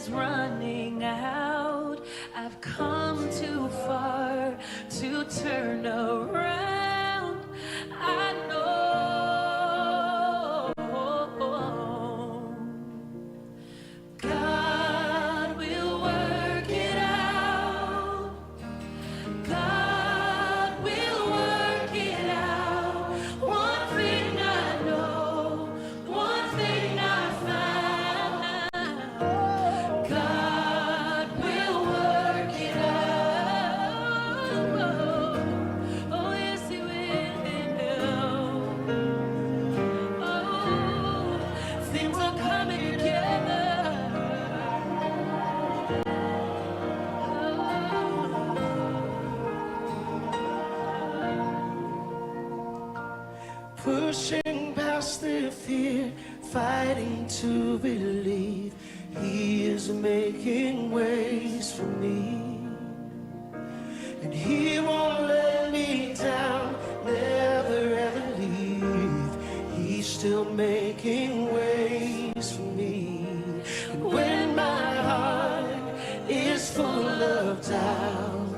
is running out. I've come too far to turn around. I know God will work it out. God will work it out. One thing I know, one thing I found. God will work it out. Oh, yes, He will. Oh, things are coming together. Pushing past the fear, fighting to believe He is making ways for me. And He won't let me down, never ever leave. He's still making ways for me. And when my heart is full of doubt,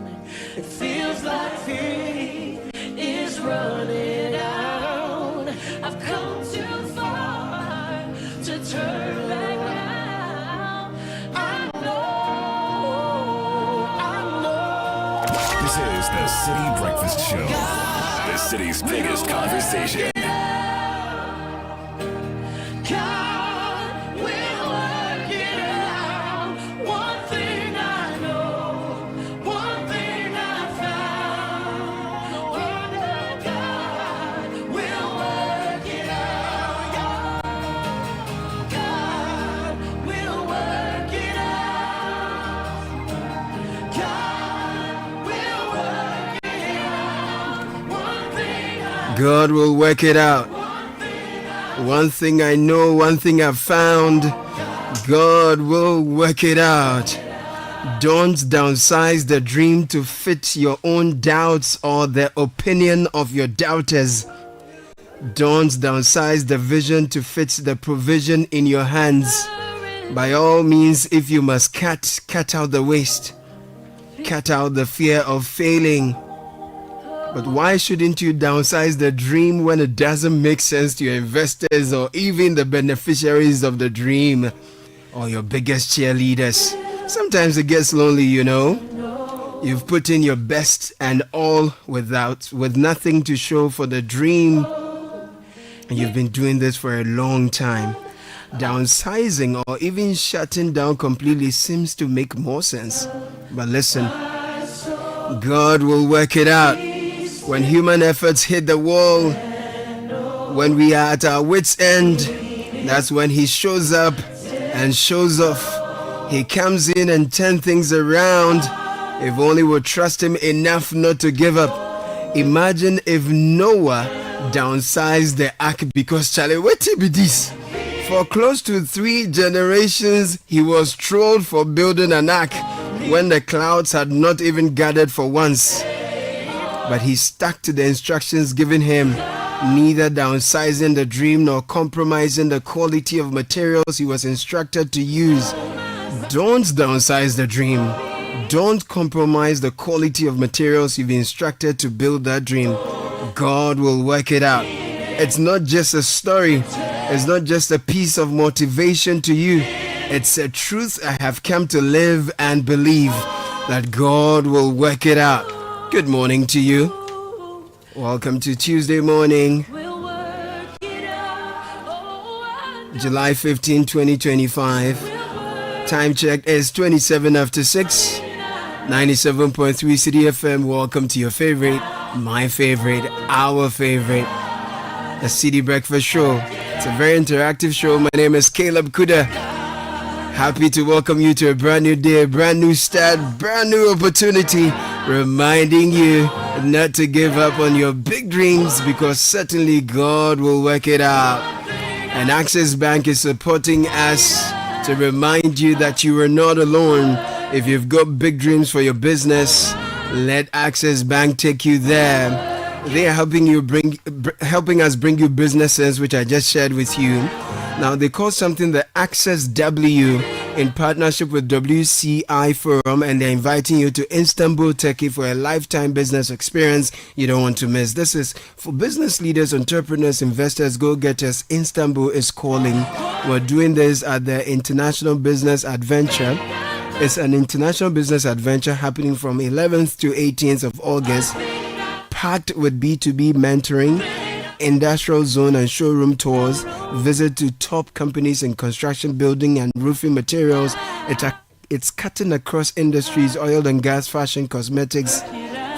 it feels like faith is running out. I've come too far to turn back now. I know. This is the City Breakfast Show, the city's biggest conversation. God will work it out. One thing I know, one thing I found. Oh, God will work it out. God will work it out. God will work it out. One thing I God will work it out. One thing I know, one thing I've found. God will work it out. Don't downsize the dream to fit your own doubts or the opinion of your doubters. Don't downsize the vision to fit the provision in your hands. By all means, if you must cut out the waste. Cut out the fear of failing. But why shouldn't you downsize the dream when it doesn't make sense to your investors or even the beneficiaries of the dream or your biggest cheerleaders? Sometimes it gets lonely, you know. You've put in your best and all with nothing to show for the dream. And you've been doing this for a long time. Downsizing or even shutting down completely seems to make more sense. But listen, God will work it out. When human efforts hit the wall, when we are at our wits' end, that's when He shows up and shows off. He comes in and turns things around. If only we'll trust Him enough not to give up. Imagine if Noah downsized the ark because Charlie, what be this? For close to 3 generations, he was trolled for building an ark when the clouds had not even gathered for once. But he stuck to the instructions given him, neither downsizing the dream nor compromising the quality of materials he was instructed to use. Don't downsize the dream. Don't compromise the quality of materials you've been instructed to build that dream. God will work it out. It's not just a story. It's not just a piece of motivation to you. It's a truth I have come to live and believe, that God will work it out. Good morning to you. Welcome to Tuesday morning, July 15, 2025. Time check is 27 after 6. 97.3 Citi FM. Welcome to your favorite, my favorite, our favorite, the Citi Breakfast Show. It's a very interactive show. My name is Caleb Kuda. Happy to welcome you to a brand new day, a brand new start, brand new opportunity, reminding you not to give up on your big dreams, because certainly God will work it out. And Access Bank is supporting us to remind you that you are not alone. If you've got big dreams for your business, let Access Bank take you there. They are helping us bring you business sense, which I just shared with you. Now they call something the Access W, in partnership with WCI Forum, and they're inviting you to Istanbul, Turkey for a lifetime business experience you don't want to miss. This is for business leaders, entrepreneurs, investors, go-getters. Istanbul is calling. We're doing this at the International Business Adventure. It's an international business adventure happening from 11th to 18th of August, packed with B2B mentoring, industrial zone and showroom tours, visit to top companies in construction, building and roofing materials. It's cutting across industries, oil and gas, fashion, cosmetics,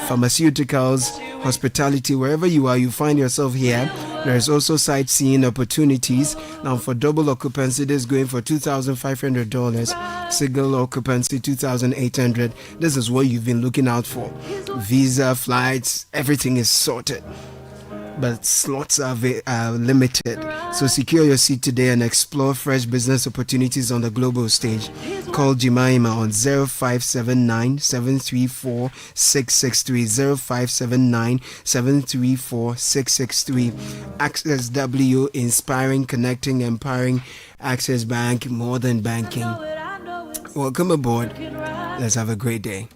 pharmaceuticals, hospitality. Wherever you are, you find yourself here. There is also sightseeing opportunities. Now, for double occupancy, this is going for $2,500. Single occupancy, $2,800. This is what you've been looking out for. Visa, flights, everything is sorted, but slots are limited. So secure your seat today and explore fresh business opportunities on the global stage. Call Jemima on 0579 734 663, 0579 734 663. Access W, inspiring, connecting, empowering. Access Bank, more than banking. Welcome aboard. Let's have a great day.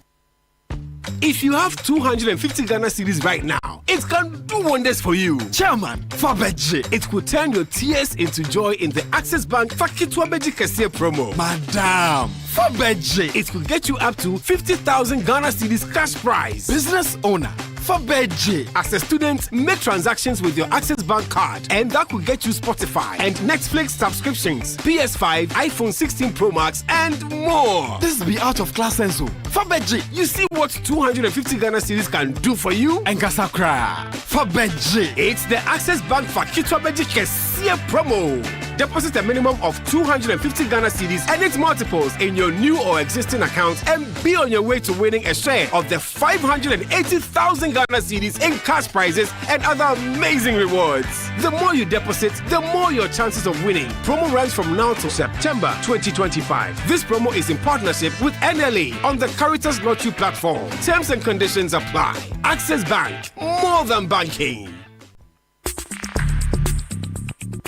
If you have 250 Ghana cedis right now, it can do wonders for you. Chairman, Fabeji, it could turn your tears into joy in the Access Bank Fakitwabeji Kesia promo. Madam, Fabeji, it could get you up to 50,000 Ghana cedis cash prize. Business owner, Fabeji. As a student, make transactions with your Access Bank card, and that could get you Spotify and Netflix subscriptions, PS5, iPhone 16 Pro Max, and more. This be out of class sense. Fabeji, you see what 250 Ghana cedis can do for you? And Gasakra. Fabeji, it's the Access Bank Fakitwabeji Kesia promo. Deposit a minimum of 250 Ghana cedis and its multiples in your new or existing account, and be on your way to winning a share of the 580,000 Ghana cedis in cash prizes and other amazing rewards. The more you deposit, the more your chances of winning. Promo runs from now to September 2025. This promo is in partnership with NLA on the Caritas Lottery platform. Terms and conditions apply. Access Bank, more than banking.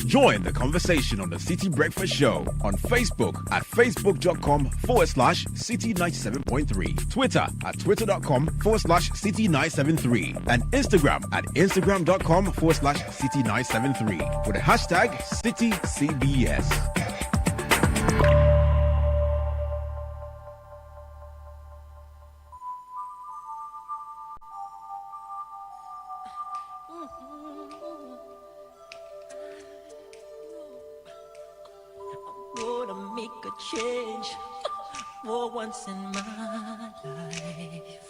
Join the conversation on the Citi Breakfast Show on Facebook at facebook.com/Citi97.3, Twitter at twitter.com/Citi973, and Instagram at instagram.com/Citi973 with the hashtag CitiCBS. Gonna make a change for once in my life.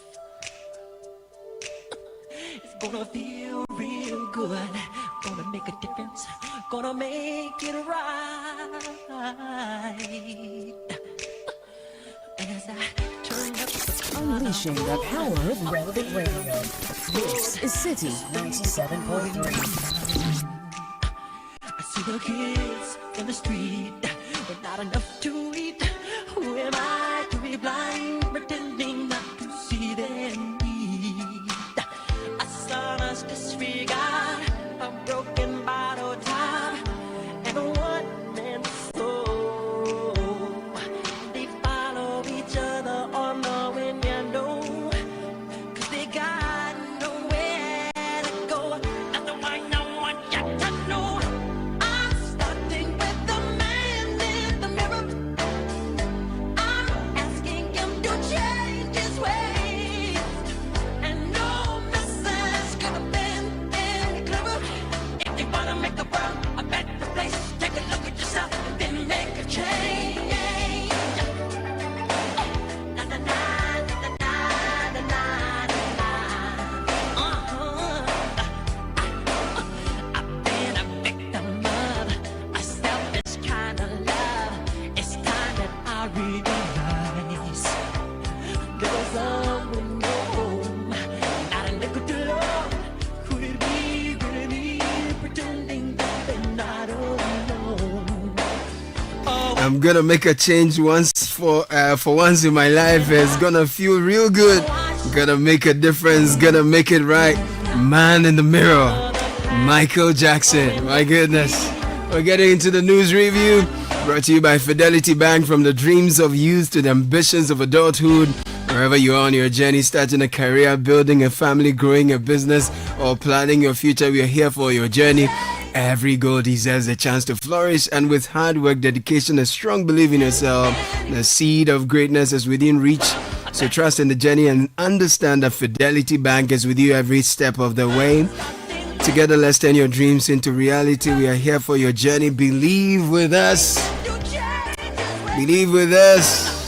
It's gonna feel real good. Gonna make a difference. Gonna make it right. As I turn up the Unleashing the power of relevant radio. This is Citi 97.3. I see the kids in the street, but not enough to eat. Who am I to be blind, pretending not to see their need? A son's disregard, a broken bottle top, and a one-man soul. They follow each other on the window, 'cause they got nowhere to go. That's the one no one got to know. I'm starting with the man in the mirror. I'm asking him to change his ways, and no message could have been any clearer. If you wanna make the world a better place, take a look at yourself and then make a change. Na na na na na na na na. I've been a victim of a selfish kind of love. It's time that I realize there's someone no home, not a nickel to love. Could it be really me pretending that they're not alone? Oh, I'm gonna make a change once for once in my life. It's gonna feel real good. Gonna make a difference. Gonna make it right. Man in the mirror, Michael Jackson. My goodness. We're getting into the news review. Brought to you by Fidelity Bank. From the dreams of youth to the ambitions of adulthood. Wherever you are on your journey, starting a career, building a family, growing a business, or planning your future, we are here for your journey. Every goal deserves a chance to flourish, and with hard work, dedication, a strong belief in yourself, the seed of greatness is within reach. So trust in the journey and understand that Fidelity Bank is with you every step of the way. Together, let's turn your dreams into reality. We are here for your journey. Believe with us. Believe with us.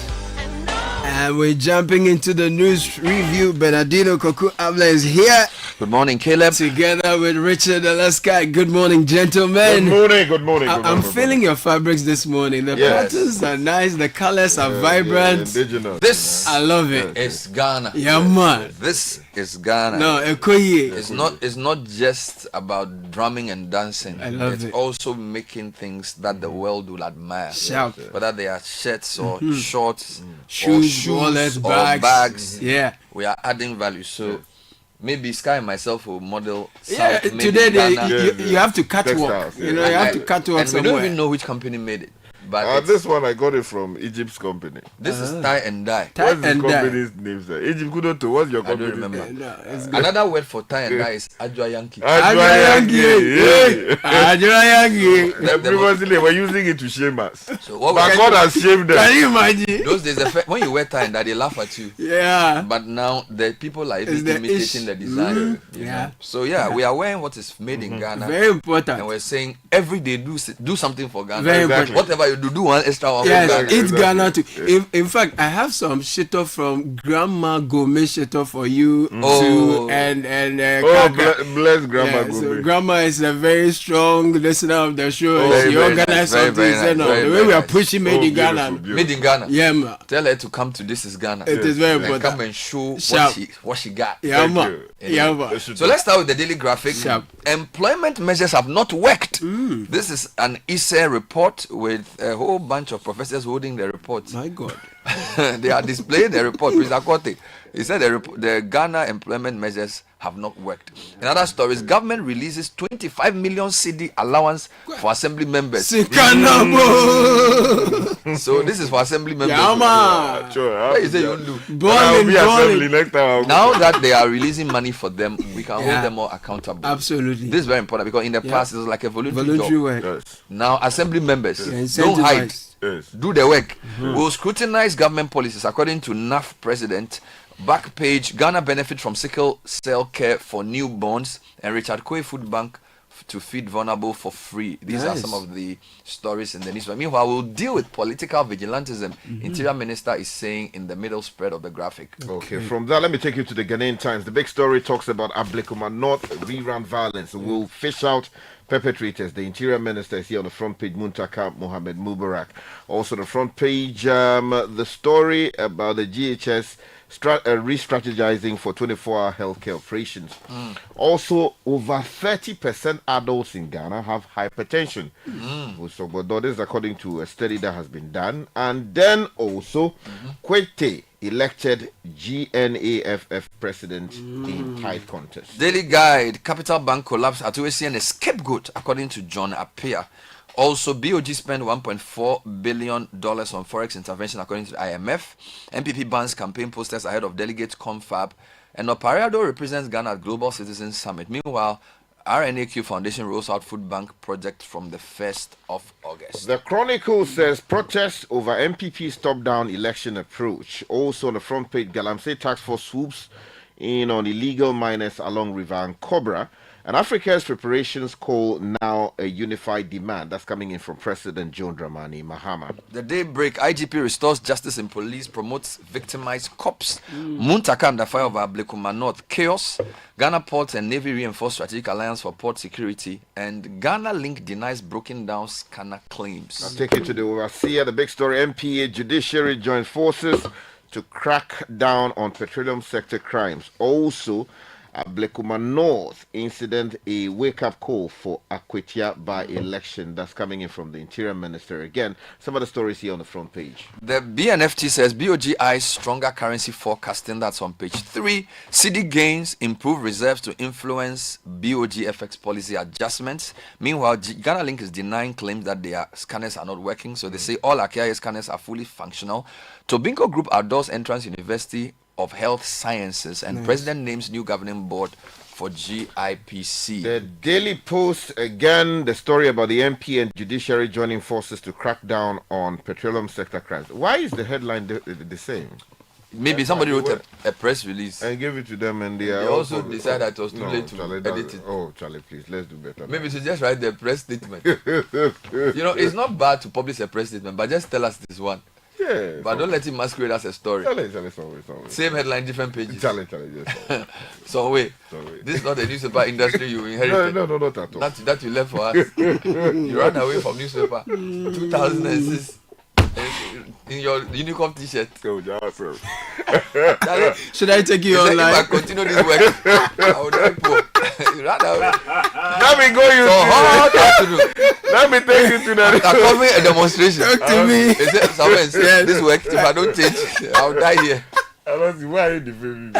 And we're jumping into the news review. Bernardino Koku Abla is here. Good morning, Caleb. Together with Richard Alaska. Good morning, gentlemen. Good morning. I'm feeling your fabrics this morning. The patterns are nice. The colors are vibrant. This I love it. is Ghana. Yeah, man. This is Ghana. No, Ekoye. It's not just about drumming and dancing. I love it's it. also making things that the world will admire. Shout. Whether they are shirts or shorts, Shoes, wallets, or bags. Yeah. We are adding value. So maybe Sky and myself will model. Yeah, South, maybe today Ghana. you have to catwalk. Textiles, yeah. You know, you have to catwalk And we somewhere. don't even know which company made it. But This one I got it from Egypt's company. this is tie and dye. Tie What's the and dye. company's name, sir? Egypt Kudoto, what's your I don't company? remember. No, it's good. Another word for tie and dye is Ajwa Yankee. Everybody, they were using it to shame us. So what But we God has shamed Can them. you imagine? those days, when you wear tie and dye, they laugh at you. Yeah. But now the people are It's even the imitating ish. the design. you Yeah. know. So we are wearing what is made in Ghana, Very important. and we're saying every day do something for Ghana. Very Exactly. Whatever you do one extra one for Yes, Ghana. it's Ghana too. In fact, I have some shito from Grandma Gourmet shito for you too, and Kaka. Bless Grandma Yeah, so Gourmet. Grandma is a very strong listener of the show. Very, She very organized nice. Very, something. very Said, nice. no, Very, the way very we are nice. pushing made in Ghana. Beautiful. Made in Ghana. Yeah, man. Tell her to come to This Is Ghana. It is very and important. come and show Sharp. what she got. Yeah, Thank man. you. Yeah, man. So let's start with the daily graphic. Sharp. Employment measures have not worked. This is an ISE report with a whole bunch of professors holding the report. My God. They are displaying the report. Mr. Kote, he said the Ghana employment measures have not worked. In other stories, government releases 25 million CD allowance for assembly members. Sikanabo. So this is for assembly members. Yeah, man. Sure. What is it you don't do? I'll be assembly Balling. next time. I'll go. Now that they are releasing money for them, we can Yeah. hold them more accountable. Absolutely. This is very important because in the past it was like a voluntary Voluntary job. work. Yes. Now assembly members Yeah, don't hide. incentivized. Yes. Do the work. Will scrutinize government policies according to NAF president. Back page, Ghana benefit from sickle cell care for newborns, and Richard Koye Food Bank to feed vulnerable for free. These are Nice. some of the stories in the news. But meanwhile, we'll deal with political vigilantism. Interior Minister is saying in the middle spread of the graphic. Okay, from that, let me take you to the Ghanaian Times. The big story talks about Ablekuma North rerun violence. Will fish out perpetrators. The Interior Minister is here on the front page, Muntaka Mohamed Mubarak. Also, the front page, the story about the GHS re-strategizing for 24-hour healthcare operations. Also, over 30% adults in Ghana have hypertension. So, but this is according to a study that has been done. And then also, Kwete elected GNAFF president in tight contest. Daily Guide, Capital Bank collapse at OACN, a scapegoat, according to John Appiah. Also, BOG spent $1.4 billion on forex intervention, according to the IMF. MPP bans campaign posters ahead of delegate confab. And Opariado represents Ghana at Global Citizens Summit. Meanwhile, RNAQ Foundation rolls out food bank project from the 1st of August. The Chronicle says protest over MPP's top-down election approach. Also on the front page, Galamsey task force swoops in on illegal miners along River and Cobra. And Africa's preparations call now a unified demand. That's coming in from President John Dramani Mahama. The Daybreak, IGP restores justice in police, promotes victimized cops. Muntaka under fire over Ablekuma North, chaos. Ghana Ports and Navy reinforce strategic alliance for port security. And Ghana Link denies broken down scanner claims. I'll take you to the overseer. The big story, MPA judiciary joins forces to crack down on petroleum sector crimes. Also, Ablekuma North incident, a wake-up call for Akwetia by-election. That's coming in from the Interior Minister. Again, some of the stories here on the front page. The BNFT says BOG eyes stronger currency forecasting. That's on page 3. Citi gains improve reserves to influence BOG FX policy adjustments. Meanwhile, Ghana Link is denying claims that their scanners are not working. So they say all Akia scanners are fully functional. Tobinco Group adores entrance University of Health Sciences, and President names new governing board for GIPC. The Daily Post, again, the story about the MP and judiciary joining forces to crack down on petroleum sector crimes. Why is the headline the same? Maybe somebody wrote a press release and gave it to them, and they also decided that it was too late to edit it. Oh, Charlie, please, let's do better. Maybe to just write the press statement. It's not bad to publish a press statement, but just tell us this one. Yeah, but don't let it masquerade as a story. Same headline, different pages. Yes. So wait, this is not a newspaper industry you inherited. No, not at all. That you left for us. You ran away from newspaper. 2006. In your unicorn t-shirt. Should I take you online? If I continue this work, I will die poor. You ran away. Let me go you Let me take you to the I'm covering a demonstration. Talk to me. This work, if I don't change, I'll die here. I don't see why you defend me.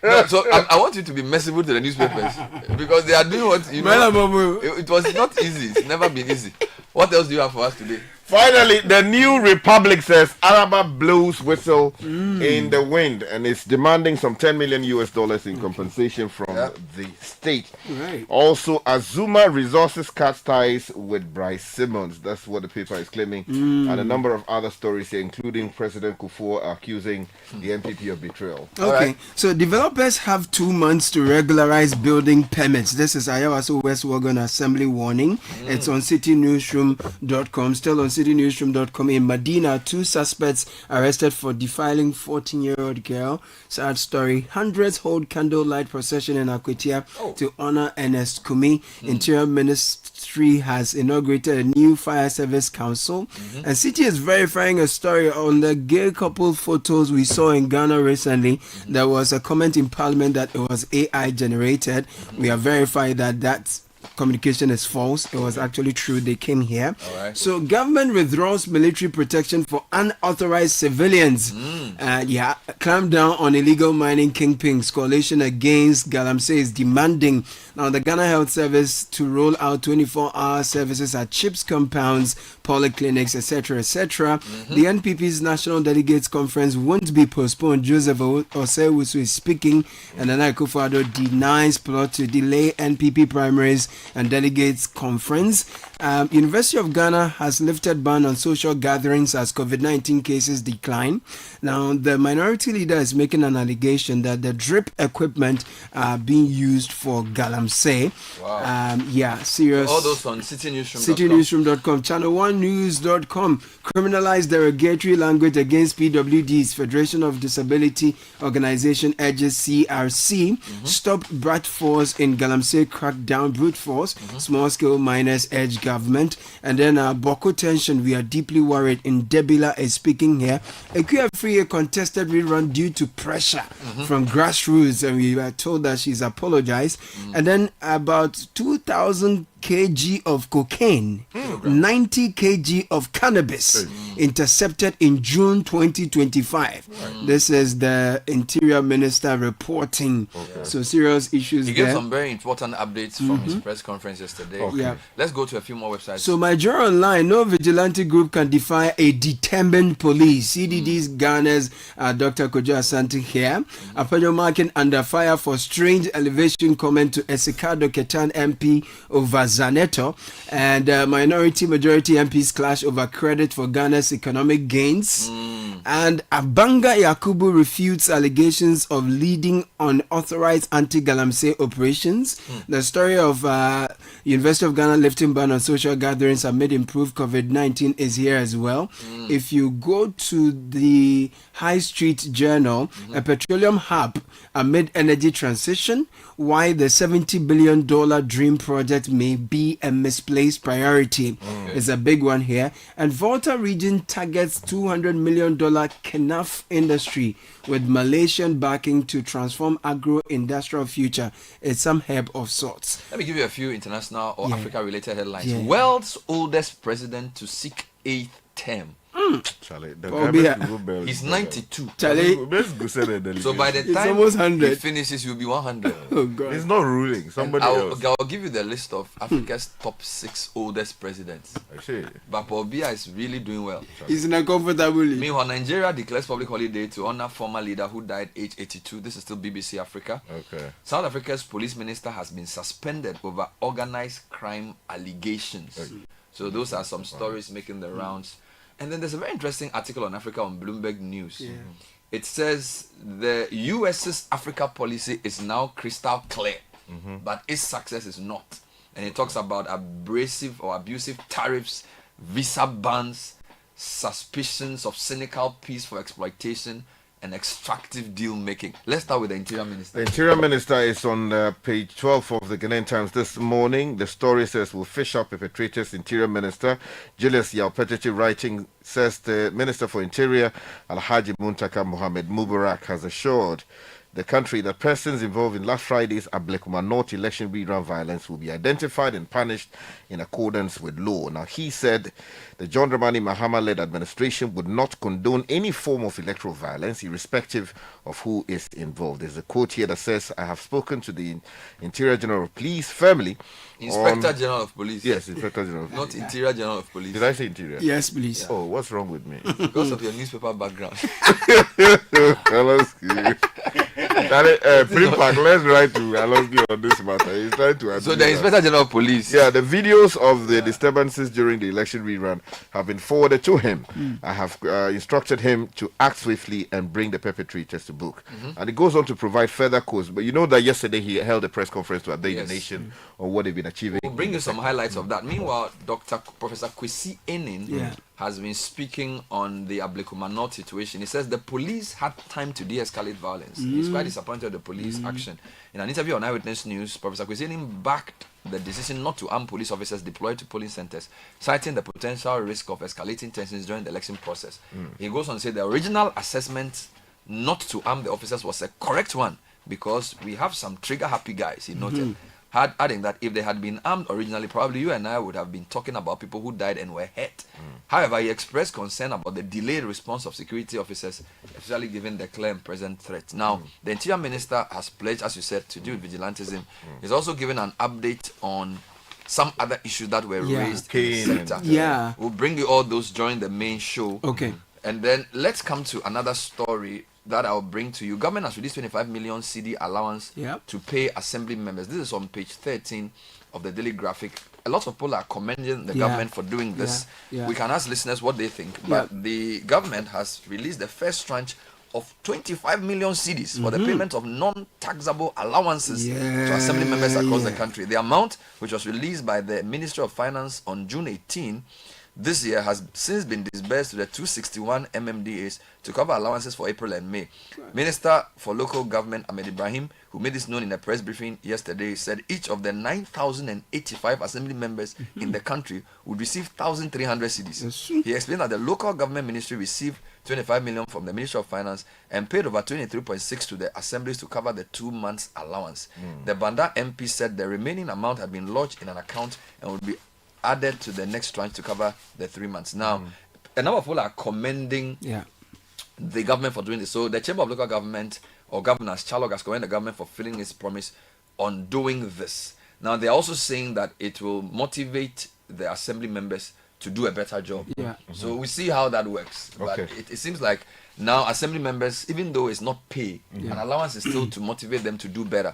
No, so I want you to be merciful to the newspapers because they are doing what you know. It was not easy. It's never been easy. What else do you have for us today? Finally, the New Republic says Araba blows whistle in the wind and is demanding some $10 million in compensation from the state. Right. Also, Azuma Resources cuts ties with Bryce Simmons. That's what the paper is claiming. And a number of other stories here, including President Kufuor accusing the MPP of betrayal. Okay, so developers have 2 months to regularize building permits. This is Ayawaso West Wagon Assembly warning. It's on citynewsroom.com. Still on citynewsroom.com. In Medina, 2 suspects arrested for defiling 14-year-old girl. Sad story. Hundreds hold candlelight procession in Akwetia to honor Ernest Kumi. Interior Ministry has inaugurated a new fire service council. And Citi is verifying a story on the gay couple photos we saw in Ghana recently. There was a comment in Parliament that it was AI generated. We have verified that that's communication is false. It was actually true. They came here. So government withdraws military protection for unauthorized civilians. Clamp down on illegal mining kingpins. Coalition against Galamsey is demanding now the Ghana Health Service to roll out 24-hour services at chips compounds, polyclinics, etc., etc. The NPP's National Delegates Conference won't be postponed. Joseph Osewusu is speaking, and Nana Akufo-Addo denies plot to delay NPP primaries and delegates conference. University of Ghana has lifted ban on social gatherings as COVID-19 cases decline. Now, the minority leader is making an allegation that the drip equipment are being used for Galamsey. Serious. All those on citynewsroom.com. Citynewsroom.com. Channel1news.com. Criminalize derogatory language against PWDs. Federation of Disability Organization urges CRC. Stop brat force in Galamsey. Crack down brute force. Small scale miners urge government. And then Boko tension. We are deeply worried. In Debila is speaking here. Ekuya Free contested rerun due to pressure from grassroots, and we were told that she's apologized. And then about 2,000 kg of cocaine, 90 kg of cannabis intercepted in June 2025. This is the Interior Minister reporting. So serious issues He there. gave some very important updates from his press conference yesterday. Let's go to a few more websites. So Nigeria Online, no vigilante group can defy a determined police. CDD's Ghana's Dr. Kojo Asante here. Apanyo Markin under fire for strange elevation comment to Esikado Ketan MP over Zaneto, and minority majority MPs clash over credit for Ghana's economic gains. And Abanga Yakubu refutes allegations of leading unauthorized anti-Galamsey operations. The story of University of Ghana lifting ban on social gatherings amid improved COVID-19 is here as well. If you go to the High Street Journal, a petroleum hub amid energy transition, why the $70 billion dream project may be a misplaced priority is a big one here. And Volta region targets $200 million kickoff industry with Malaysian backing to transform agro-industrial future. It's some help of sorts. Let me give you a few international or Africa-related headlines. Yeah. World's oldest president to seek 8th term. Charlie, He's 92. Charlie, So by the it's time almost he 100. finishes, he'll be 100. Oh God. He's not ruling. Somebody else. I'll give you the list of Africa's top 6 oldest presidents. Actually, But Paul Biya is really doing well. He's in a comfortable league. Meanwhile, Nigeria declares public holiday to honor former leader who died age 82. This is still BBC Africa. okay. South Africa's police minister has been suspended over organized crime allegations. So those are some stories making the rounds. And then there's a very interesting article on Africa on Bloomberg News. It says the US's Africa policy is now crystal clear, but its success is not. And it talks about abrasive or abusive tariffs, visa bans, suspicions of cynical peace for exploitation, and extractive deal making. Let's start with the Interior Minister. The Interior Minister is on page 12 of the Ghanaian Times this morning. The story says, "Will fish up perpetrators." Interior Minister Julius Yao-Petiti writing says the Minister for Interior, Alhaji Muntaka Mohamed Mubarak, has assured the country that persons involved in last Friday's Ablekuma North election rerun violence will be identified and punished in accordance with law. Now, he said the John Dramani Mahama-led administration would not condone any form of electoral violence, irrespective of who is involved. There's a quote here that says, "I have spoken to the Interior General of Police family." Inspector General of Police. Yes, Inspector General of Not Interior General of Police. Did I say Interior? Yes, please. Oh, what's wrong with me? Because of your newspaper background. Pre-pack, let's write to Alonso on this matter. He's trying to So the Inspector General of Police. Yeah, the videos of the disturbances during the election rerun have been forwarded to him. I have instructed him to act swiftly and bring the perpetrators to book. And it goes on to provide further course. But you know that yesterday he held a press conference to update the nation on what they've been achieving. We'll bring you some highlights of that. Meanwhile, Professor Kwesi Enin has been speaking on the Ablekuma North situation. He says the police had time to de-escalate violence. He's quite disappointed with the police action. In an interview on Eyewitness News, Professor Kwesi Enin backed the decision not to arm police officers deployed to polling centers, citing the potential risk of escalating tensions during the election process. He goes on to say the original assessment not to arm the officers was a correct one because we have some trigger-happy guys, he noted. Adding that if they had been armed originally, probably you and I would have been talking about people who died and were hurt. However, he expressed concern about the delayed response of security officers, especially given the clear and present threat. Now, the Interior Minister has pledged, as you said, to deal with vigilantism. He's also given an update on some other issues that were raised in the sector. We'll bring you all those during the main show. Okay. And then let's come to another story that I'll bring to you. Government has released 25 million CD allowance to pay assembly members. This is on page 13 of the Daily Graphic. A lot of people are commending the government for doing this. We can ask listeners what they think. But the government has released the first tranche of 25 million CDs for the payment of non-taxable allowances to assembly members across the country. The amount, which was released by the Ministry of Finance on June 18, this year has since been disbursed to the 261 MMDAs to cover allowances for April and May. Minister for Local Government Ahmed Ibrahim, who made this known in a press briefing yesterday, said each of the 9,085 assembly members in the country would receive 1,300 CDs. He explained that the local government ministry received 25 million from the Ministry of Finance and paid over 23.6 to the assemblies to cover the 2 months allowance. The Banda MP said the remaining amount had been lodged in an account and would be added to the next tranche to cover the 3 months. Now, a number of people are commending the government for doing this. So the Chamber of Local Government or Governors, Charlotte, has commended the government for fulfilling its promise on doing this. Now, they're also saying that it will motivate the assembly members to do a better job. So we see how that works. But it seems like now assembly members, even though it's not pay, an allowance is still to motivate them to do better.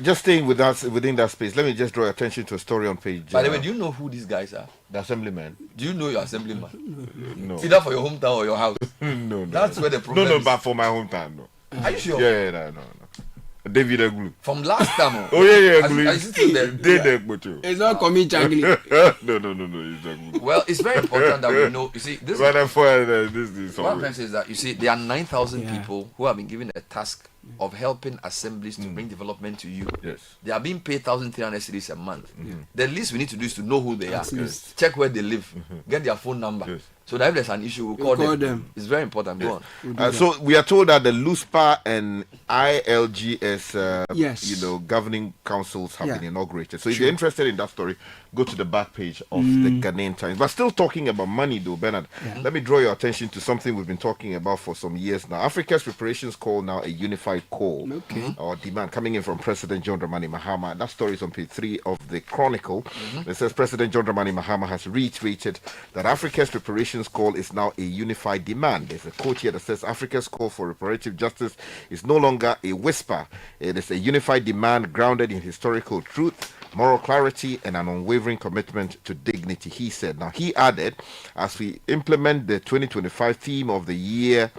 Just staying with us within that space, let me just draw attention to a story on page. By the way, do you know who these guys are? The assemblymen. Do you know your assemblyman? No. Either for your hometown or your house. No. That's where the problem is. But for my hometown, no. Are you sure? Yeah, no. David Eglu. From last time. Oh yeah, I still there. David Eglu. It's not coming changly. No, it's Eglu. Well, it's very important that we know. You see, this This what I'm trying to say is that you see there are 9,000 people who have been given a task of helping assemblies to bring development to you. Yes. They are being paid 1,300 cedis a month. The least we need to do is to know who they are, Yes. check where they live, get their phone number. Yes. So that if there's an issue, we'll call them. It's very important. Go on. So we are told that the LUSPA and ILGS, Yes. governing councils have Yeah. been inaugurated. So if you're interested in that story, go to the back page of the Ghanaian Times. But still talking about money, though, Bernard. Let me draw your attention to something we've been talking about for some years now. Africa's preparations call now a unified call or demand coming in from President John Dramani Mahama. That story is on page 3 of the Chronicle. It says President John Dramani Mahama has reiterated that Africa's preparations call is now a unified demand. There's a quote here that says Africa's call for reparative justice is no longer a whisper. It is a unified demand grounded in historical truth, moral clarity, and an unwavering commitment to dignity, he said. Now, he added, as we implement the 2025 theme of the year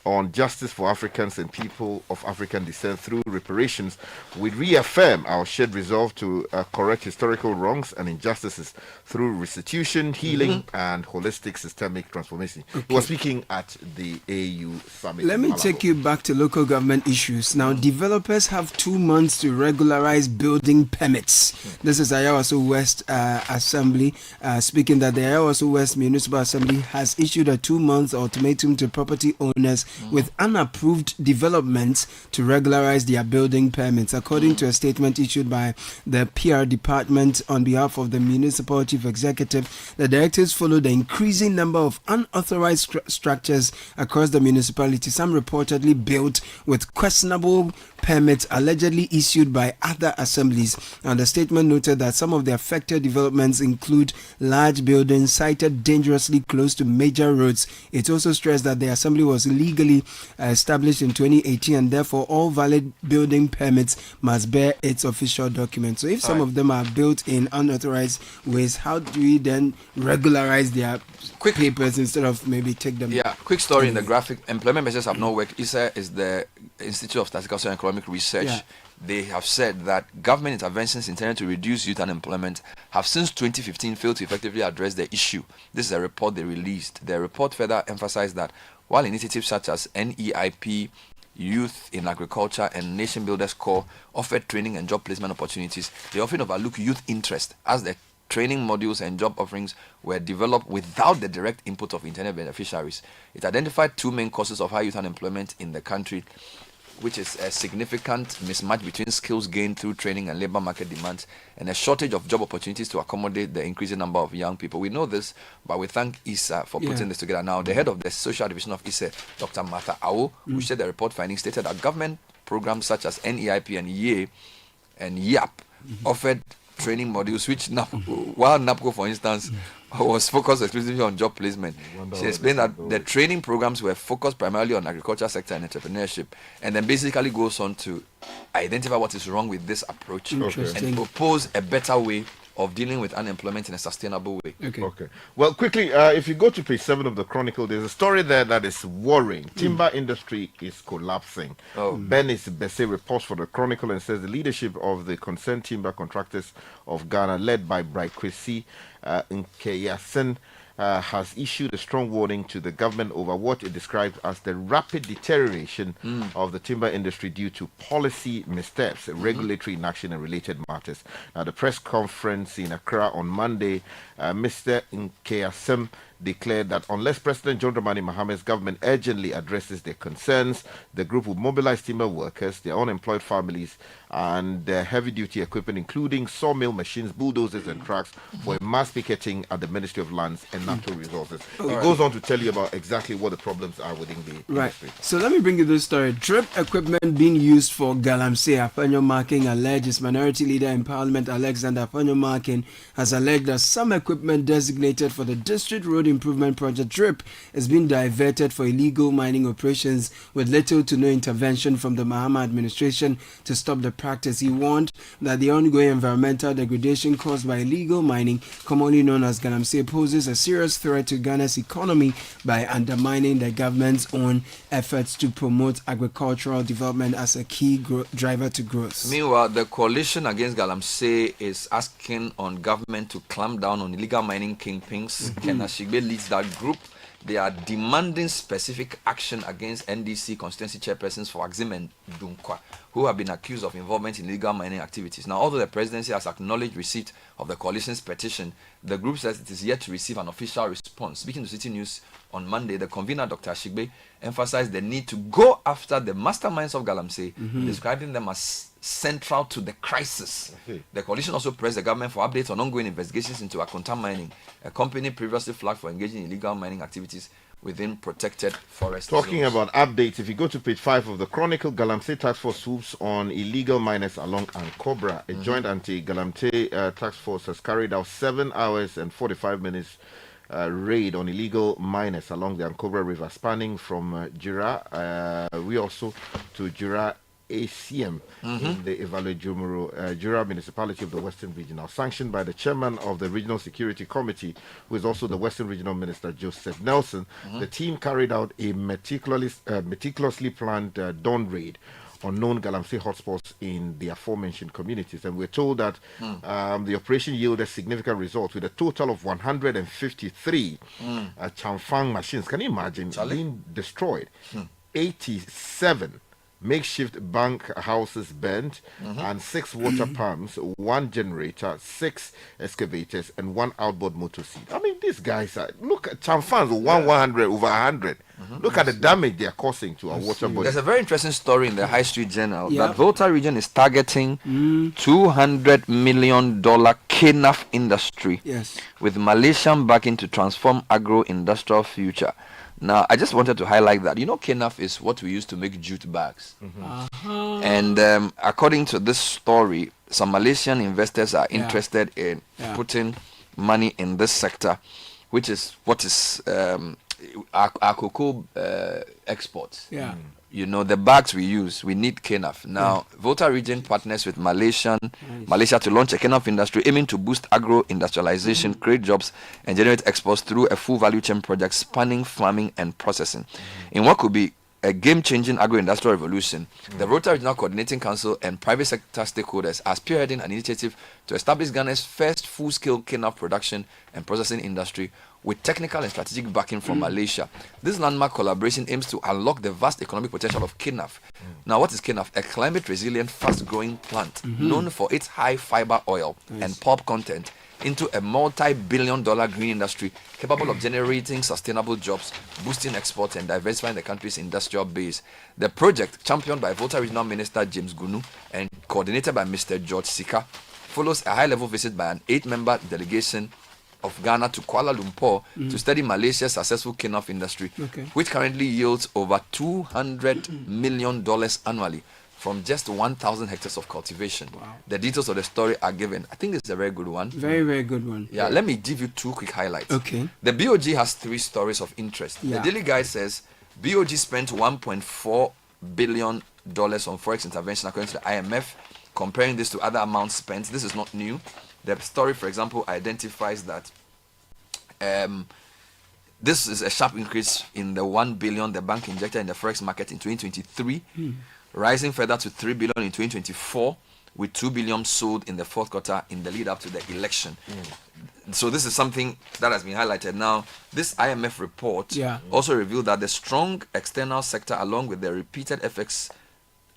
on justice for Africans and people of African descent through reparations, we reaffirm our shared resolve to correct historical wrongs and injustices through restitution, healing, and holistic systemic transformation. He was speaking at the AU summit. Let me take you back to local government issues. Now, developers have 2 months to regularize building permits. This is Ayawaso West Assembly speaking that the Ayawaso West Municipal Assembly has issued a 2-month ultimatum to property owners with unapproved developments to regularize their building permits. According to a statement issued by the PR department on behalf of the municipal chief executive, the directives follow the increasing number of unauthorized structures across the municipality, some reportedly built with questionable permits allegedly issued by other assemblies. And the statement noted that some of the affected developments include large buildings sited dangerously close to major roads. It also stressed that the assembly was legally established in 2018 and therefore all valid building permits must bear its official documents. So if some of them are built in unauthorized ways, how do we then regularize their quick papers instead of maybe take them? Yeah, quick story in the graphic. Employment measures have not worked. ISA is the Institute of Statistical and Economic Research. Yeah. They have said that government interventions intended to reduce youth unemployment have since 2015 failed to effectively address the issue. This is a report they released. The report further emphasized that while initiatives such as NEIP, Youth in Agriculture, and Nation Builders Corps offered training and job placement opportunities, they often overlook youth interest as the training modules and job offerings were developed without the direct input of intended beneficiaries. It identified 2 main causes of high youth unemployment in the country, which is a significant mismatch between skills gained through training and labor market demands and a shortage of job opportunities to accommodate the increasing number of young people. We know this, but we thank ISA for putting this together. Now, the head of the social division of ISA, Dr. Martha Awo, who shared the report findings, stated that government programs such as NEIP and YE and YAP offered training modules which while NAPCO, for instance, was focused exclusively on job placement. She explained that the training programs were focused primarily on agriculture sector and entrepreneurship, and then basically goes on to identify what is wrong with this approach and propose a better way of dealing with unemployment in a sustainable way. Okay. Well, quickly, if you go to page 7 of the Chronicle, there's a story there that is worrying. Timber industry is collapsing. Benis Besse reports for the Chronicle and says the leadership of the concerned timber contractors of Ghana, led by Bright Kwesi Nkeyasen, has issued a strong warning to the government over what it describes as the rapid deterioration of the timber industry due to policy missteps, regulatory inaction, and related matters. Now, the press conference in Accra on Monday, Mr. Nkeyasen declared that unless President John Dramani Mahama's government urgently addresses their concerns, the group will mobilize timber workers, their unemployed families, and heavy-duty equipment, including sawmill machines, bulldozers, and trucks, for a mass picketing at the Ministry of Lands and Natural Resources. It goes on to tell you about exactly what the problems are within the industry. So let me bring you this story. Drip equipment being used for Galamsey Afanyo Marking alleges Minority Leader in Parliament Alexander Afanyo Marking has alleged that some equipment designated for the District Road Improvement Project DRIP is being diverted for illegal mining operations with little to no intervention from the Mahama administration to stop the practice. He warned that the ongoing environmental degradation caused by illegal mining, commonly known as galamsey, poses a serious threat to Ghana's economy by undermining the government's own efforts to promote agricultural development as a key driver to growth. Meanwhile, the coalition against galamsey is asking on government to clamp down on illegal mining kingpins. Ken Ashigbe leads that group. They are demanding specific action against NDC constituency chairpersons for Axim and Dunkwa, who have been accused of involvement in illegal mining activities. Now, although the presidency has acknowledged receipt of the coalition's petition, the group says it is yet to receive an official response. Speaking to Citi News on Monday, the convener, Dr. Ashigbe, emphasized the need to go after the masterminds of galamsey, describing them as central to the crisis. The coalition also pressed the government for updates on ongoing investigations into Akonta mining, a company previously flagged for engaging in illegal mining activities within protected forest Talking zones. about updates, if you go to page 5 of the Chronicle, Galamsey Task Force swoops on illegal miners along Ankobra. A joint anti-Galamsey task force has carried out 7 hours and 45 minutes raid on illegal miners along the Ankobra River, spanning from Jura, we also to Jura ACM in the Evaluate Jura municipality of the Western Region. Now, sanctioned by the chairman of the Regional Security Committee, who is also the Western Regional Minister, Joseph Nelson, the team carried out a meticulously planned dawn raid on known galamsey hotspots in the aforementioned communities. And we're told that the operation yielded significant results with a total of 153 Chamfang machines. Can you imagine being destroyed? 87 makeshift bank houses burnt, and 6 water pumps, 1 generator, 6 excavators, and 1 outboard motor seat. I mean, these guys are, look at Chamfans, 100 over 100. Look at the damage they are causing to our water body. There's a very interesting story in the High Street Journal that Volta region is targeting $200 million kickoff industry with Malaysian backing to transform agro-industrial future. Now, I just wanted to highlight that. You know, kickoff is what we use to make jute bags. And according to this story, some Malaysian investors are interested in putting money in this sector, which is what is our cocoa exports. You know, the bags we use, we need kickoff. Now, Volta region partners with Malaysia to launch a kickoff industry aiming to boost agro-industrialization, create jobs, and generate exports through a full value chain project spanning farming and processing. In what could be a game-changing agro-industrial revolution, the Volta Regional Coordinating Council and private sector stakeholders are spearheading an initiative to establish Ghana's first full-scale kickoff production and processing industry with technical and strategic backing from Malaysia. This landmark collaboration aims to unlock the vast economic potential of kickoff. Now, what is kickoff? A climate-resilient, fast-growing plant known for its high fiber oil and pulp content into a multi-billion-dollar green industry capable of generating sustainable jobs, boosting exports, and diversifying the country's industrial base. The project, championed by Volta Regional Minister James Gunu and coordinated by Mr. George Sika, follows a high-level visit by an 8-member delegation of Ghana to Kuala Lumpur to study Malaysia's successful kickoff industry, which currently yields over $200 million annually from just 1,000 hectares of cultivation. The details of the story are given. I think it's a very good one. Very, very good one. Yeah, let me give you 2 quick highlights. The BOG has 3 stories of interest. The Daily Guide says BOG spent $1.4 billion on forex intervention according to the IMF. Comparing this to other amounts spent, this is not new. The story, for example, identifies that this is a sharp increase in the 1 billion the bank injected in the forex market in 2023, rising further to 3 billion in 2024, with 2 billion sold in the 4th quarter in the lead up to the election. So this is something that has been highlighted. Now, this IMF report also revealed that the strong external sector, along with the repeated FX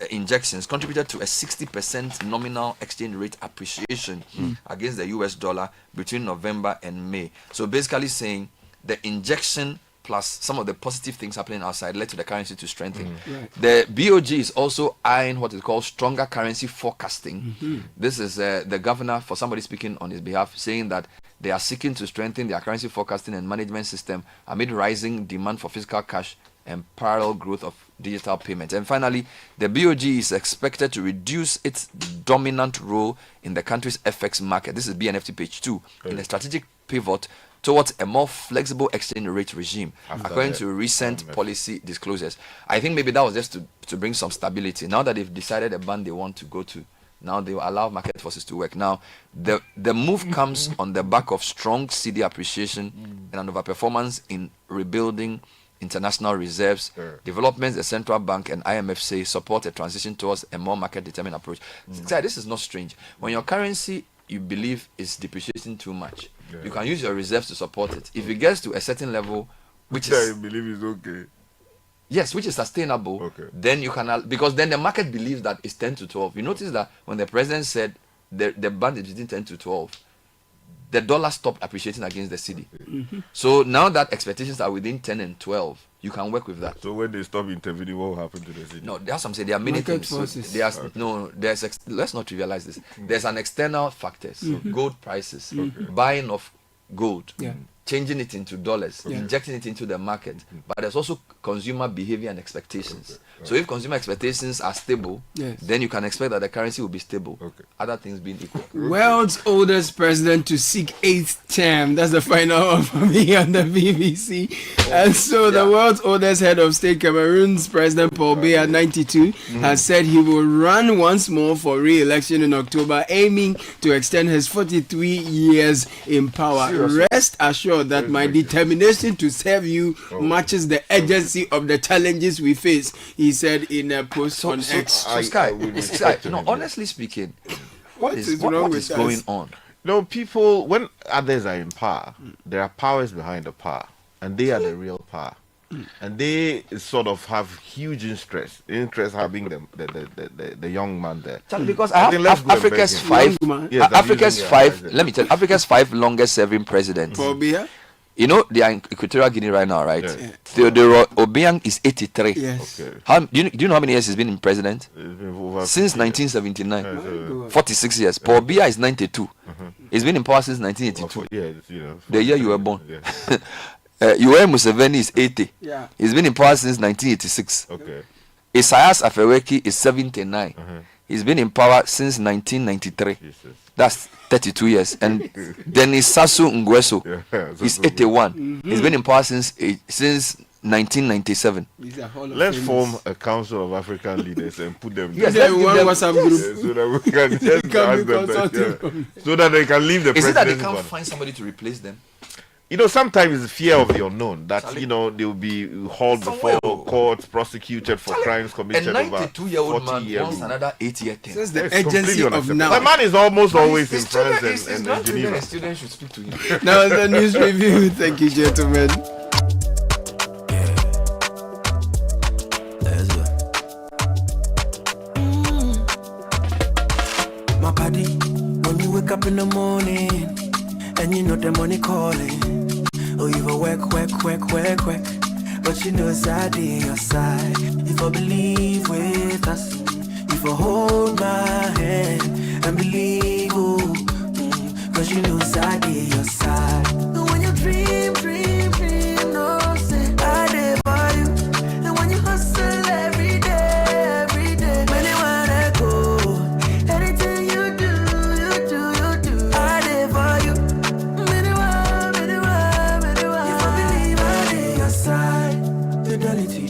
injections, contributed to a 60% nominal exchange rate appreciation against the US dollar between November and May. So basically saying the injection plus some of the positive things happening outside led to the currency to strengthen. The BOG is also eyeing what is called stronger currency forecasting. This is the governor, for somebody speaking on his behalf, saying that they are seeking to strengthen their currency forecasting and management system amid rising demand for physical cash and parallel growth of digital payments. And finally, the BOG is expected to reduce its dominant role in the country's FX market. This is BNFT page 2, in a strategic pivot towards a more flexible exchange rate regime, according to recent policy disclosures. I think maybe that was just to bring some stability. Now that they've decided a band they want to go to, now they will allow market forces to work. Now, the move comes on the back of strong Citi appreciation and an overperformance in rebuilding international reserves. Developments the central bank and IMF say support a transition towards a more market-determined approach. This is not strange. When your currency, you believe, is depreciating too much, you can use your reserves to support it. If it gets to a certain level, which is, you believe is okay. Yes, which is sustainable, then you can, because then the market believes that it's 10 to 12. You notice that when the president said the band is between 10 to 12, the dollar stopped appreciating against the cedi. So now that expectations are within 10 and 12, you can work with that. So when they stop intervening, what will happen to the cedi? No, that's what I'm saying. There are many Market things. forces. Let's not trivialize this. There's an external factors, gold prices, buying of gold, changing it into dollars, injecting it into the market. But there's also consumer behavior and expectations. So if consumer expectations are stable, then you can expect that the currency will be stable. Other things being equal. World's oldest president to seek 8th term. That's the final one for me on the BBC. And so the world's oldest head of state, Cameroon's President Paul Biya, 92, has said he will run once more for re-election in October, aiming to extend his 43 years in power. Seriously? Rest assured that my determination to serve you matches the urgency of the challenges we face, he said in a post on X. So Sky, honestly speaking, what is going on? No, people, when others are in power, there are powers behind the power, and they are the real power. And they sort of have huge interest having the young man there. Because I have Africa's five. Let me tell you, Africa's 5 longest serving presidents. Paul Biya? You know, they are in Equatorial Guinea right now, right? Theodore Obiang is 83. Yes. Do you know how many years he's been in president? Since 1979. 46 years. Paul Biya is 92. He's been in power since 1982. The year you were born. Yoweri Museveni is 80. He's been in power since 1986. Isaias Afewerki is 79. He's been in power since 1993. That's 32 years. And Denis Sassou Nguesso is 81. He's been in power since 1997. Let's form a council of African leaders and put them Yes, together. let's give them WhatsApp group. So that we can just ask them so that they can leave the Is it that they president. can't find somebody to replace them? You know, sometimes it's the fear of the unknown that, you know, they will be hauled before courts, prosecuted for crimes committed A over 92-year-old man 40 years. wants another 8-year thing. That's the It's urgency completely of unacceptable. now. The man is almost always in His France children- and his Geneva. students should speak to him. Now the news review. Thank you, gentlemen. My body, when you wake up in the morning and you know the money calling, oh, you go work, but you know it's at your side. If I believe with us, if I hold my hand and believe, oh, cause you know it's at your side. And when you dream, no say I live for you. And when you hustle every day, when you wanna go, anything you do, I live for you. If I believe I live your side, fidelity.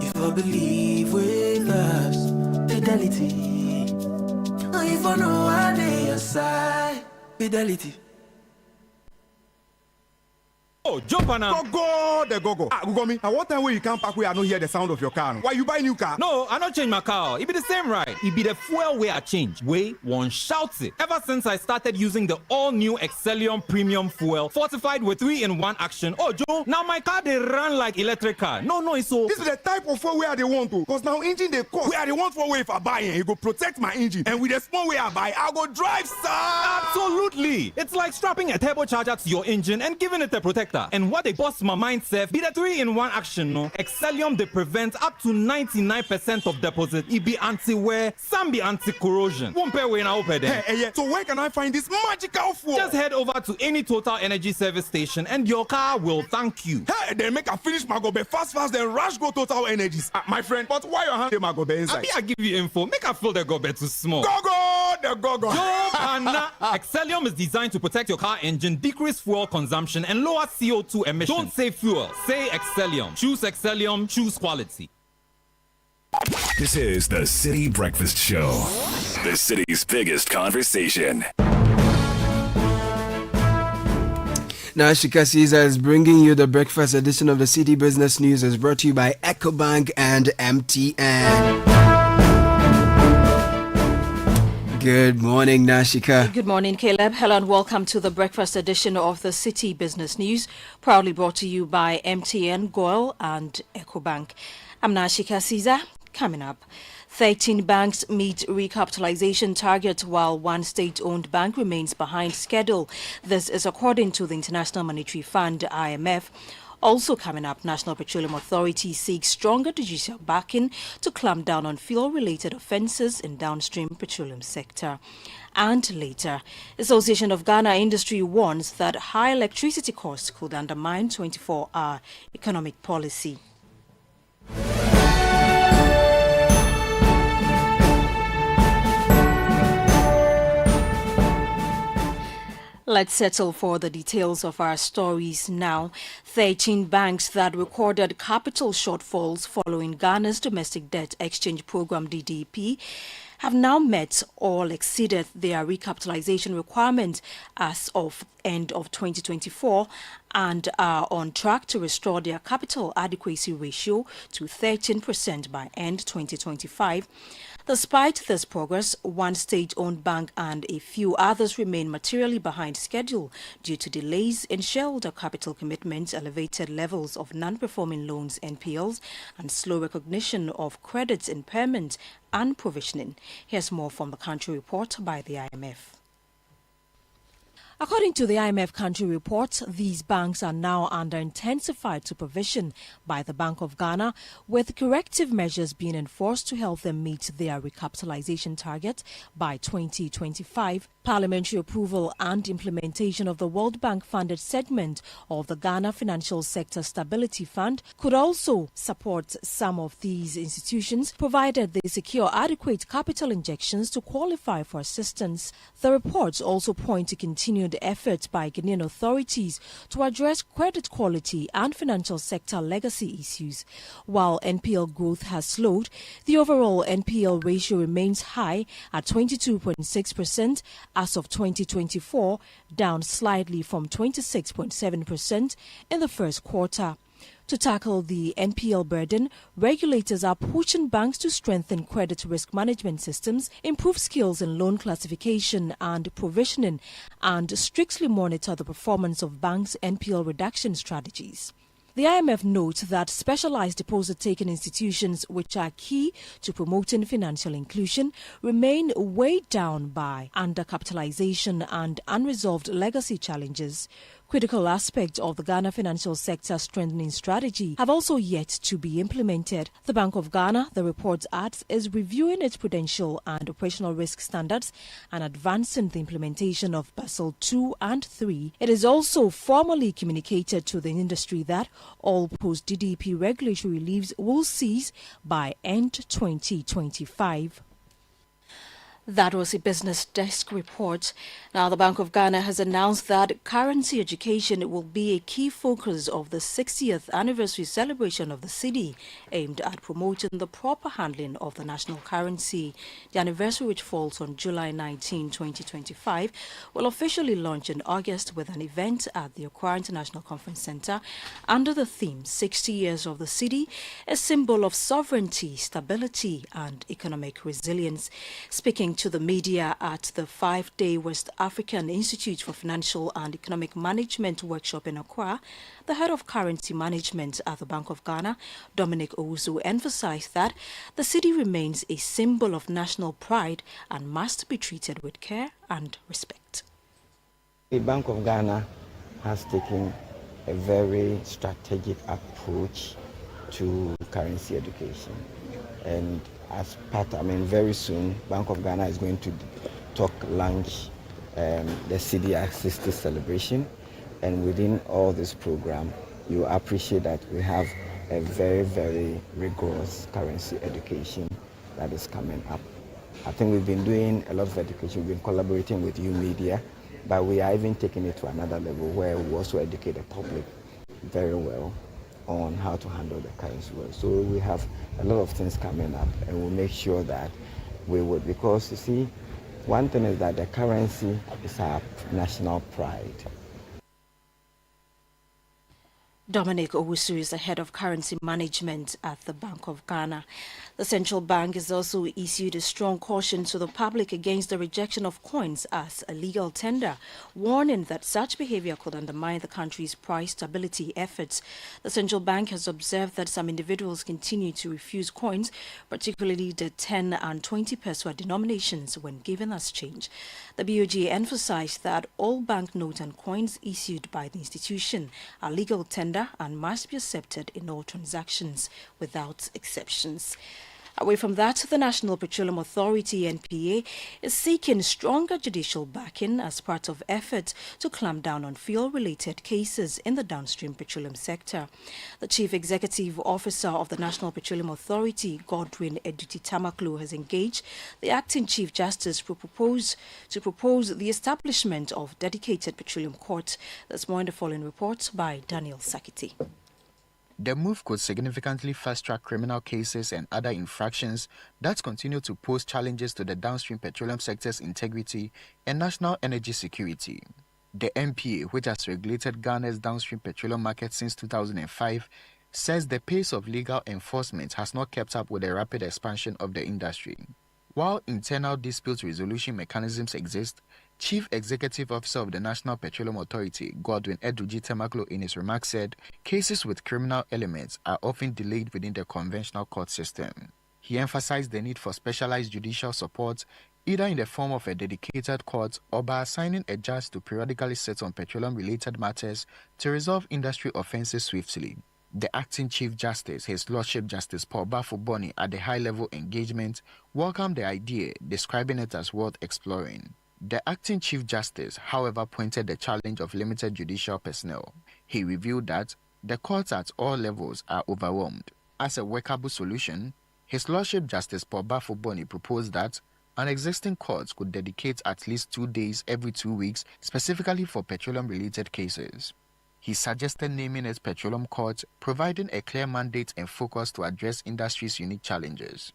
If I believe with us, fidelity. If I know I live your side, fidelity. Oh, jump on now. Go. Ah, Google me. I want time where you can't park where I don't hear the sound of your car. Why you buy new car? No, I don't change my car. It be the same right. It be the fuel way I change. Way one shouts it. Ever since I started using the all-new Excellium Premium Fuel, fortified with 3-in-1 action. Oh, Joe, now my car they run like electric car. No, it's so. This is the type of fuel where they want to. Cause now engine they cost. Where they want for way if I buy it, it go protect my engine. And with the small way I buy, I go drive, sir. Absolutely. It's like strapping a turbocharger to your engine and giving it a protector. later. And what they boss my mind self be the 3-in-1 action, no? Excellium, they prevent up to 99% of deposit. It be anti-wear, some be anti-corrosion. Won't pay when I open them. Hey, so where can I find this magical fuel? Just head over to any Total Energy service station and your car will thank you. Hey, then make a finish Magobe fast, then rush go Total Energies. My friend, but why your hand Magobe inside? I give you info. Make a fill the gobe too small. Go! Yo, Anna. Excellium is designed to protect your car engine, decrease fuel consumption, and lower CO2 emissions. Don't say fuel. Say Excellium. Choose Excellium. Choose quality. This is the City Breakfast Show, the city's biggest conversation. Now, Shika Caesar is bringing you the breakfast edition of the City Business News. Is brought to you by EcoBank and MTN. Good morning, Nashika. Good morning, Caleb. Hello and welcome to the breakfast edition of the City Business News, proudly brought to you by MTN, GOIL and EcoBank. I'm Nashika Caesar. Coming up, 13 banks meet recapitalization target while one state-owned bank remains behind schedule. This is according to the International Monetary Fund, IMF. Also coming up, National Petroleum Authority seeks stronger judicial backing to clamp down on fuel-related offences in downstream petroleum sector. And later, Association of Ghana Industry warns that high electricity costs could undermine 24-hour economic policy. Let's settle for the details of our stories now. 13 banks that recorded capital shortfalls following Ghana's domestic debt exchange program DDP have now met or exceeded their recapitalization requirement as of end of 2024 and are on track to restore their capital adequacy ratio to 13% by end 2025. Despite this progress, one state-owned bank and a few others remain materially behind schedule due to delays in shareholder capital commitments, elevated levels of non-performing loans (NPLs), and slow recognition of credits impairment and provisioning. Here's more from the country report by the IMF. According to the IMF country report, these banks are now under intensified supervision by the Bank of Ghana, with corrective measures being enforced to help them meet their recapitalization target by 2025. Parliamentary approval and implementation of the World Bank-funded segment of the Ghana Financial Sector Stability Fund could also support some of these institutions, provided they secure adequate capital injections to qualify for assistance. The reports also point to continued efforts by Ghanaian authorities to address credit quality and financial sector legacy issues. While NPL growth has slowed, the overall NPL ratio remains high at 22.6% as of 2024, down slightly from 26.7% in the first quarter. To tackle the NPL burden, regulators are pushing banks to strengthen credit risk management systems, improve skills in loan classification and provisioning, and strictly monitor the performance of banks' NPL reduction strategies. The IMF notes that specialized deposit-taking institutions, which are key to promoting financial inclusion, remain weighed down by undercapitalization and unresolved legacy challenges. Critical aspects of the Ghana financial sector strengthening strategy have also yet to be implemented. The Bank of Ghana, the report adds, is reviewing its prudential and operational risk standards and advancing the implementation of Basel II and III. It is also formally communicated to the industry that all post-DDP regulatory reliefs will cease by end 2025. That was a business desk report. Now, the Bank of Ghana has announced that currency education will be a key focus of the 60th anniversary celebration of the city, aimed at promoting the proper handling of the national currency. The anniversary, which falls on July 19, 2025, will officially launch in August with an event at the Accra International Conference Centre under the theme 60 Years of the City, a symbol of sovereignty, stability and economic resilience. Speaking to the media at the 5-day West African Institute for Financial and Economic Management workshop in Accra, the head of currency management at the Bank of Ghana, Dominic Owusu, emphasized that the city remains a symbol of national pride and must be treated with care and respect. The Bank of Ghana has taken a very strategic approach to currency education. And as part, very soon, Bank of Ghana is going to launch the Citi X60 celebration. And within all this program, you appreciate that we have a very, very rigorous currency education that is coming up. I think we've been doing a lot of education. We've been collaborating with you media, but we are even taking it to another level where we also educate the public very well on how to handle the currency world. So we have a lot of things coming up, and we'll make sure that we would, because you see, one thing is that the currency is our national pride. Dominic Owusu is the head of currency management at the Bank of Ghana. The central bank has also issued a strong caution to the public against the rejection of coins as a legal tender, warning that such behavior could undermine the country's price stability efforts. The central bank has observed that some individuals continue to refuse coins, particularly the 10 and 20 peso denominations, when given as change. The BOG emphasized that all banknotes and coins issued by the institution are legal tender and must be accepted in all transactions without exceptions. Away from that, the National Petroleum Authority, NPA, is seeking stronger judicial backing as part of efforts to clamp down on fuel-related cases in the downstream petroleum sector. The Chief Executive Officer of the National Petroleum Authority, Godwin Eduti Tamaklo, has engaged the Acting Chief Justice to propose the establishment of dedicated petroleum courts. That's more in the following report by Daniel Sakiti. The move could significantly fast-track criminal cases and other infractions that continue to pose challenges to the downstream petroleum sector's integrity and national energy security. The NPA, which has regulated Ghana's downstream petroleum market since 2005, says the pace of legal enforcement has not kept up with the rapid expansion of the industry. While internal dispute resolution mechanisms exist, Chief Executive Officer of the National Petroleum Authority, Godwin Eduji Temaklo, in his remarks said cases with criminal elements are often delayed within the conventional court system. He emphasized the need for specialized judicial support, either in the form of a dedicated court or by assigning a judge to periodically sit on petroleum-related matters to resolve industry offenses swiftly. The Acting Chief Justice, His Lordship Justice Paul Bafuboni, at the high-level engagement, welcomed the idea, describing it as worth exploring. The Acting Chief Justice, however, pointed the challenge of limited judicial personnel. He revealed that the courts at all levels are overwhelmed. As a workable solution, His Lordship Justice Paul Bafuboni proposed that an existing court could dedicate at least 2 days every 2 weeks specifically for petroleum-related cases. He suggested naming it Petroleum Court, providing a clear mandate and focus to address industry's unique challenges.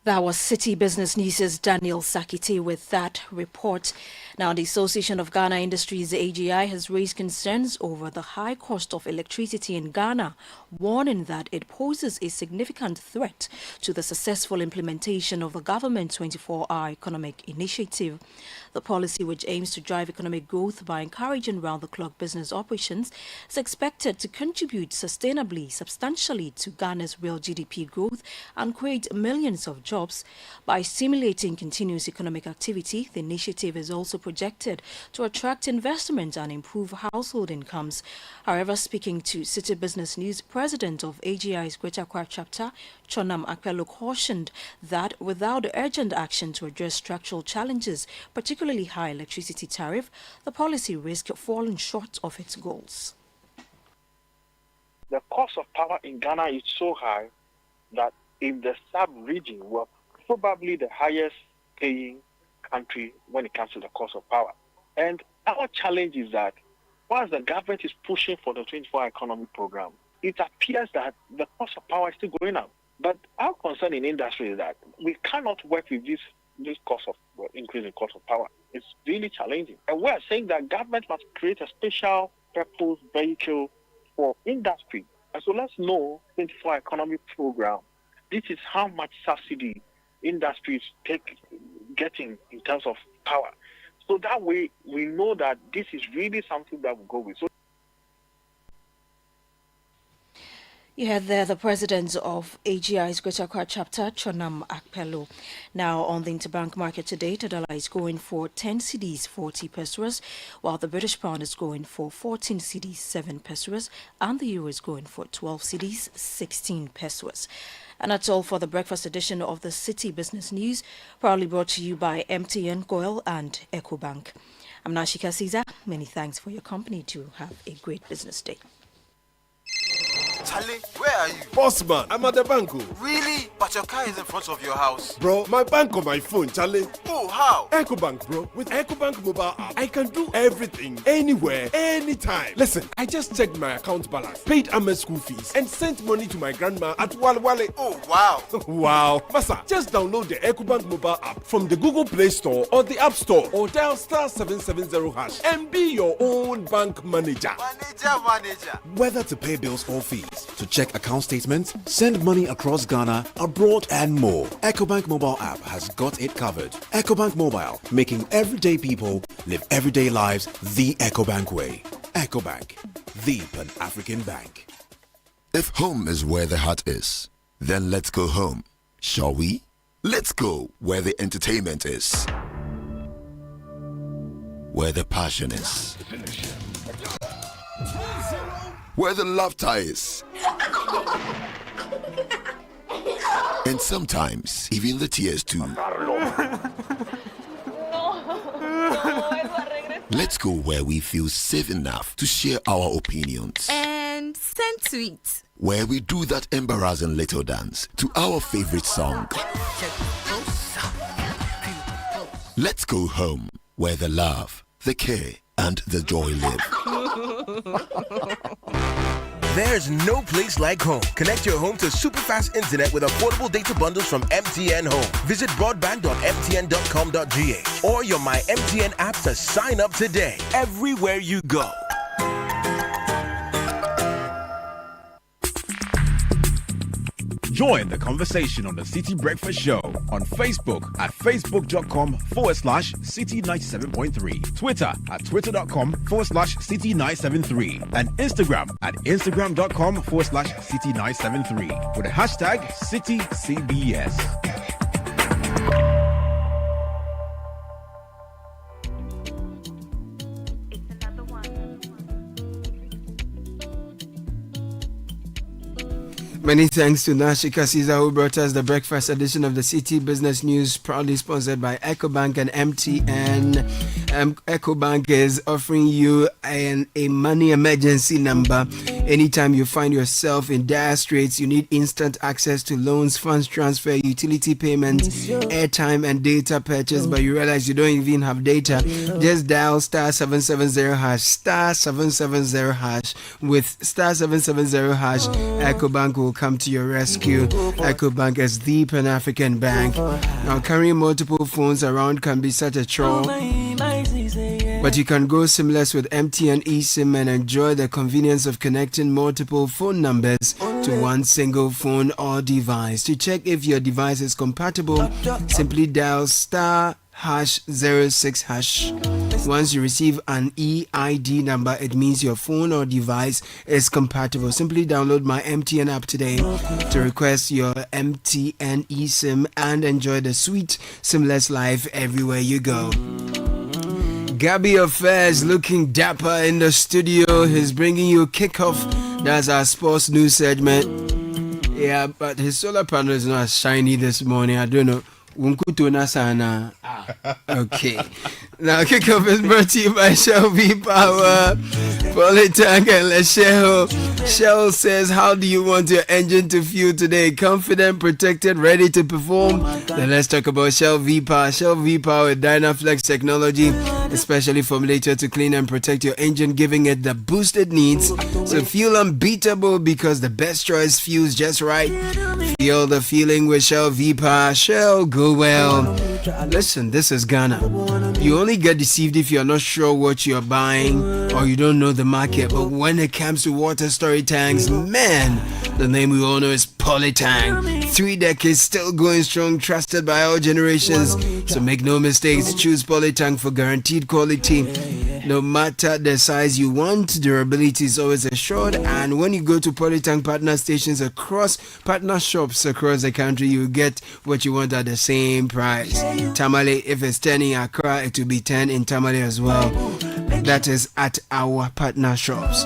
That was Citi Business News' Daniel Sakiti with that report. Now, the Association of Ghana Industries, AGI, has raised concerns over the high cost of electricity in Ghana, warning that it poses a significant threat to the successful implementation of the government's 24-hour economic initiative. The policy, which aims to drive economic growth by encouraging round-the-clock business operations, is expected to contribute substantially to Ghana's real GDP growth and create millions of jobs. By stimulating continuous economic activity, the initiative is also projected to attract investment and improve household incomes. However, speaking to Citi Business News, President of AGI's Greater Accra chapter, Chonam Akwelo, cautioned that without urgent action to address structural challenges, particularly high electricity tariff, the policy risks falling short of its goals. The cost of power in Ghana is so high that in the sub-region, we're probably the highest paying country when it comes to the cost of power. And our challenge is that whilst the government is pushing for the 24-hour economy program, it appears that the cost of power is still going up. But our concern in industry is that we cannot work with this cost of increase in cost of power. It's really challenging. And we're saying that government must create a special purpose vehicle for industry. And so let's know 24-hour economy program. This is how much subsidy industries getting in terms of power. So that way we know that this is really something that will go with. So You had there the president of AGI's Greater Accra chapter, Chonam Akpelo. Now, on the interbank market today, the dollar is going for 10 cedis, 40 pesewas, while the British pound is going for 14 cedis, 7 pesewas, and the euro is going for 12 cedis, 16 pesewas. And that's all for the breakfast edition of the City Business News, proudly brought to you by MTN, Goil, and EcoBank. I'm Nashika Caesar. Many thanks for your company. To have a great business day. Charlie, where are you? Boss man, I'm at the banco. Really? But your car is in front of your house. Bro, my bank on my phone, Charlie. Oh, how? EcoBank, bro. With EcoBank mobile app, I can do everything, anywhere, anytime. Listen, I just checked my account balance, paid Ahmed's school fees, and sent money to my grandma at Walwale. Oh, wow. Wow. Masa, just download the EcoBank mobile app from the Google Play Store or the App Store, or dial *770# and be your own bank manager. Manager. Whether to pay bills or fees, to check account statements, send money across Ghana, abroad, and more, EcoBank mobile app has got it covered. EcoBank Mobile, making everyday people live everyday lives the EcoBank way. EcoBank, the Pan-African bank. If home is where the heart is, then let's go home, shall we? Let's go where the entertainment is, where the passion is, where the laughter is, and sometimes even the tears too. Let's go where we feel safe enough to share our opinions, and send tweets, where we do that embarrassing little dance to our favorite song. Let's go home where the love, the care, and the joy live. There's no place like home. Connect your home to super fast internet with affordable data bundles from MTN Home. Visit broadband.mtn.com.ga or your My MTN app to sign up today. Everywhere you go. Join the conversation on the City Breakfast Show on Facebook at facebook.com/City97.3, Twitter at twitter.com/City973, and Instagram at instagram.com/City973 with the hashtag CityCBS. Many thanks to Nashika Caesar, who brought us the breakfast edition of the City Business News, proudly sponsored by EcoBank and MTN. EcoBank is offering you a money emergency number. Anytime you find yourself in dire straits, you need instant access to loans, funds transfer, utility payments, airtime and data purchase, but you realize you don't even have data. Just dial *770#, *770#. With *770#, EcoBank will come to your rescue. EcoBank is the Pan-African bank. Now, carrying multiple phones around can be such a chore, but you can go seamless with MTN eSIM and enjoy the convenience of connecting multiple phone numbers to one single phone or device. To check if your device is compatible, simply dial *#06#. Once you receive an EID number, it means your phone or device is compatible. Simply download my MTN app today to request your MTN eSIM and enjoy the sweet, seamless life everywhere you go. Gabby Affairs looking dapper in the studio. He's bringing you Kickoff. That's our sports news segment. Yeah, but his solar panel is not shiny this morning. I don't know. Okay. Now, Kickoff is brought to you by Shell V Power, Polytank, and Leshell. Shell says, how do you want your engine to feel today? Confident, protected, ready to perform? Then let's talk about Shell V Power. Shell V Power with Dynaflex technology, especially formulated to clean and protect your engine, giving it the boost it needs. So feel unbeatable because the best choice feels just right. Feel the feeling with Shell V Power. Shell, go well. Listen, this is Ghana. You only get deceived if you're not sure what you're buying or you don't know the market. But when it comes to water storage tanks, man, the name we all know is Polytank. 3 decades, still going strong, trusted by all generations. So make no mistakes, choose Polytank for guaranteed quality. No matter the size you want, durability is always assured. And when you go to Polytank partner stations across partner shops across the country, you get what you want at the same price. Tamale, if it's 10 in Accra, it will be 10 in Tamale as well. That is at our partner shops.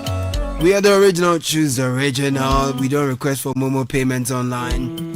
We are the original, choose the original. We don't request for Momo payments online.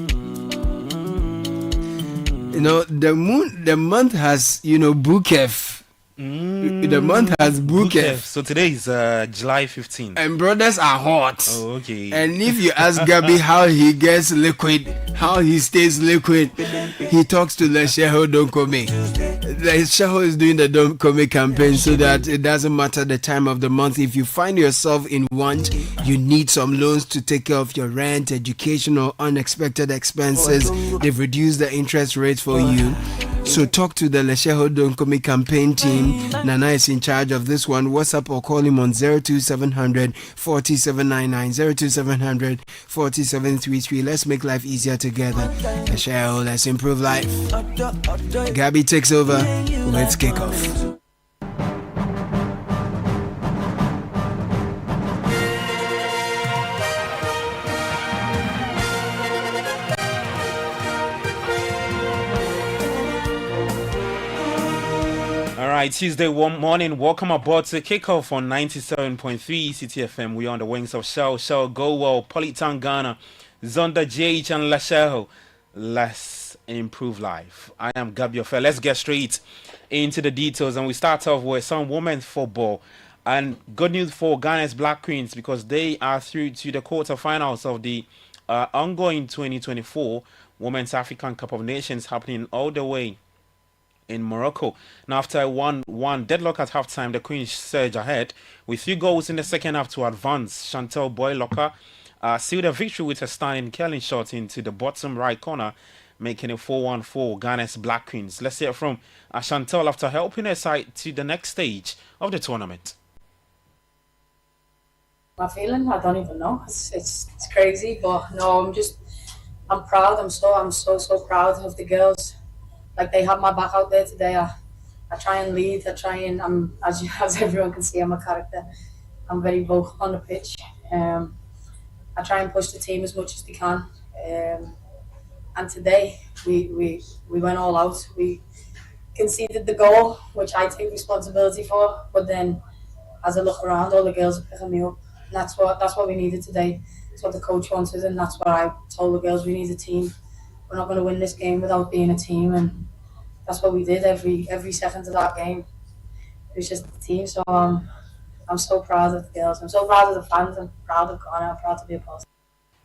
You know, the month has, Bukef. The month has Bukef. So today is July 15th. And brothers are hot. Oh, okay. And if you ask Gabi how he gets liquid, how he stays liquid, he talks to Lesheho Don't Come. Lesheho is doing the Don't Come campaign so that it doesn't matter the time of the month. If you find yourself in want, you need some loans to take care of your rent, education, or unexpected expenses, they've reduced the interest rates for you. So talk to the Lesheho Don't Come campaign team. Nana is in charge of this one. WhatsApp or call him on 02700 4799 02700 4733. Let's make life easier together. Lesheho, let's improve life. Gabby takes over. Let's kick off. Tuesday morning, welcome aboard to kickoff on 97.3 Citi FM. We are on the wings of Shell, Go Well, Polytank Ghana, Zonda GH and Lesheho. Let's improve life. I am Gabi Ofe. Let's get straight into the details, and we start off with some women's football. And good news for Ghana's Black Queens, because they are through to the quarterfinals of the ongoing 2024 Women's African Cup of Nations, happening all the way in Morocco. Now, after a 1-1 deadlock at halftime, the Queens surge ahead with 3 goals in the second half to advance. Chantel Boylocker sealed a victory with a stunning curling shot into the bottom right corner, making it 4-1 for Ghana's Black Queens. Let's hear from Chantel after helping her side to the next stage of the tournament. My feeling, I don't even know. It's crazy, but no, I'm proud. I'm so proud of the girls. Like, they have my back out there today. I try and lead. As everyone can see, I'm a character. I'm very vocal on the pitch. I try and push the team as much as they can. And today we went all out. We conceded the goal, which I take responsibility for. But then, as I look around, all the girls are picking me up. And that's what we needed today. That's what the coach wanted, and that's what I told the girls. We need a team. We're not going to win this game without being a team, and that's what we did every second of that game. It was just the team. So I'm so proud of the girls. I'm so proud of the fans. I'm proud of Ghana. I'm proud to be a part.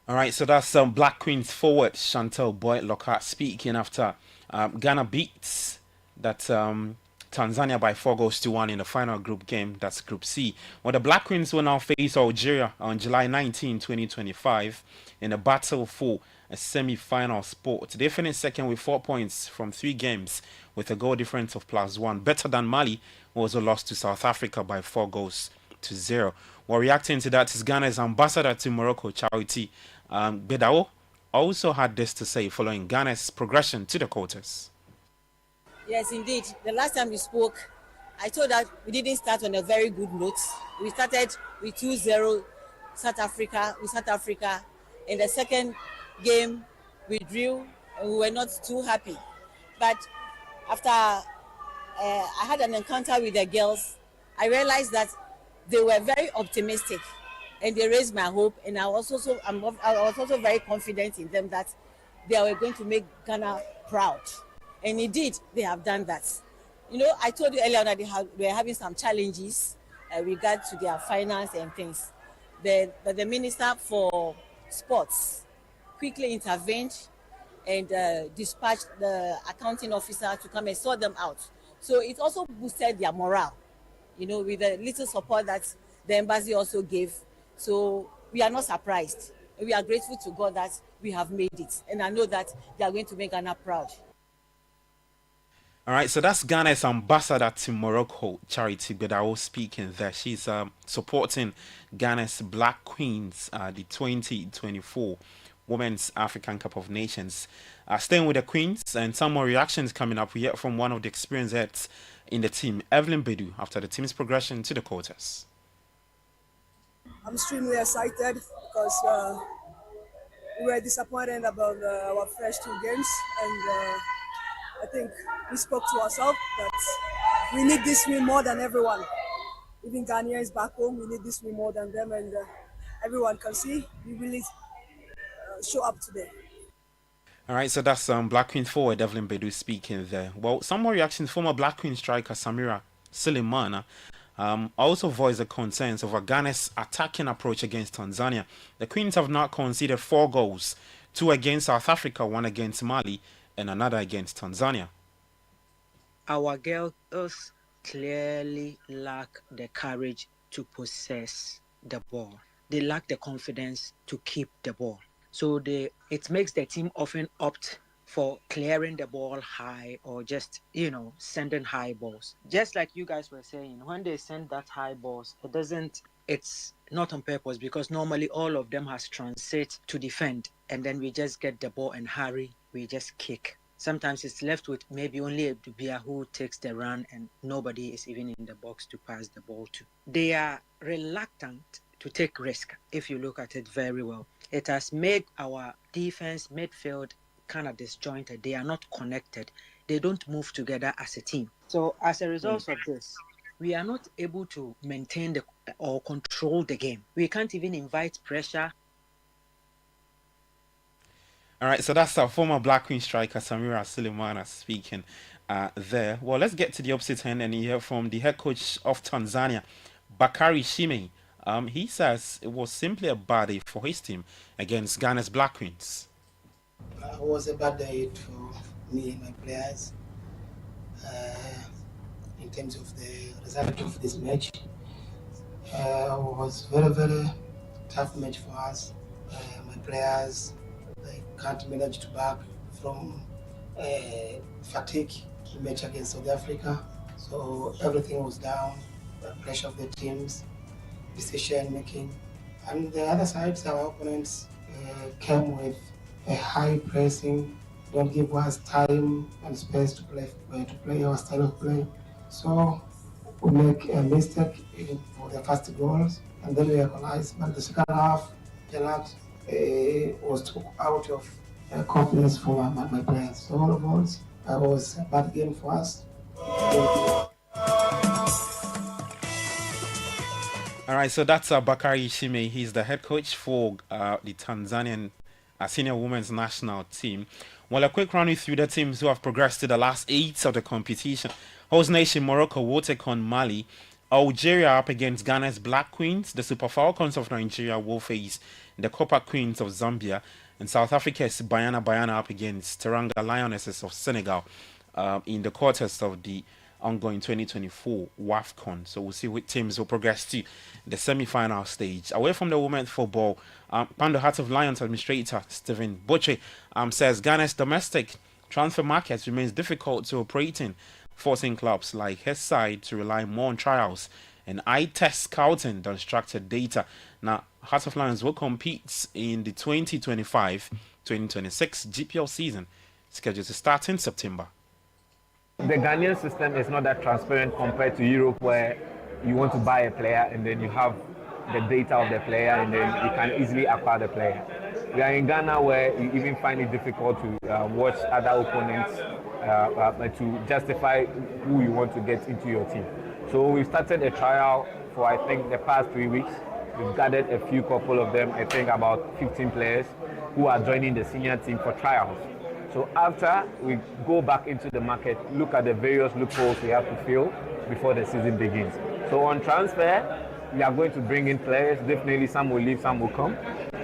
All right, so that's Black Queens forward Chantel Boyd-Lockhart speaking after Ghana beats that Tanzania by 4-1 in the final group game. That's Group C. Well, the Black Queens will now face Algeria on July 19, 2025 in a battle for a semi-final spot. They finished second with 4 points from 3 games with a goal difference of +1. Better than Mali, who also lost to South Africa by 4-0. While reacting to that is Ghana's ambassador to Morocco, Charity Bedao, also had this to say following Ghana's progression to the quarters. Yes, indeed. The last time we spoke, I told that we didn't start on a very good note. We started with 2-0 South Africa. In the second game, we drew and we were not too happy. But after I had an encounter with the girls, I realized that they were very optimistic and they raised my hope. And I was also very confident in them that they were going to make Ghana proud. And indeed, they have done that. You know, I told you earlier that they were having some challenges regard to their finance and things. But the Minister for Sports quickly intervened and dispatched the accounting officer to come and sort them out. So it also boosted their morale, you know, with the little support that the embassy also gave. So we are not surprised. We are grateful to God that we have made it. And I know that they are going to make Ghana proud. All right, so that's Ghana's ambassador to Morocco, Charity Bedao, speaking there. She's supporting Ghana's Black Queens, the 2024 Women's African Cup of Nations. Staying with the Queens, and some more reactions coming up. We hear from one of the experienced heads in the team, Evelyn Bedu, after the team's progression to the quarters. I'm extremely excited because we were disappointed about our first 2 games, and I think we spoke to ourselves that we need this win more than everyone. Even Ghanaians back home, we need this win more than them, and everyone can see we really show up today. All right, so that's Black Queen forward Evelyn Bedu speaking there. Well, some more reactions. Former Black Queen striker Samira Sulemana also voiced the concerns over Ghana's attacking approach against Tanzania. The Queens have now conceded 4 goals, 2 against South Africa, 1 against Mali, and another against Tanzania. Our girls clearly lack the courage to possess the ball. They lack the confidence to keep the ball. So it makes the team often opt for clearing the ball high or just, sending high balls. Just like you guys were saying, when they send that high balls, it's not on purpose, because normally all of them has transit to defend, and then we just get the ball and hurry, we just kick. Sometimes it's left with maybe only a Dubia who takes the run and nobody is even in the box to pass the ball to. They are reluctant to take risk, if you look at it very well. It has made our defense, midfield, kind of disjointed. They are not connected. They don't move together as a team. So as a result of this, we are not able to maintain or control the game. We can't even invite pressure. All right, so that's our former Black Queen striker Samira Sulemana speaking there. Well, let's get to the opposite end and hear from the head coach of Tanzania, Bakari Shime. He says it was simply a bad day for his team against Ghana's Black Queens. It was a bad day for me and my players in terms of the result of this match. It was very, very tough match for us. My players, they can't manage to back from fatigue match against South Africa. So everything was down, the pressure of the teams, decision making. And the other side, our opponents came with a high pressing, don't give us time and space to play our style of play. So we make a mistake for the first goals, and then we equalize. But the second half, the lot was took out of confidence for my players. So all of all, it was a bad game for us. All right, so that's Bakari Shime. He's the head coach for the Tanzanian senior women's national team. Well, a quick run through the teams who have progressed to the last 8 of the competition. Host nation Morocco will take on Mali. Algeria up against Ghana's Black Queens. The Super Falcons of Nigeria will face the Copper Queens of Zambia. And South Africa's Bayana up against Teranga Lionesses of Senegal in the quarters of the ongoing 2024 WAFCON. So we'll see which teams will progress to the semi-final stage. Away from the women's football, Pando Heart of Lions administrator Stephen Boche says Ghana's domestic transfer market remains difficult to operate in, forcing clubs like his side to rely more on trials and eye-test scouting than structured data. Now, Heart of Lions will compete in the 2025-2026 GPL season, scheduled to start in September. The Ghanaian system is not that transparent compared to Europe, where you want to buy a player and then you have the data of the player and then you can easily acquire the player. We are in Ghana where you even find it difficult to watch other opponents to justify who you want to get into your team. So we started a trial for I think the past 3 weeks. We've gathered a few couple of them, I think about 15 players who are joining the senior team for trials. So after we go back into the market, look at the various loopholes we have to fill before the season begins. So on transfer, we are going to bring in players. Definitely some will leave, some will come.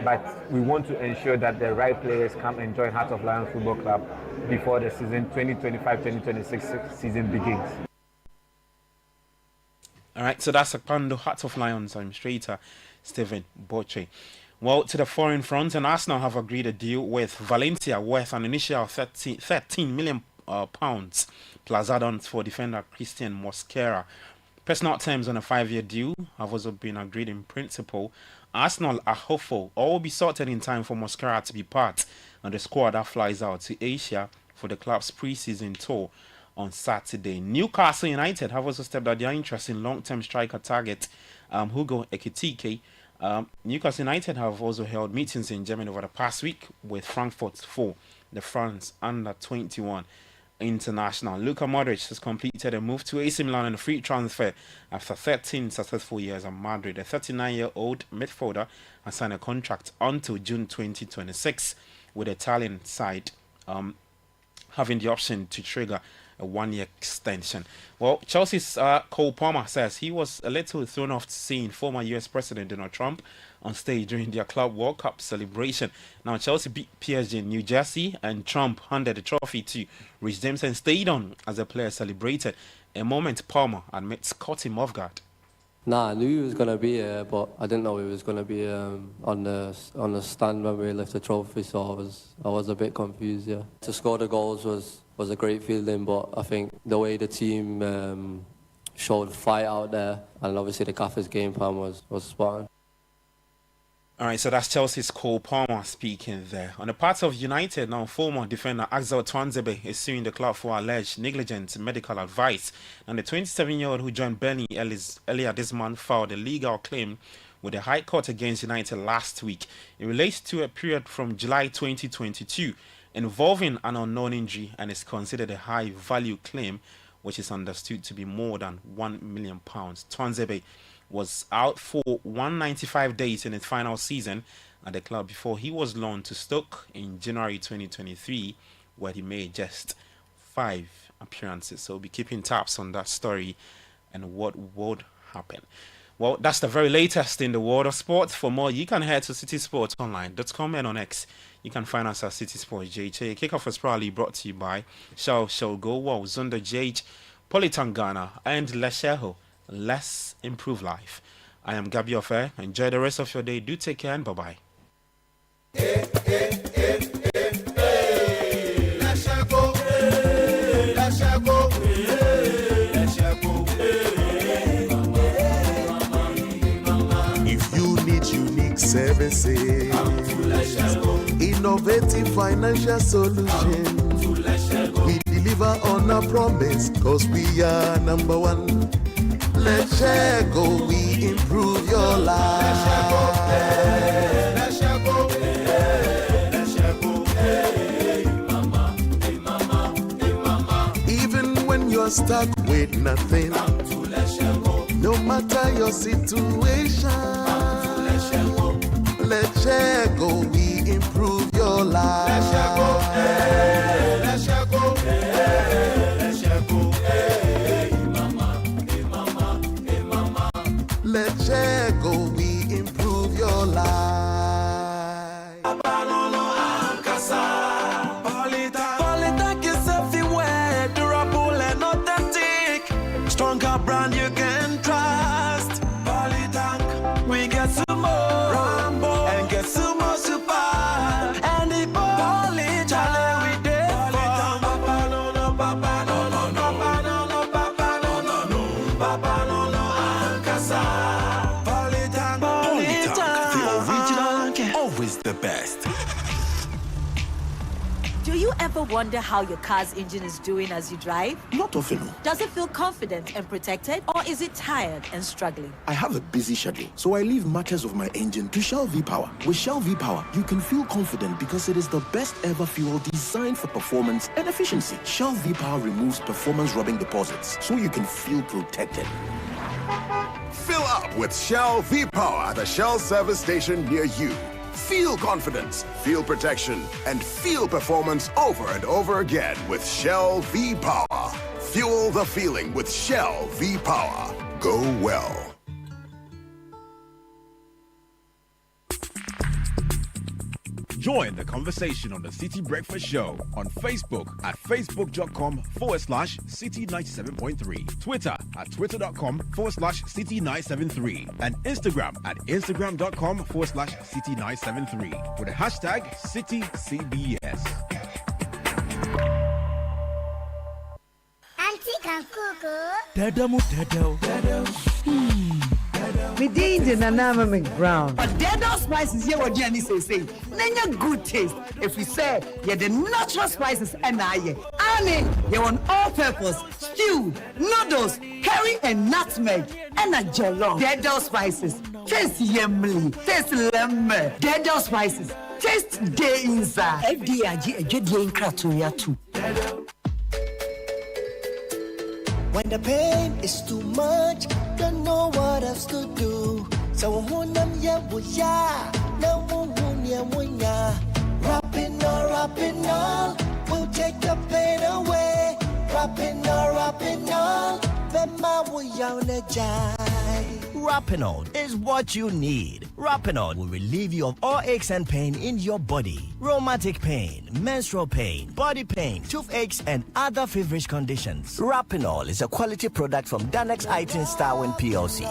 But we want to ensure that the right players come and join Heart of Lions Football Club before the season 2025-2026 season begins. All right, so that's Pando Heart of Lions administrator Stephen Boche. Well, to the foreign front, and Arsenal have agreed a deal with Valencia worth an initial £13 million plus add-ons for defender Christian Mosquera. Personal terms on a 5-year deal have also been agreed in principle. Arsenal are hopeful all will be sorted in time for Mascara to be part of the squad that flies out to Asia for the club's pre-season tour on Saturday. Newcastle United have also stepped out their interest in long-term striker target Hugo Ekitike. Newcastle United have also held meetings in Germany over the past week with Frankfurt for the France under-21 international. Luka Modric has completed a move to AC Milan on a free transfer after 13 successful years at Madrid. The 39-year-old midfielder has signed a contract until June 2026 with the Italian side having the option to trigger a one-year extension. Well, Chelsea's Cole Palmer says he was a little thrown off seeing former US President Donald Trump on stage during their Club World Cup celebration. Now, Chelsea beat PSG in New Jersey, and Trump handed the trophy to Rich James and stayed on as the players celebrated. A moment Palmer admits caught him off guard. Nah, I knew he was going to be here, but I didn't know he was going to be on the stand when we left the trophy, so I was a bit confused, yeah. To score the goals was a great feeling, but I think the way the team showed fight out there, and obviously the Gaffer's game plan was spot on. All right, so that's Chelsea's Cole Palmer speaking there. On the part of United, now former defender Axel Tuanzebe is suing the club for alleged negligent medical advice. And the 27-year-old who joined Burnley earlier this month filed a legal claim with the High Court against United last week. It relates to a period from July 2022 involving an unknown injury and is considered a high-value claim, which is understood to be more than £1 million. Tuanzebe was out for 195 days in his final season at the club before he was loaned to Stoke in January 2023, where he made just 5 appearances. So we'll be keeping tabs on that story and what would happen. Well, that's the very latest in the world of sport. For more, you can head to citysportsonline.com, and on X, you can find us at City Sports JH. Kickoff is proudly brought to you by Shell Go Wow, Zunda JH, Politangana, and Lesheho. Let's improve life. I am Gabi Ofe. Enjoy the rest of your day. Do take care and bye-bye. If you need unique services, innovative financial solutions, we deliver on our promise, cause we are number one. Let's go, we improve your life. Let's go, even when you're stuck with nothing, no matter your situation, let's go, we improve your life. Let's go, let's go, we improve your life. Polytank is everywhere, durable and authentic. Stronger brand you can trust. Polytank, we get some more Rambo and get some more super. And the Poly challenge we did. Papa no no, papa no no no, papa no no, papa no no no, papa no no, Ankasa. Always the best. Do you ever wonder how your car's engine is doing as you drive? Not often. Does it feel confident and protected, or is it tired and struggling? I have a busy schedule, so I leave matters of my engine to Shell V-Power. With Shell V-Power, you can feel confident because it is the best ever fuel designed for performance and efficiency. Shell V-Power removes performance-robbing deposits, so you can feel protected. Fill up with Shell V-Power at a Shell service station near you. Feel confidence, feel protection, and feel performance over and over again with Shell V-Power. Fuel the feeling with Shell V-Power. Go well. Join the conversation on the City Breakfast Show on Facebook at facebook.com/City97.3, Twitter at twitter.com/City973, and Instagram at instagram.com/City973 with the hashtag CityCBS. Auntie can cook. Dadamu dadao. Me did in an armament ground. But dead dog spices here what Jenny say. Nanya good taste. If we say you're the natural spices and I mean you want all purpose, stew, noodles, curry and nutmeg and a jollof. Dead dog spices. Taste yummy. Taste lemon. Dead dog spices. Taste day inside. FDIG a JD in Kratoria too. When the pain is too much, don't know what else to do. So hunam ya wuya, na wunya wunya. Rapping all, we'll take the pain away. Rapping all, bema wuya unajai. Rapinol is what you need. Rapinol will relieve you of all aches and pain in your body. Rheumatic pain, menstrual pain, body pain, toothaches, and other feverish conditions. Rapinol is a quality product from Danex Itin Starwin PLC.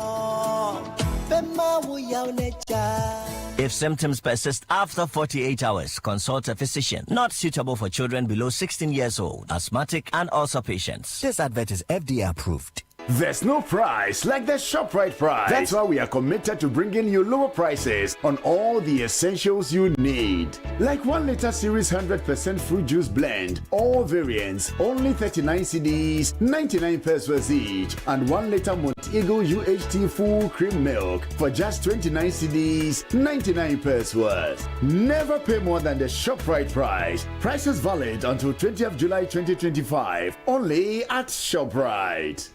If symptoms persist after 48 hours, consult a physician. Not suitable for children below 16 years old, asthmatic, and ulcer patients. This advert is FDA approved. There's no price like the ShopRite price. That's why we are committed to bringing you lower prices on all the essentials you need. Like 1 liter series 100% fruit juice blend, all variants, only 39 cedis, 99 pesos each. And 1 liter Montego UHT full cream milk for just 29 cedis, 99 pesos. Never pay more than the ShopRite price. Prices valid until 20th July 2025. Only at ShopRite.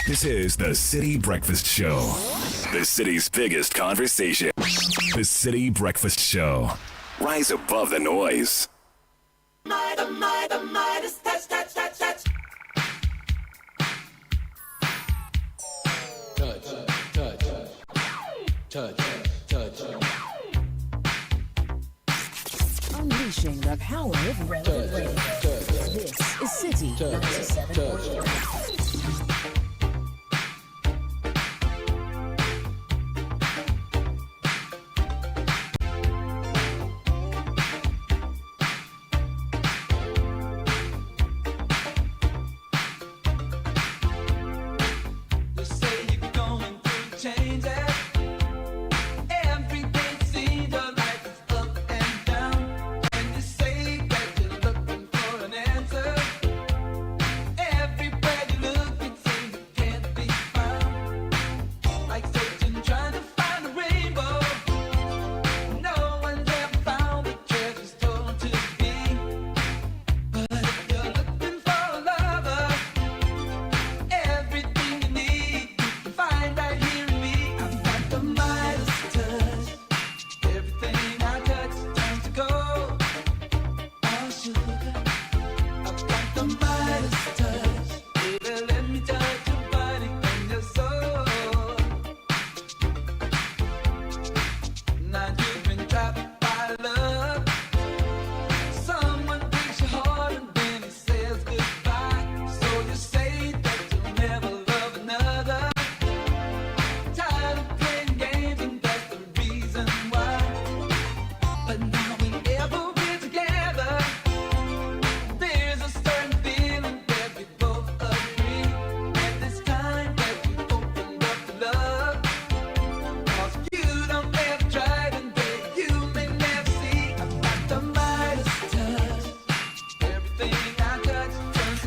This is the City Breakfast Show. The city's biggest conversation. The City Breakfast Show. Rise above the noise. Midas, touch. Unleashing the power of relevant radio. This is City 97.3.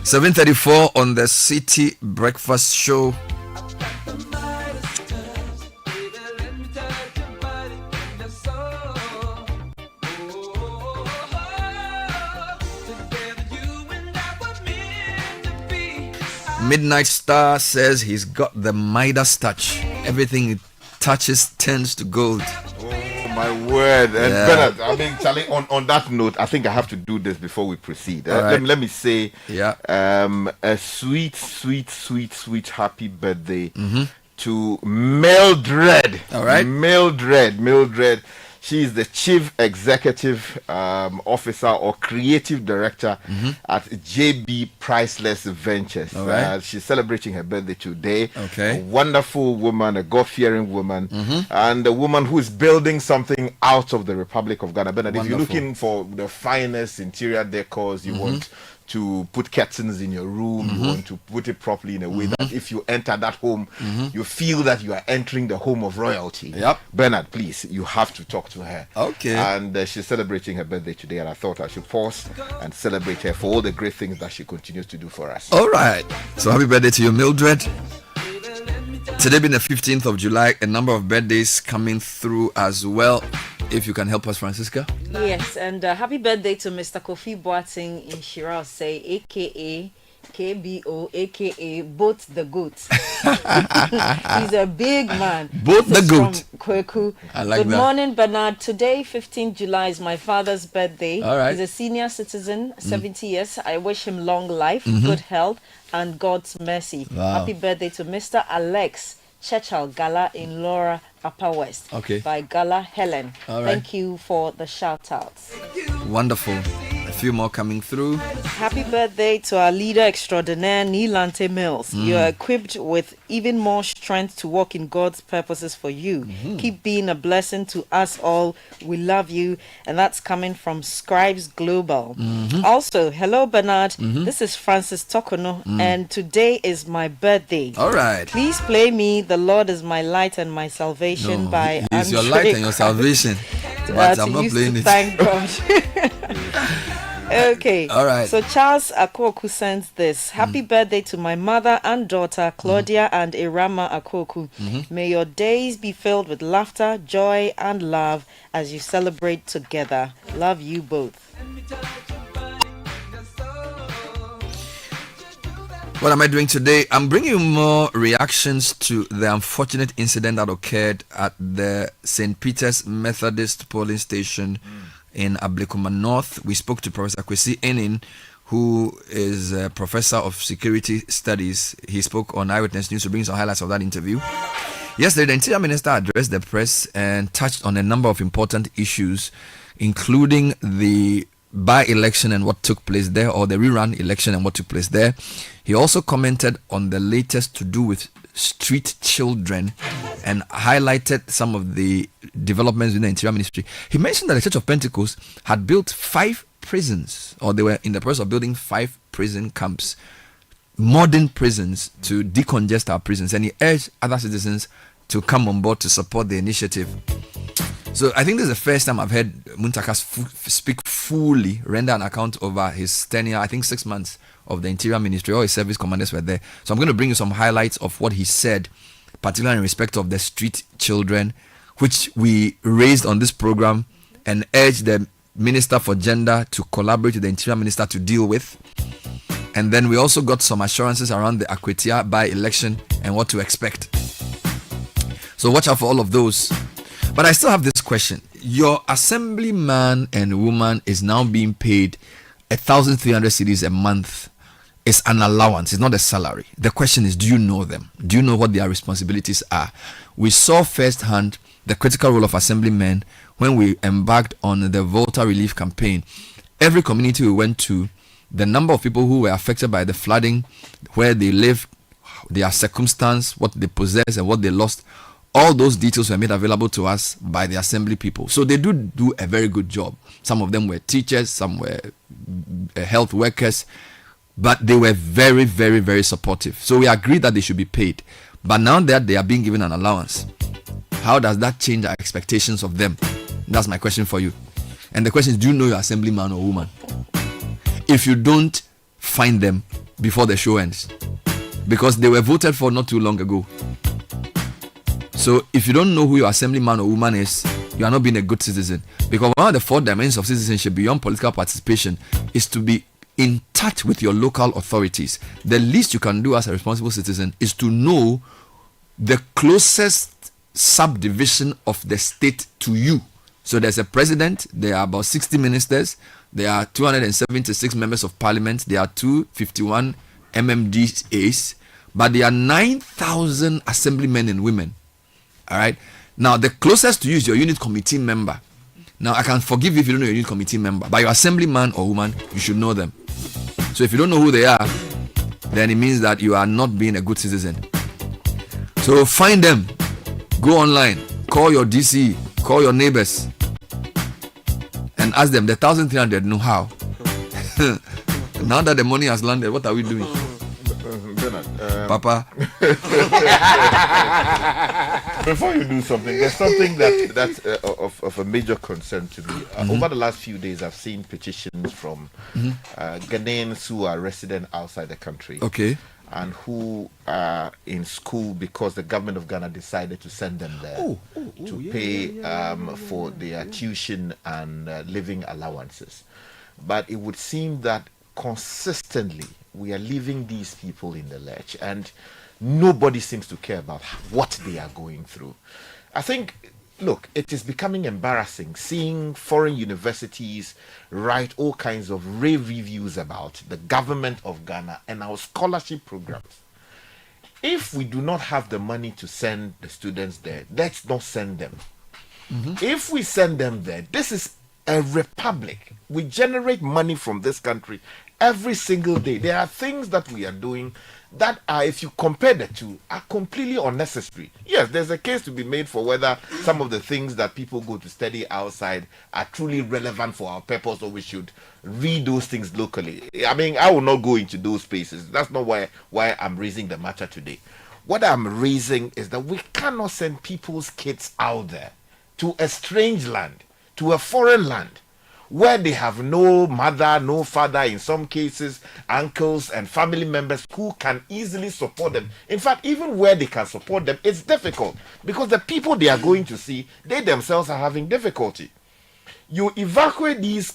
.34 on the City Breakfast Show. Midnight Star says he's got the Midas touch. Everything it touches turns to gold. My word. And Bernard, I mean, Charlie, on that note, I think I have to do this before we proceed. Right. Let me say a sweet happy birthday to Mildred. All right. Mildred. She is the Chief Executive Officer or Creative Director at JB Priceless Ventures. All right. She's celebrating her birthday today. Okay. A wonderful woman, a God-fearing woman, and a woman who is building something out of the Republic of Ghana. Bernard, if you're looking for the finest interior decors, you want to put curtains in your room. You want to put it properly in a way that if you enter that home, you feel that you are entering the home of royalty. Yep. Bernard, please, you have to talk to her. Okay. And she's celebrating her birthday today, and I thought I should pause and celebrate her for all the great things that she continues to do for us. All right. So happy birthday to you, Mildred. Today being the 15th of July, a number of birthdays coming through as well. If you can help us, Francisca. Yes, and happy birthday to Mr. Kofi Boateng in Shirase, aka KBO, aka Boat the Goat. He's a big man. Boat the Goat. Kweku. I like Good that. morning, Bernard. Today, 15th July, is my father's birthday. All right. He's a senior citizen, 70 years. I wish him long life, good health, and God's mercy. Wow. Happy birthday to Mr. Alex Chechal Gala in Laura, Upper West. Okay. By Gala Helen. All right. Thank you for the shout outs. Wonderful. A few more coming through. Happy birthday to our leader extraordinaire, Nilante Mills. You are equipped with even more strength to walk in God's purposes for you. Keep being a blessing to us all. We love you. And that's coming from Scribes Global. Also, hello, Bernard. This is Francis Tokono, and today is my birthday. All right. Please play me The Lord is My Light and My Salvation by It's your Andre light and your salvation. But I'm not playing it. Thank God. Okay. All right. So Charles Akoku sends this. Happy birthday to my mother and daughter, Claudia and Irama Akoku. May your days be filled with laughter, joy, and love as you celebrate together. Love you both. What am I doing today? I'm bringing you more reactions to the unfortunate incident that occurred at the St. Peter's Methodist polling station in Ablekuma North. We spoke to Professor Kwesi Enin, who is a professor of security studies. He spoke on Eyewitness News to bring some highlights of that interview. Yesterday, the Interior Minister addressed the press and touched on a number of important issues, including the by-election and what took place there, or the rerun election and what took place there. He also commented on the latest to do with street children and highlighted some of the developments in the Interior Ministry. He mentioned that the Church of Pentecost had built 5 prisons, or they were in the process of building 5 prison camps, modern prisons, to decongest our prisons, and he urged other citizens to come on board to support the initiative. So I think this is the first time I've heard Muntaka speak fully, render an account over his tenure, I think 6 months of the Interior Ministry. All his service commanders were there. So I'm going to bring you some highlights of what he said, particularly in respect of the street children, which we raised on this program and urged the Minister for Gender to collaborate with the Interior Minister to deal with. And then we also got some assurances around the Akwetia by-election and what to expect. So watch out for all of those. But I still have this question. Your assemblyman and woman is now being paid 1,300 cedis a month. It's an allowance. It's not a salary. The question is, do you know them? Do you know what their responsibilities are? We saw firsthand the critical role of assemblymen when we embarked on the Volta relief campaign. Every community we went to, the number of people who were affected by the flooding, where they live, their circumstance, what they possess and what they lost, all those details were made available to us by the assembly people. So they do a very good job. Some of them were teachers, some were health workers, but they were very, very, very supportive. So we agreed that they should be paid. But now that they are being given an allowance, how does that change our expectations of them? That's my question for you. And the question is, do you know your assemblyman or woman? If you don't, find them before the show ends, because they were voted for not too long ago. So if you don't know who your assemblyman or woman is, you are not being a good citizen. Because one of the 4 dimensions of citizenship beyond political participation is to be in touch with your local authorities. The least you can do as a responsible citizen is to know the closest subdivision of the state to you. So there's a president, there are about 60 ministers, there are 276 members of parliament, there are 251 MMDAs, but there are 9,000 assemblymen and women. All right. Now, the closest to you is your unit committee member. Now, I can forgive you if you don't know your unit committee member, but your assemblyman or woman, you should know them. So if you don't know who they are, then it means that you are not being a good citizen. So find them, go online, call your DC, call your neighbors, and ask them. The 1,300 know how. Now that the money has landed, what are we doing? Bernard, Papa. Before you do something, there's something that's of a major concern to me. Over the last few days, I've seen petitions from Ghanaians who are resident outside the country. Okay. And who are in school because the government of Ghana decided to send them there to pay for their tuition and living allowances. But it would seem that consistently we are leaving these people in the lurch, and nobody seems to care about what they are going through. I think, look, it is becoming embarrassing seeing foreign universities write all kinds of rave reviews about the government of Ghana and our scholarship programs. If we do not have the money to send the students there, let's not send them. If we send them there, this is a republic. We generate money from this country every single day. There are things that we are doing that are, if you compare the two, are completely unnecessary. Yes, there's a case to be made for whether some of the things that people go to study outside are truly relevant for our purpose, or we should read those things locally. I mean, I will not go into those spaces. That's not why I'm raising the matter today. What I'm raising is that we cannot send people's kids out there to a strange land, to a foreign land, where they have no mother, no father, in some cases, uncles and family members who can easily support them. In fact, even where they can support them, it's difficult because the people they are going to see, they themselves are having difficulty. You evacuate these,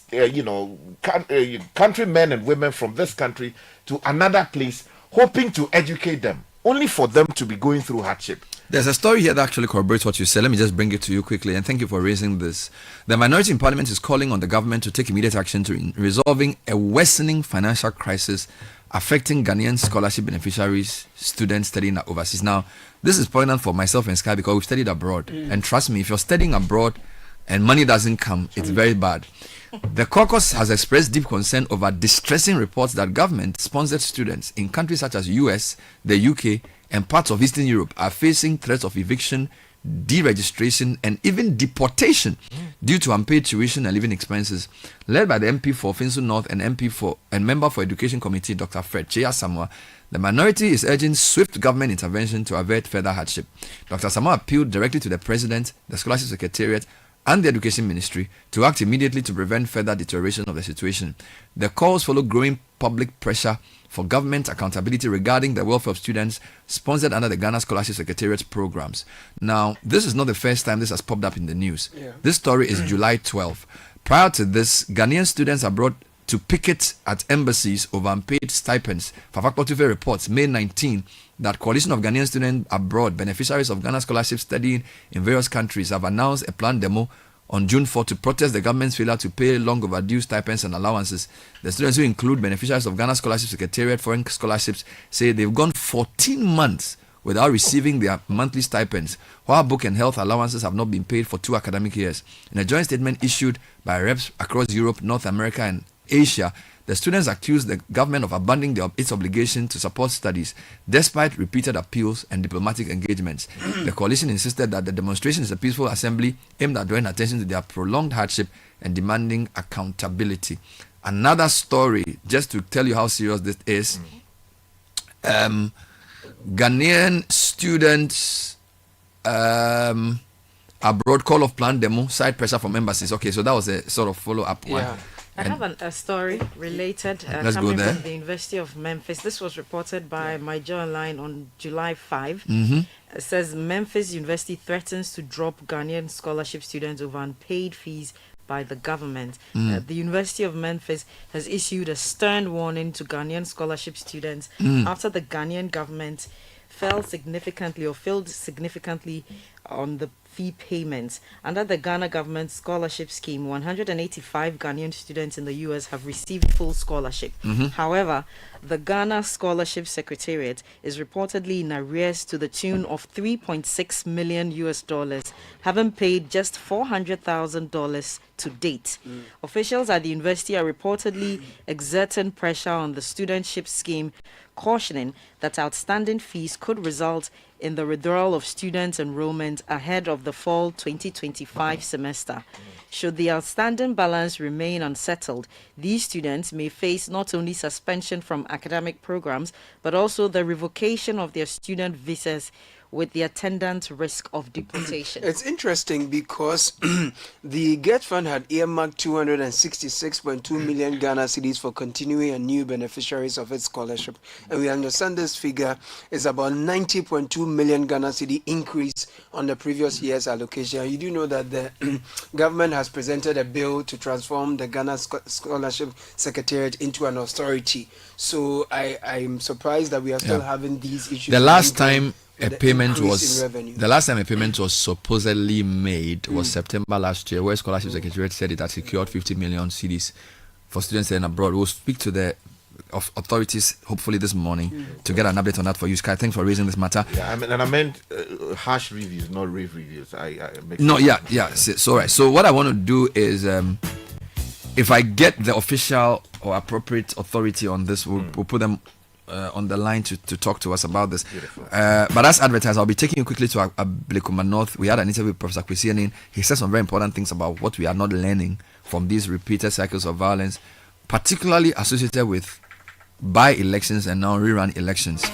countrymen and women from this country to another place, hoping to educate them, only for them to be going through hardship. There's a story here that actually corroborates what you said. Let me just bring it to you quickly, and thank you for raising this. The minority in parliament is calling on the government to take immediate action to resolving a worsening financial crisis affecting Ghanaian scholarship beneficiaries, students studying overseas. Now, this is poignant for myself and Sky because we've studied abroad. And trust me, if you're studying abroad and money doesn't come, it's very bad. The caucus has expressed deep concern over distressing reports that government-sponsored students in countries such as US, the UK, and parts of Eastern Europe are facing threats of eviction, deregistration, and even deportation due to unpaid tuition and living expenses. Led by the MP for Finsu North and member for Education Committee, Dr. Fred Chea Samoa, the minority is urging swift government intervention to avert further hardship. Dr. Samoa appealed directly to the President, the Scholarship Secretariat, and the Education Ministry to act immediately to prevent further deterioration of the situation. The calls follow growing public pressure for government accountability regarding the welfare of students sponsored under the Ghana Scholarship Secretariat programs. Now, this is not the first time this has popped up in the news. This story is July 12. Prior to this, Ghanaian students are brought to picket at embassies over unpaid stipends. Fafakpotufe reports May 19 that Coalition of Ghanaian Students Abroad, beneficiaries of Ghana scholarships studying in various countries, have announced a planned demo on June 4 to protest the government's failure to pay long overdue stipends and allowances. The students, who include beneficiaries of Ghana Scholarship Secretariat foreign scholarships, say they've gone 14 months without receiving their monthly stipends, while book and health allowances have not been paid for 2 academic years. In a joint statement issued by reps across Europe, North America, and Asia, the students accused the government of abandoning its obligation to support studies, despite repeated appeals and diplomatic engagements. The coalition insisted that the demonstration is a peaceful assembly aimed at drawing attention to their prolonged hardship and demanding accountability. Another story, just to tell you how serious this is, Ghanaian students abroad call off planned demo, side pressure from embassies. Okay, so that was a sort of follow-up one. I have a story related coming from the University of Memphis. This was reported by My Joy Online on July 5. It says Memphis University threatens to drop Ghanaian scholarship students over unpaid fees by the government. The University of Memphis has issued a stern warning to Ghanaian scholarship students after the Ghanaian government failed significantly on the fee payments. Under the Ghana government scholarship scheme, 185 Ghanaian students in the US have received full scholarship. However, the Ghana Scholarship Secretariat is reportedly in arrears to the tune of $3.6 million, having paid just $400,000 to date. Officials at the university are reportedly exerting pressure on the studentship scheme, cautioning that outstanding fees could result in the withdrawal of student enrollment ahead of the fall 2025 semester. Should the outstanding balance remain unsettled, these students may face not only suspension from academic programs, but also the revocation of their student visas with the attendant risk of deportation. It's interesting because the GET Fund had earmarked 266.2 million Ghana cedis for continuing and new beneficiaries of its scholarship. And we understand this figure is about 90.2 million Ghana cedi increase on the previous year's allocation. You do know that the government has presented a bill to transform the Ghana Scholarship Secretariat into an authority. So I'm surprised that we are still having these issues. The last time a payment was supposedly made was September last year, where Scholarship Secretariat said it had secured 50 million cedis for students staying abroad. We'll speak to the authorities hopefully this morning to get an update on that for you, Sky. Thanks for raising this matter. Yeah, I meant harsh reviews, not rave reviews. It's all right. So what I want to do is, if I get the official or appropriate authority on this, we'll put them on the line to talk to us about this. But as advertised, I'll be taking you quickly to Blekuma North. We had an interview with Professor Kwesi. He said some very important things about what we are not learning from these repeated cycles of violence, particularly associated with by-elections and now rerun elections.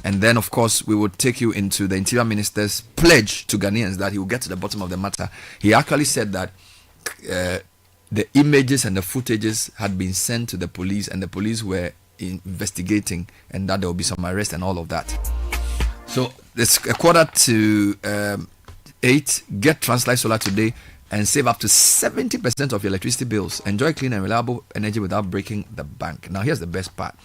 And then, of course, we would take you into the Interior Minister's pledge to Ghanaians that he will get to the bottom of the matter. He actually said that the images and the footages had been sent to the police, and the police were investigating, and that there will be some arrest and all of that. So it's 7:45. Get Translight Solar today and save up to 70% of your electricity bills. Enjoy clean and reliable energy without breaking the bank. Now here's the best part.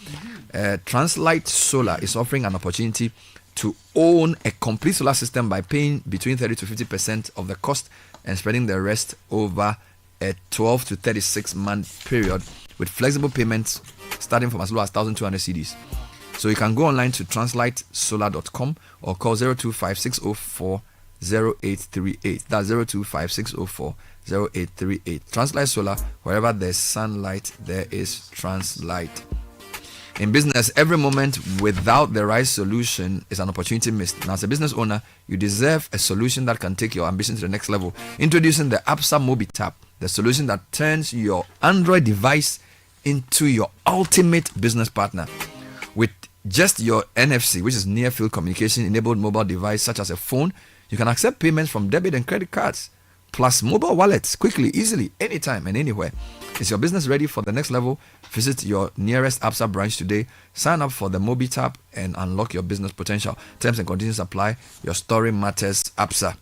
Translight Solar is offering an opportunity to own a complete solar system by paying between 30 to 50% of the cost and spreading the rest over a 12 to 36 month period with flexible payments starting from as low as 1,200 cedis. So you can go online to translightsolar.com or call 025-604-0838. That's 025-604-0838. Translight Solar, wherever there's sunlight, there is Translight. In business, every moment without the right solution is an opportunity missed. Now, as a business owner, you deserve a solution that can take your ambition to the next level. Introducing the Absa MobiTap, the solution that turns your Android device into your ultimate business partner. With just your NFC, which is near field communication enabled mobile device such as a phone, you can accept payments from debit and credit cards, plus mobile wallets quickly, easily, anytime and anywhere. Is your business ready for the next level? Visit your nearest Absa branch today. Sign up for the MobiTap and unlock your business potential. Terms and conditions apply. Your story matters. Absa.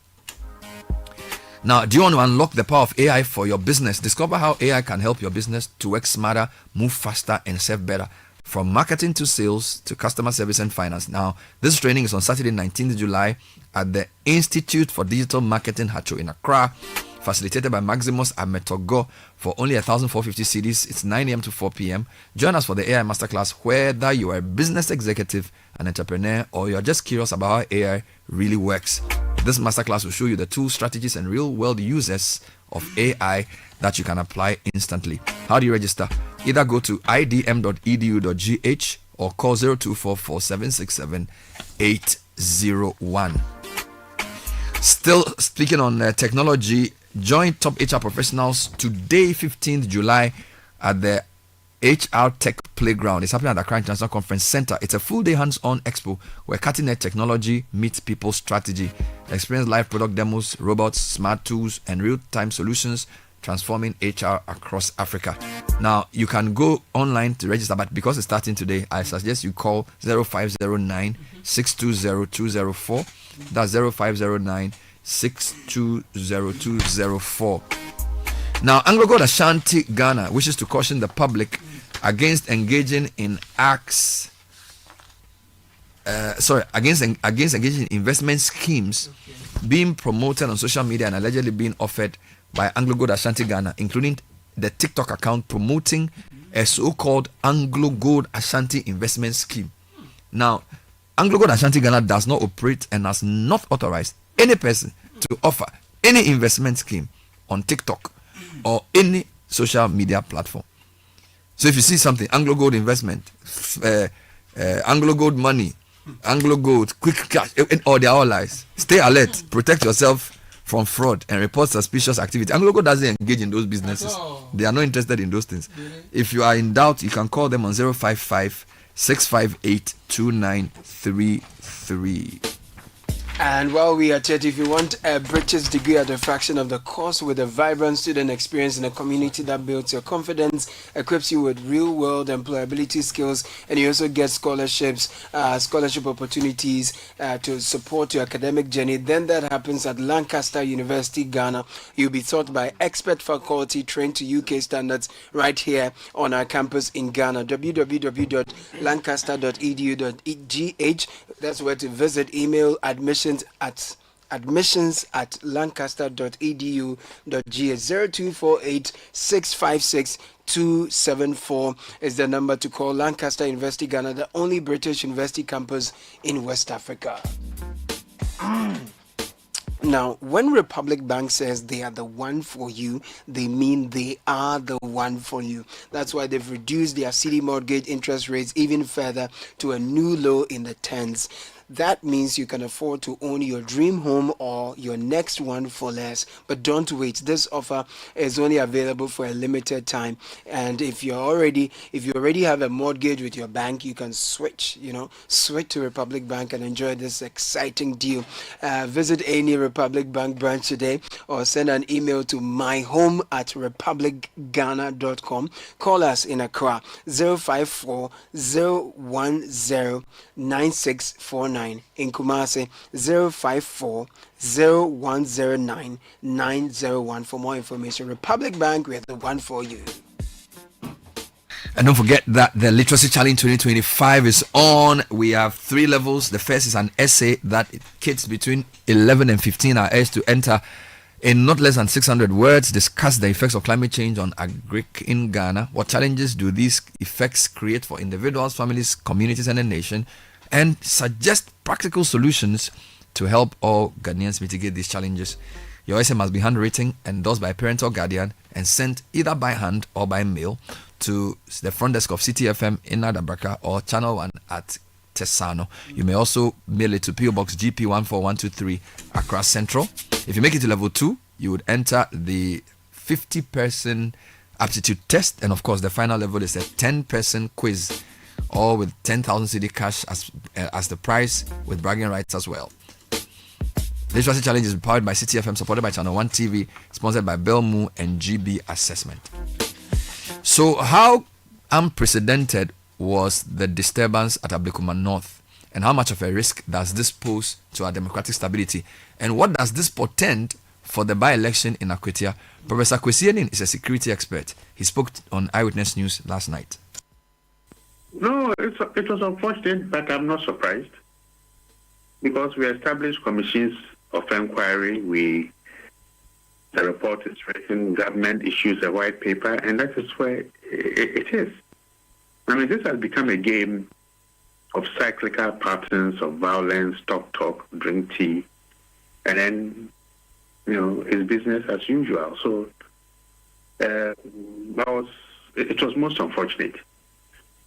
Now, do you want to unlock the power of AI for your business? Discover how AI can help your business to work smarter, move faster, and serve better. From marketing to sales to customer service and finance. Now, this training is on Saturday, 19th July at the Institute for Digital Marketing, Hacho in Accra, facilitated by Maximus Ametogo for only 1,450 cedis. It's 9 a.m. to 4 p.m. Join us for the AI Masterclass, whether you are a business executive, an entrepreneur, or you're just curious about how AI really works. This masterclass will show you the tools, strategies, and real-world uses of AI that you can apply instantly. How do you register? Either go to idm.edu.gh or call 0244-767-801. Still speaking on technology, join top HR professionals today, 15th July, at the HR Tech Playground. It's happening at the Accra International Conference Center. It's a full-day hands-on expo where cutting-edge technology meets people's strategy. Experience live product demos, robots, smart tools, and real-time solutions transforming HR across Africa. Now, you can go online to register, but because it's starting today, I suggest you call 0509-620-204. That's 0509-620-204. Now, Anglo Gold Ashanti Ghana wishes to caution the public against engaging in against engaging in investment schemes being promoted on social media and allegedly being offered by Anglo Gold Ashanti Ghana, including the TikTok account promoting a so-called Anglo Gold Ashanti investment scheme. Now, Anglo Gold Ashanti Ghana does not operate and has not authorized any person to offer any investment scheme on TikTok or any social media platform. So if you see something, Anglo Gold investment, Anglo Gold money, Anglo Gold, quick cash, or they are all lies. Stay alert, protect yourself from fraud, and report suspicious activity. Anglo Gold doesn't engage in those businesses. They are not interested in those things. If you are in doubt, you can call them on 055 658 2933. And while we are at it, if you want a British degree at a fraction of the cost with a vibrant student experience in a community that builds your confidence, equips you with real-world employability skills, and you also get scholarships, scholarship opportunities to support your academic journey, then that happens at Lancaster University, Ghana. You'll be taught by expert faculty trained to UK standards right here on our campus in Ghana. www.lancaster.edu.gh. That's where to visit. Email admissions at lancaster.edu.gh. 0248 656 274 is the number to call. Lancaster University, Ghana, the only British university campus in West Africa. Now, when Republic Bank says they are the one for you, they mean they are the one for you. That's why they've reduced their Citi mortgage interest rates even further to a new low in the 10s. That means you can afford to own your dream home or your next one for less. But don't wait. This offer is only available for a limited time. And if you already have a mortgage with your bank, you can switch to Republic Bank and enjoy this exciting deal. Visit any Republic Bank branch today or send an email to myhome@republicghana.com. Call us in Accra 054 010 9649. In Kumasi 054 0109 901. For more information, Republic Bank, we are the one for you. And don't forget that the Literacy Challenge 2025 is on. We have 3 levels. The first is an essay that kids between 11 and 15 are asked to enter in not less than 600 words, discuss the effects of climate change on agric in Ghana. What challenges do these effects create for individuals, families, communities, and the nation? And suggest practical solutions to help all Ghanaians mitigate these challenges. Your essay must be handwritten, endorsed by a parent or guardian, and sent either by hand or by mail to the front desk of Citi FM in Adabraka or Channel 1 at Tesano. You may also mail it to PO Box GP 14123 Accra Central. If you make it to level 2, you would enter the 50-person aptitude test, and of course the final level is a 10-person quiz, all with 10,000 Cedi cash as the prize, with bragging rights as well. This Literacy Challenge is powered by Citi FM, supported by Channel 1 TV, sponsored by Belmu and GB Assessment. So how unprecedented was the disturbance at Ablekuma North, and how much of a risk does this pose to our democratic stability, and what does this portend for the by-election in Akwetia? Professor Kwesi Enin is a security expert. He spoke on Eyewitness News last night. No, it was unfortunate, but I'm not surprised, because we established commissions of inquiry. The report is written, government issues a white paper, and that is where it is. I mean, this has become a game of cyclical patterns of violence, talk, drink tea, and then, it's business as usual. So it was most unfortunate.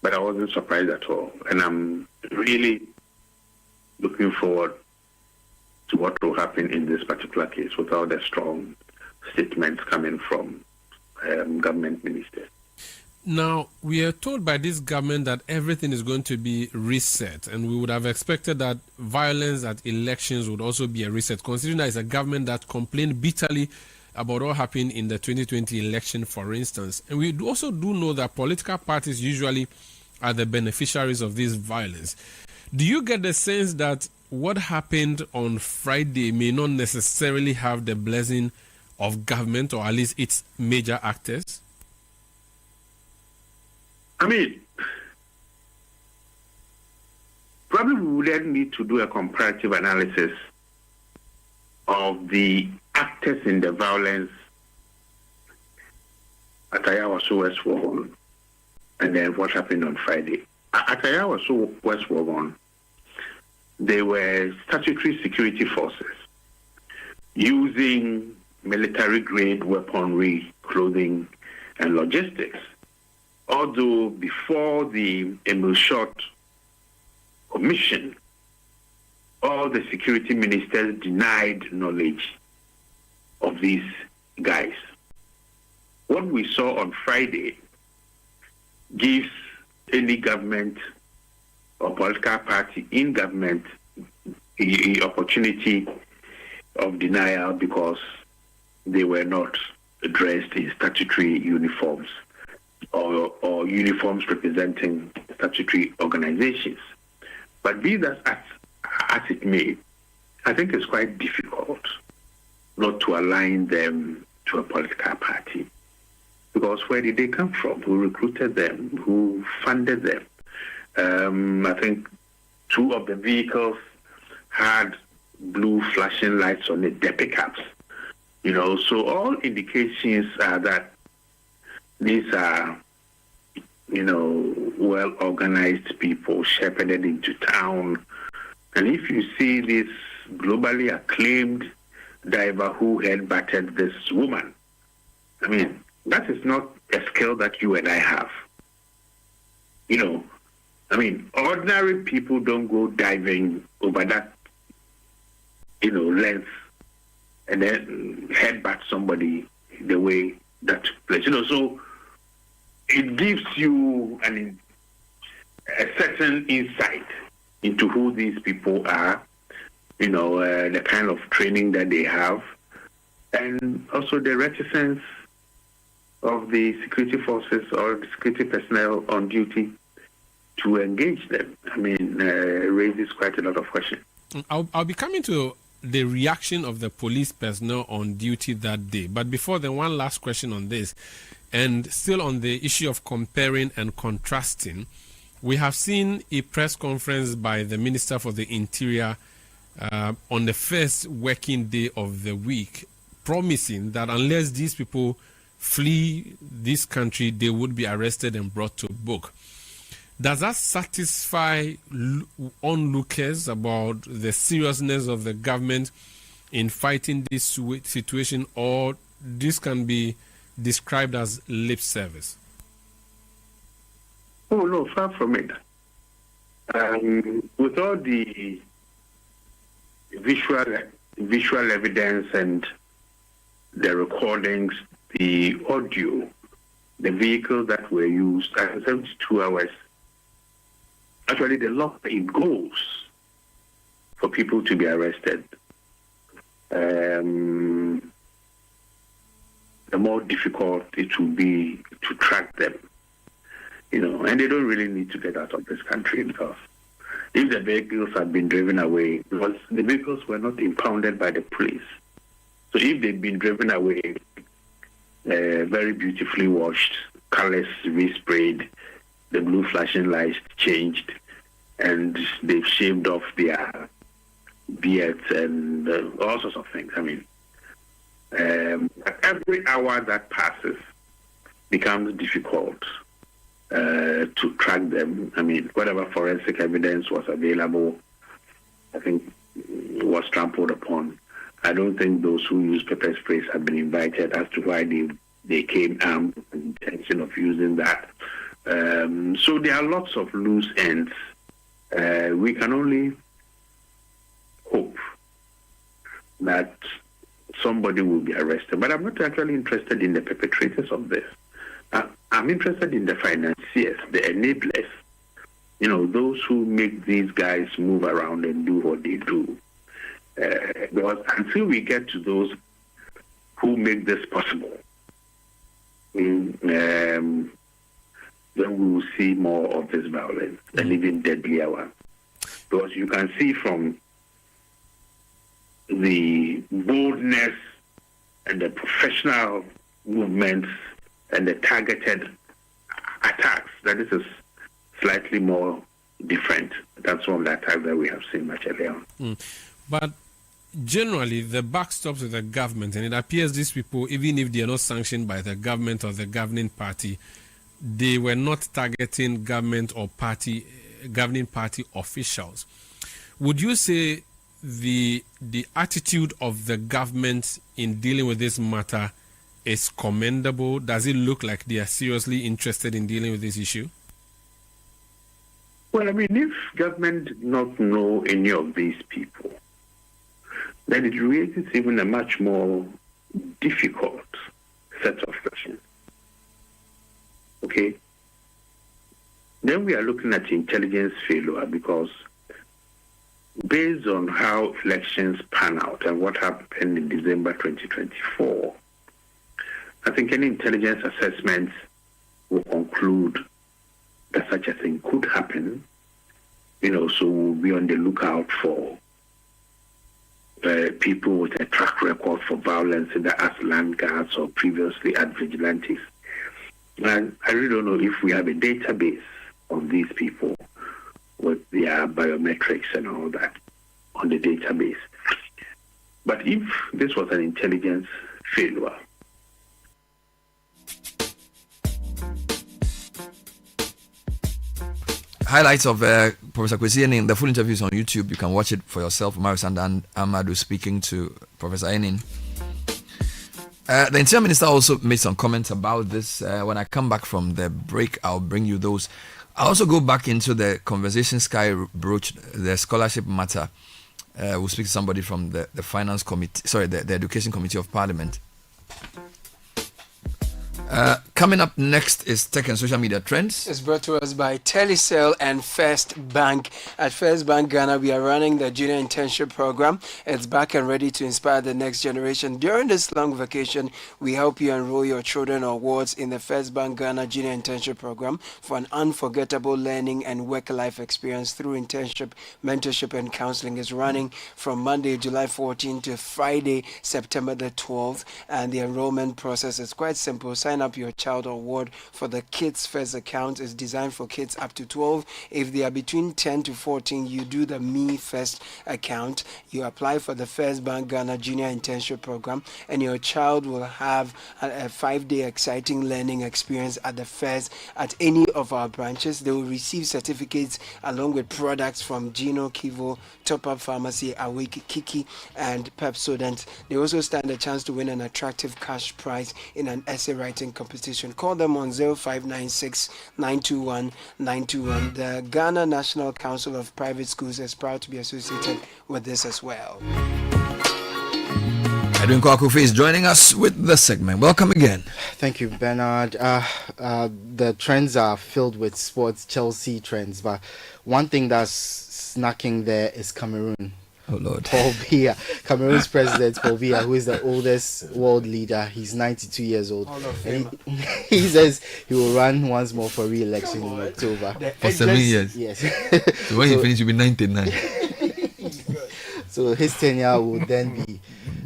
But I wasn't surprised at all. And I'm really looking forward to what will happen in this particular case without the strong statements coming from government ministers. Now, we are told by this government that everything is going to be reset, and we would have expected that violence at elections would also be a reset, considering that it's a government that complained bitterly about what happened in the 2020 election, for instance. And we also do know that political parties usually are the beneficiaries of this violence. Do you get the sense that what happened on Friday may not necessarily have the blessing of government, or at least its major actors? I mean, probably we would then need to do a comparative analysis of the actors in the violence at Ayawaso West Wogon, and then what happened on Friday. At Ayawaso West Wogon, they were statutory security forces using military-grade weaponry, clothing, and logistics. Although before the Emil Short Commission, all the security ministers denied knowledge of these guys. What we saw on Friday gives any government or political party in government the opportunity of denial because they were not dressed in statutory uniforms or uniforms representing statutory organizations. But be that as it may, I think it's quite difficult not to align them to a political party. Because where did they come from? Who recruited them? Who funded them? I think 2 of the vehicles had blue flashing lights on it, their pickups. So all indications are that these are, well-organized people shepherded into town. And if you see this globally acclaimed diver who headbutted this woman, I mean, that is not a skill that you and I have. Ordinary people don't go diving over that, length and then headbutt somebody the way that took place. So it gives you a certain insight into who these people are, the kind of training that they have, and also the reticence of the security forces or the security personnel on duty to engage them. Raises quite a lot of questions. I'll be coming to the reaction of the police personnel on duty that day. But before then, one last question on this. And still on the issue of comparing and contrasting, we have seen a press conference by the Minister for the Interior on the first working day of the week, promising that unless these people flee this country, they would be arrested and brought to book. Does that satisfy onlookers about the seriousness of the government in fighting this situation, or this can be described as lip service? Oh, no, far from it. With all the visual evidence and the recordings, the audio, the vehicles that were used, after 72 hours, actually the longer it goes for people to be arrested, the more difficult it will be to track them. And they don't really need to get out of this country, because if the vehicles had been driven away, because the vehicles were not impounded by the police. So if they'd been driven away, very beautifully washed, colors resprayed, the blue flashing lights changed, and they've shaved off their beards and all sorts of things. Every hour that passes becomes difficult to track them. Whatever forensic evidence was available, I think, was trampled upon. I don't think those who use pepper sprays have been invited as to why they came armed with the intention of using that. So there are lots of loose ends. We can only hope that somebody will be arrested. But I'm not actually interested in the perpetrators of this. I'm interested in the financiers, the enablers, those who make these guys move around and do what they do. Because until we get to those who make this possible, then we will see more of this violence, and even deadlier one. Because you can see from the boldness and the professional movements and the targeted attacks that this is slightly more different than some of the attacks that we have seen much earlier on. But generally, the buck stops with the government, and it appears these people, even if they are not sanctioned by the government or the governing party, they were not targeting government or governing party officials. Would you say the attitude of the government in dealing with this matter is commendable? Does it look like they are seriously interested in dealing with this issue? Well, I mean, if government did not know any of these people, then it raises even a much more difficult set of questions. Okay? Then we are looking at intelligence failure because based on how elections pan out and what happened in December 2024, I think any intelligence assessment will conclude that such a thing could happen. So we'll be on the lookout for people with a track record for violence, either as land guards or previously as vigilantes. And I really don't know if we have a database of these people with their biometrics and all that on the database. But if this was an intelligence failure, highlights of Professor Kwesi Enin. The full interview is on YouTube. You can watch it for yourself. Marisanda and Amadu speaking to Professor Enin. The Interior Minister also made some comments about this. When I come back from the break, I'll bring you those. I'll also go back into the conversation Sky broached, the scholarship matter. We'll speak to somebody from the Finance Committee, the Education Committee of Parliament. Coming up next is Tech and Social Media Trends. It's brought to us by Telecel and First Bank. At First Bank Ghana, we are running the Junior Internship Program. It's back and ready to inspire the next generation. During this long vacation, we help you enroll your children or wards in the First Bank Ghana Junior Internship Program for an unforgettable learning and work-life experience through internship, mentorship, and counseling. Is running from Monday, July 14th to Friday, September the 12th. And the enrollment process is quite simple. Sign up your child or ward for the Kids First account. Is designed for kids up to 12. If they are between 10 to 14, you do the Me First account. You apply for the First Bank Ghana Junior Internship Program, and your child will have a 5-day exciting learning experience at the First at any of our branches. They will receive certificates along with products from Gino, Kivo, Top Up Pharmacy, Awake, Kiki, and Pepsodent. They also stand a chance to win an attractive cash prize in an essay writing competition. Call them on 0596 921 921. The Ghana National Council of Private Schools is proud to be associated with this as well. Edwin Kwakufe is joining us with the segment. Welcome again. Thank you, Bernard. The trends are filled with sports, Chelsea trends, but one thing that's snacking there is Cameroon. Oh Lord. Paul Biya, Cameroon's president Paul Biya, who is the oldest world leader. He's 92 years old. And he says he will run once more for re-election in October. For 7 years. Yes. So when he finishes, he'll be 99. So his tenure will then be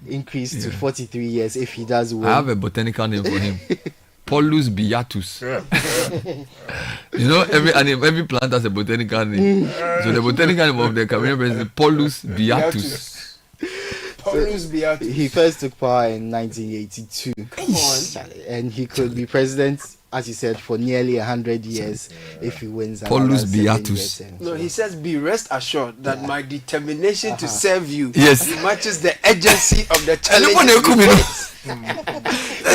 increased to 43 years if he does win. I have a botanical name for him. Paulus Beatus. Every plant has a botanical name. So the botanical name of the Cameroon president is Paulus Beatus. Paulus Beatus. He first took power in 1982. Come on. And he could be president, as you said, for nearly 100 years if he wins. Paulus Beatus. No, he says, be rest assured that my determination to serve you matches the urgency of the challenge.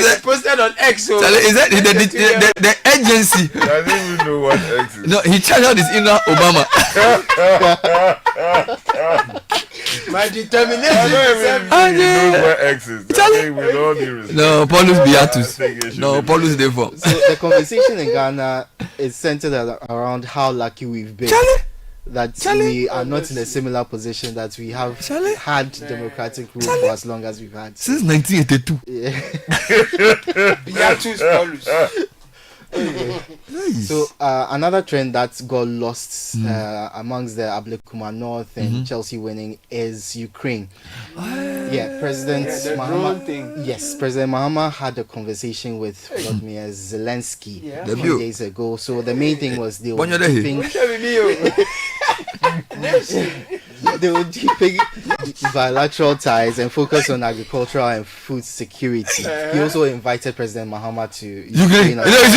It's posted on X. So is that the agency? I didn't even know what X is. No, he channeled his inner Obama. My determination. I don't even know what X is. No, Paulus Beatus. No, Paulus Devon. So the conversation in Ghana is centered around how lucky we've been. That we are not in a similar position, that we have had democratic rule for as long as we've had. Since 1982. Beatus Paulus. Nice. So another trend that got lost amongst the Ablekuma North and Chelsea winning is Ukraine. President Mahama. Yes, President Mahama had a conversation with Volodymyr Zelensky a few days ago. So the main thing was they were keeping bilateral ties and focus on agricultural and food security. He also invited President Mahama to Ukraine. No, he's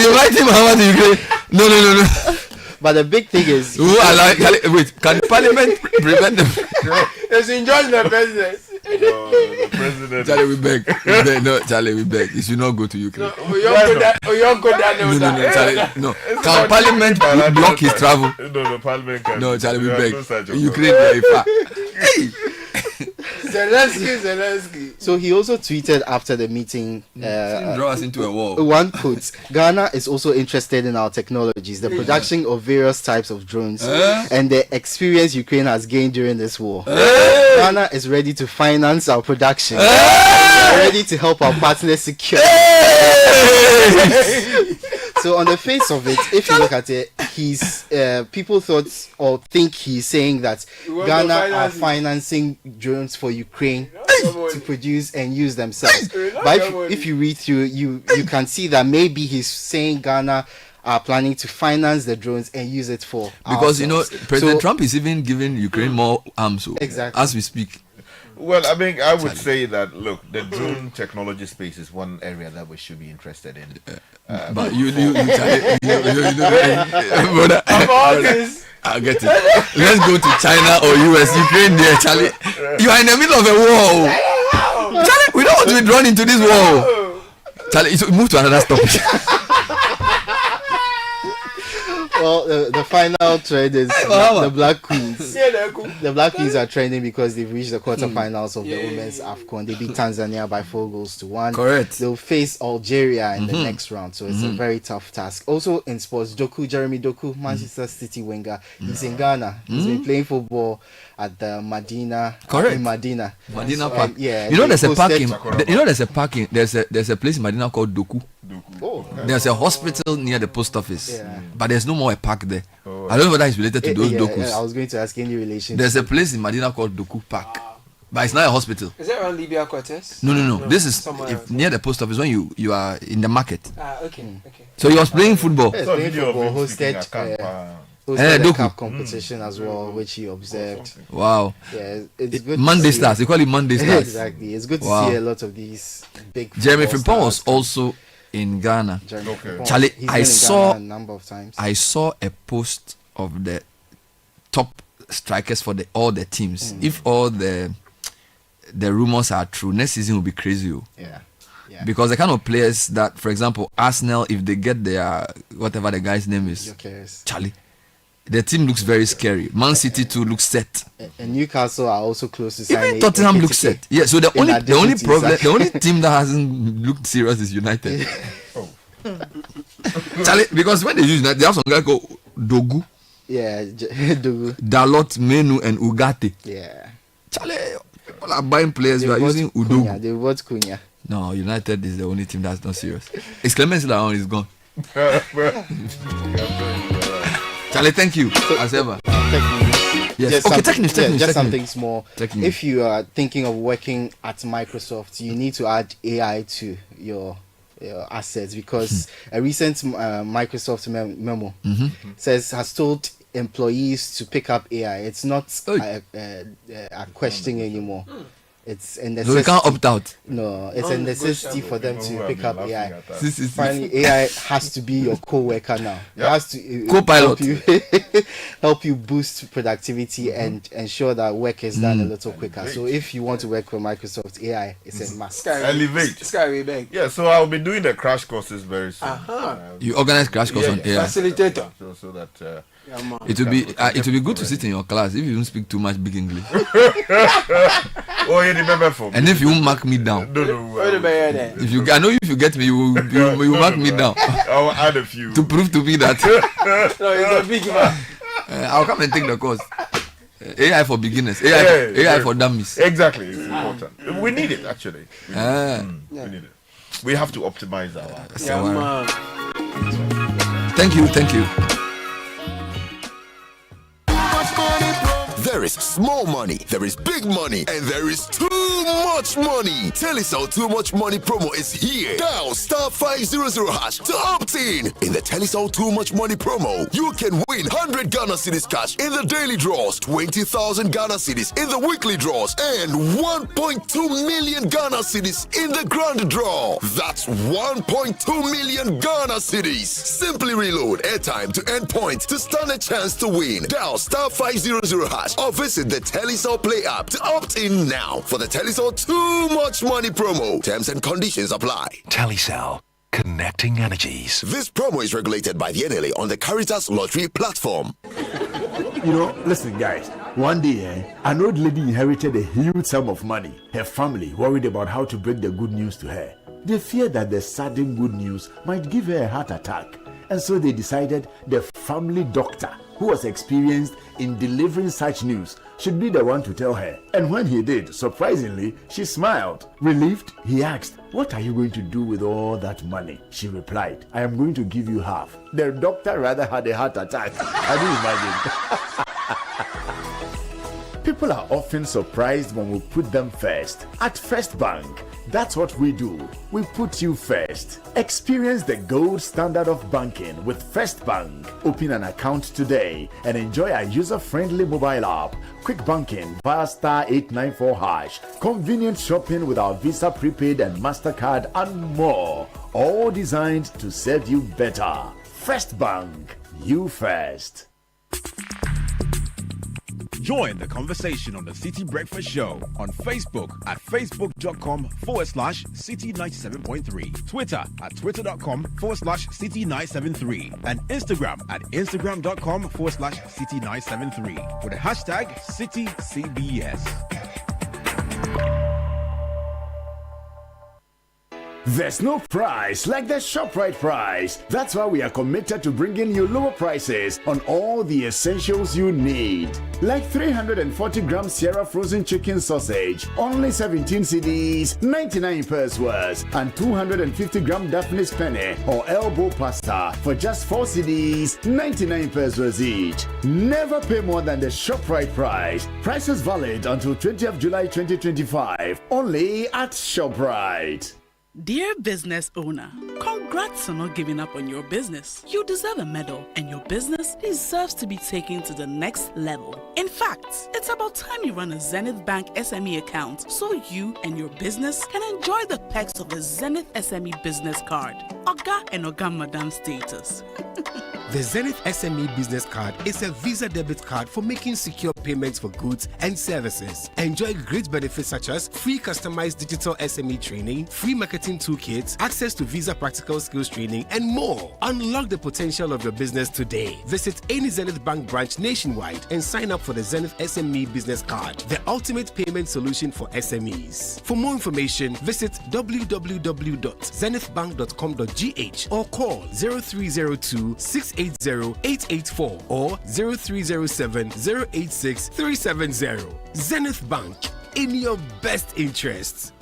inviting Mahama to Ukraine. No. But the big thing is, wait, can Parliament prevent them? It's enjoying the business. the president. Charlie, we beg. No, Charlie, we beg. You should not go to Ukraine. No, Charlie, no. Can Parliament block his travel? No, Parliament can. No, Charlie, we beg. No Ukraine, very far. Hey! Zelensky. So he also tweeted after the meeting. Draw us into a wall. One quote: Ghana is also interested in our technologies, the production of various types of drones, and the experience Ukraine has gained during this war. Ghana is ready to finance our production. We are ready to help our partners secure. So on the face of it, if you look at it, he's people thought or think he's saying that Ghana are financing drones for Ukraine to produce and use themselves. But if you read through, you can see that maybe he's saying Ghana are planning to finance the drones and use it for because ourselves. President Trump is even giving Ukraine more arms. Exactly. As we speak. Well, I mean, I would say that look, the drone technology space is one area that we should be interested in. But you know, I'll get it. Let's go to China or US, Ukraine there, Charlie. You are in the middle of a war. Charlie, we don't want to be drawn into this war. Charlie, move to another topic. Well, the final trend is the Black Queens. The Black Queens are trending because they've reached the quarterfinals of the Women's AFCON. They beat Tanzania by 4-1. Correct. They'll face Algeria in the next round, so it's a very tough task. Also in sports, Jeremy Doku, Manchester City winger, he's in Ghana. He's been playing football at the Medina. Correct. In Medina. Park. Yeah. You know there's a parking. There's a place in Medina called Doku. Oh, okay. There's a hospital near the post office, but there's no more a park there. I don't know whether it's related to those Dokus. I was going to ask any relation. There's a place in Medina called Doku Park, but it's not a hospital. Is that around Libya quarters? No. This is near the post office when you are in the market. Okay. So he was playing football. Yeah, playing football, hosted the cup competition as well, which he observed. Wow. Yeah, it's good. Monday Stars. They call it Monday Stars. Exactly. It's good to see a lot of these big. Jeremy Frimpong was also in Ghana. Charlie, I saw a number of times. I saw a post of the top strikers for all the teams. If all the rumors are true, next season will be crazy. Yeah. Because the kind of players that, for example, Arsenal, if they get their whatever the guy's name is, Charlie, the team looks very scary. Man City too looks set. And Newcastle are also close to signing. Even Tottenham looks set. Yeah. So the only problem, the only team that hasn't looked serious is United. Charlie, because when they use United, they have some guy called Dogu. Yeah, Dogu. Dalot, Menu, and Ugarte. Yeah. Charlie, people are buying players who are using Udogu. They bought Cunha. No, United is the only team that's not serious. Is Clemens around? Is gone. Charlie, thank you as ever. Yes. Okay, just something small. If you are thinking of working at Microsoft, you need to add AI to your assets because a recent Microsoft memo has told employees to pick up AI. It's not a question anymore. It's a necessity. So we can't opt out. No, it's a necessity for them to pick up AI. Finally, AI has to be your co-worker now. It has to co-pilot help you boost productivity and ensure that work is done a little quicker. So if you want to work with Microsoft, AI is a must. Elevate. Yeah, so I'll be doing the crash courses very soon. You organize crash course on AI. Facilitator. So that it will be good to sit in your class if you don't speak too much big English. Oh, you remember for me. And if you won't mark me down. No. If you get me, you will mark me down. I'll add a few to prove to me that. No, he's a big man. I'll come and take the course. AI for beginners. AI for dummies. Exactly, it's important. We need it actually. We need it. We have to optimize our. Thank you. There is small money, there is big money, and there is too much money. Telecel Too Much Money promo is here. Dial *500# to opt in. In the Telecel Too Much Money promo, you can win 100 Ghana cedis cash in the daily draws, 20,000 Ghana cedis in the weekly draws, and 1.2 million Ghana cedis in the grand draw. That's 1.2 million Ghana cedis. Simply reload airtime to end point to stand a chance to win. Dial *500# or visit the Telecel Play app to opt in now. For the Telecel Telecel Too Much Money promo. Terms and conditions apply. Telecel, connecting energies. This promo is regulated by the NLA on the Caritas Lottery platform. You know, listen, guys. One day, an old lady inherited a huge sum of money. Her family worried about how to break the good news to her. They feared that the sudden good news might give her a heart attack. And so they decided the family doctor, who was experienced in delivering such news, should be the one to tell her. And when he did, surprisingly, she smiled. Relieved, he asked, "What are you going to do with all that money?" She replied, "I am going to give you half." The doctor rather had a heart attack. Can you imagine? People are often surprised when we put them first. At First Bank, that's what we do. We put you first. Experience the gold standard of banking with First Bank. Open an account today and enjoy our user-friendly mobile app, quick banking via *894#, convenient shopping with our Visa Prepaid and MasterCard, and more. All designed to serve you better. First Bank, you first. Join the conversation on the City Breakfast Show on Facebook at facebook.com/City97.3, Twitter at twitter.com/City973, and Instagram at instagram.com/City973 with the hashtag CityCBS. There's no price like the ShopRite price. That's why we are committed to bringing you lower prices on all the essentials you need. Like 340 gram Sierra frozen chicken sausage, only 17 cedis, 99 pesos worth, and 250 gram Daphne's penne or elbow pasta for just 4 cedis, 99 pesos each. Never pay more than the ShopRite price. Prices valid until 20th July 2025. Only at ShopRite. Dear business owner, congrats on not giving up on your business. You deserve a medal, and your business deserves to be taken to the next level. In fact, it's about time you run a Zenith Bank SME account so you and your business can enjoy the perks of the Zenith SME business card. Oga and Oga Madam status. The Zenith SME Business Card is a Visa debit card for making secure payments for goods and services. Enjoy great benefits such as free customized digital SME training, free marketing toolkits, access to Visa practical skills training, and more. Unlock the potential of your business today. Visit any Zenith Bank branch nationwide and sign up for the Zenith SME Business Card, the ultimate payment solution for SMEs. For more information, visit www.zenithbank.com.gh or call 0302-680-884 or 0307-086-370. Zenith Bank, in your best interests.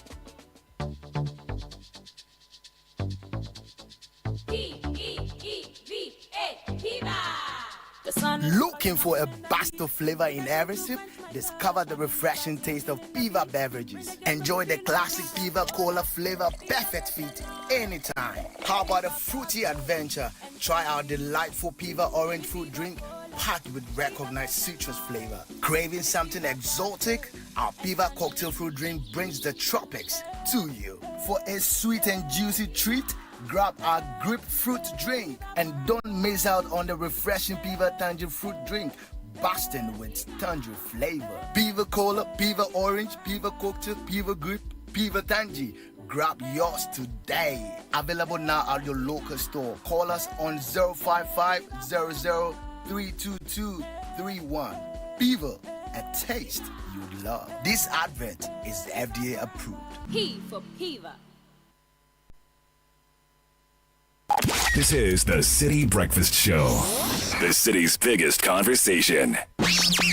Looking for a burst of flavor in every sip? Discover the refreshing taste of Piva beverages. Enjoy the classic Piva Cola flavor, perfect fit anytime. How about a fruity adventure? Try our delightful Piva orange fruit drink packed with recognized citrus flavor. Craving something exotic? Our Piva cocktail fruit drink brings the tropics to you. For a sweet and juicy treat, grab our grapefruit drink, and don't miss out on the refreshing Piva Tangerine fruit drink, bursting with tangerine flavor. Piva Cola, Piva Orange, Piva Cocktail, Piva Grape, Piva Tangy. Grab yours today. Available now at your local store. Call us on 055-00-32231. Piva, a taste you love. This advert is FDA approved. P for Piva. This is the City Breakfast Show, the city's biggest conversation.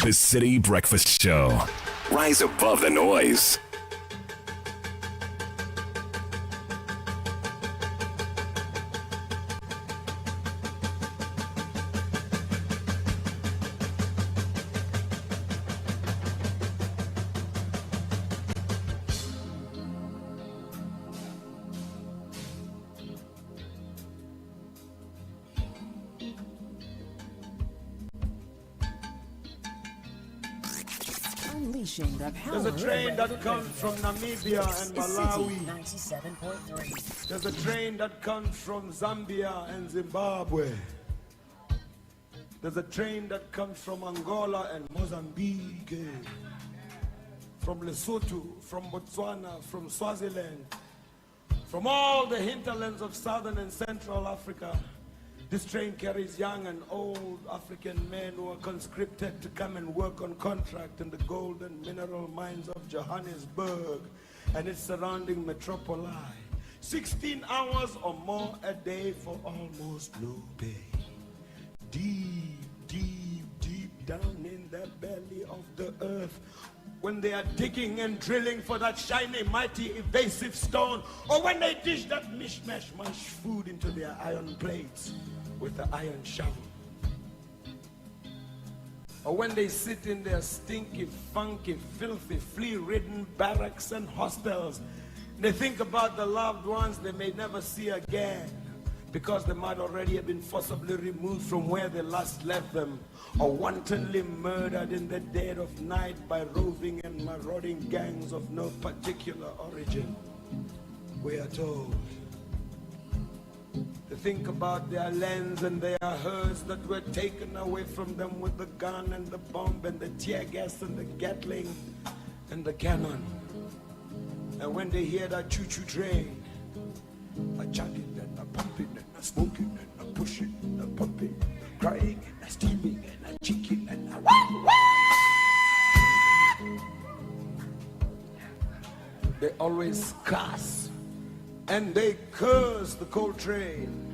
The City Breakfast Show. Rise above the noise. There's a train that comes from Namibia and Malawi. 97.3. There's a train that comes from Zambia and Zimbabwe. There's a train that comes from Angola and Mozambique. from Lesotho, from Botswana, from Swaziland, from all the hinterlands of southern and central Africa. This train carries young and old African men who are conscripted to come and work on contract in the gold and mineral mines of Johannesburg and its surrounding metropoli. 16 hours or more a day for almost no pay. Deep, deep, deep down in the belly of the earth, when they are digging and drilling for that shiny, mighty, evasive stone, or when they dish that mishmash mush food into their iron plates with the iron shovel, or when they sit in their stinky, funky, filthy, flea-ridden barracks and hostels, they think about the loved ones they may never see again because they might already have been forcibly removed from where they last left them, or wantonly murdered in the dead of night by roving and marauding gangs of no particular origin. We are told to think about their lands and their herds that were taken away from them with the gun and the bomb and the tear gas and the Gatling and the cannon. And when they hear that choo-choo train, a chugging and a pumping and a smoking and a pushing and a pumping, a crying and a steaming and a cheeking and a wah, wah! They always cuss and they curse the coal train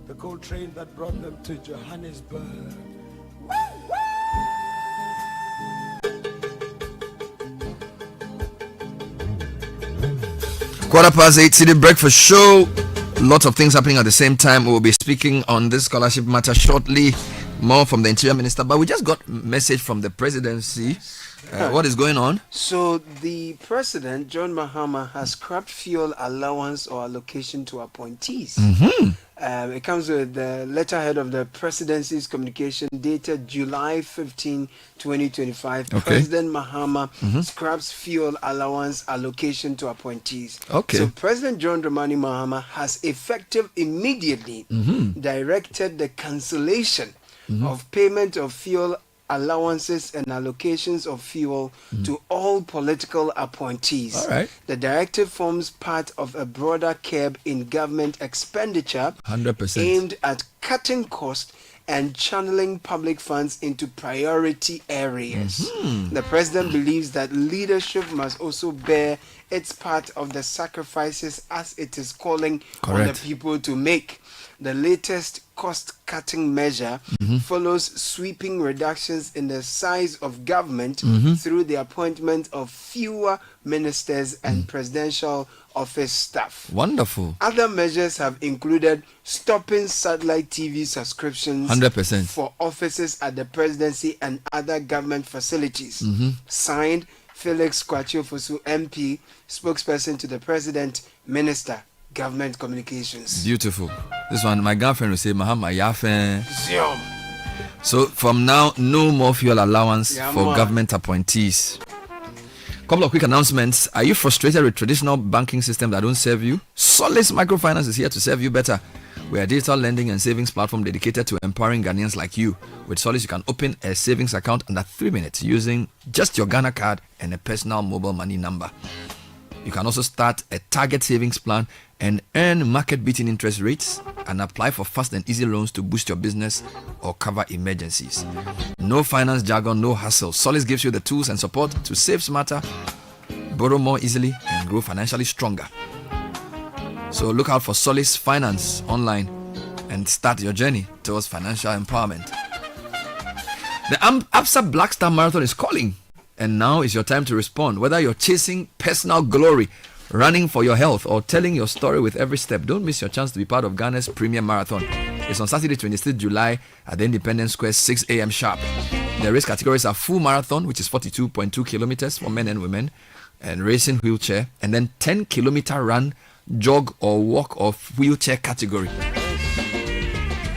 that brought them to Johannesburg. 8:15 City Breakfast Show. Lots of things happening at the same time. We'll be speaking on this scholarship matter shortly. More from the Interior Minister. But we just got a message from the presidency. What is going on? So the president, John Mahama, has scrapped fuel allowance or allocation to appointees. It comes with the letterhead of the presidency's communication dated July 15, 2025. Okay. President Mahama scraps fuel allowance allocation to appointees. Okay. So President John Dramani Mahama has effective immediately directed the cancellation of payment of fuel allowances and allocations of fuel to all political appointees. All right. The directive forms part of a broader curb in government expenditure 100%. aimed at cutting costs and channeling public funds into priority areas. The president believes that leadership must also bear its part of the sacrifices as it is calling on the people to make. The latest cost-cutting measure follows sweeping reductions in the size of government through the appointment of fewer ministers and presidential office staff. Wonderful. Other measures have included stopping satellite TV subscriptions 100%. for offices at the presidency and other government facilities. Signed, Felix Kwachiofosu MP, spokesperson to the president, Minister, Government Communications. Beautiful. This one, my girlfriend will say, Mahama Yafen. Zion. So from now, no more fuel allowance Yeah, for man. government appointees. Couple of quick announcements. Are you frustrated with traditional banking systems that don't serve you? Solace Microfinance is here to serve you better. We are a digital lending and savings platform dedicated to empowering Ghanaians like you. With Solace, you can open a savings account under 3 minutes using just your Ghana card and a personal mobile money number. You can also start a target savings plan and earn market-beating interest rates and apply for fast and easy loans to boost your business or cover emergencies. No finance jargon, no hassle. Solace gives you the tools and support to save smarter, borrow more easily, and grow financially stronger. So look out for Solace Finance online and start your journey towards financial empowerment. The ABSA Black Star Marathon is calling. And now is your time to respond. Whether you're chasing personal glory, running for your health, or telling your story with every step, don't miss your chance to be part of Ghana's premier marathon. It's on Saturday, 26th July at the Independence Square, 6 a.m. sharp. The race categories are full marathon, which is 42.2 kilometers for men and women, and racing wheelchair, and then 10-kilometer run, jog, or walk of wheelchair category.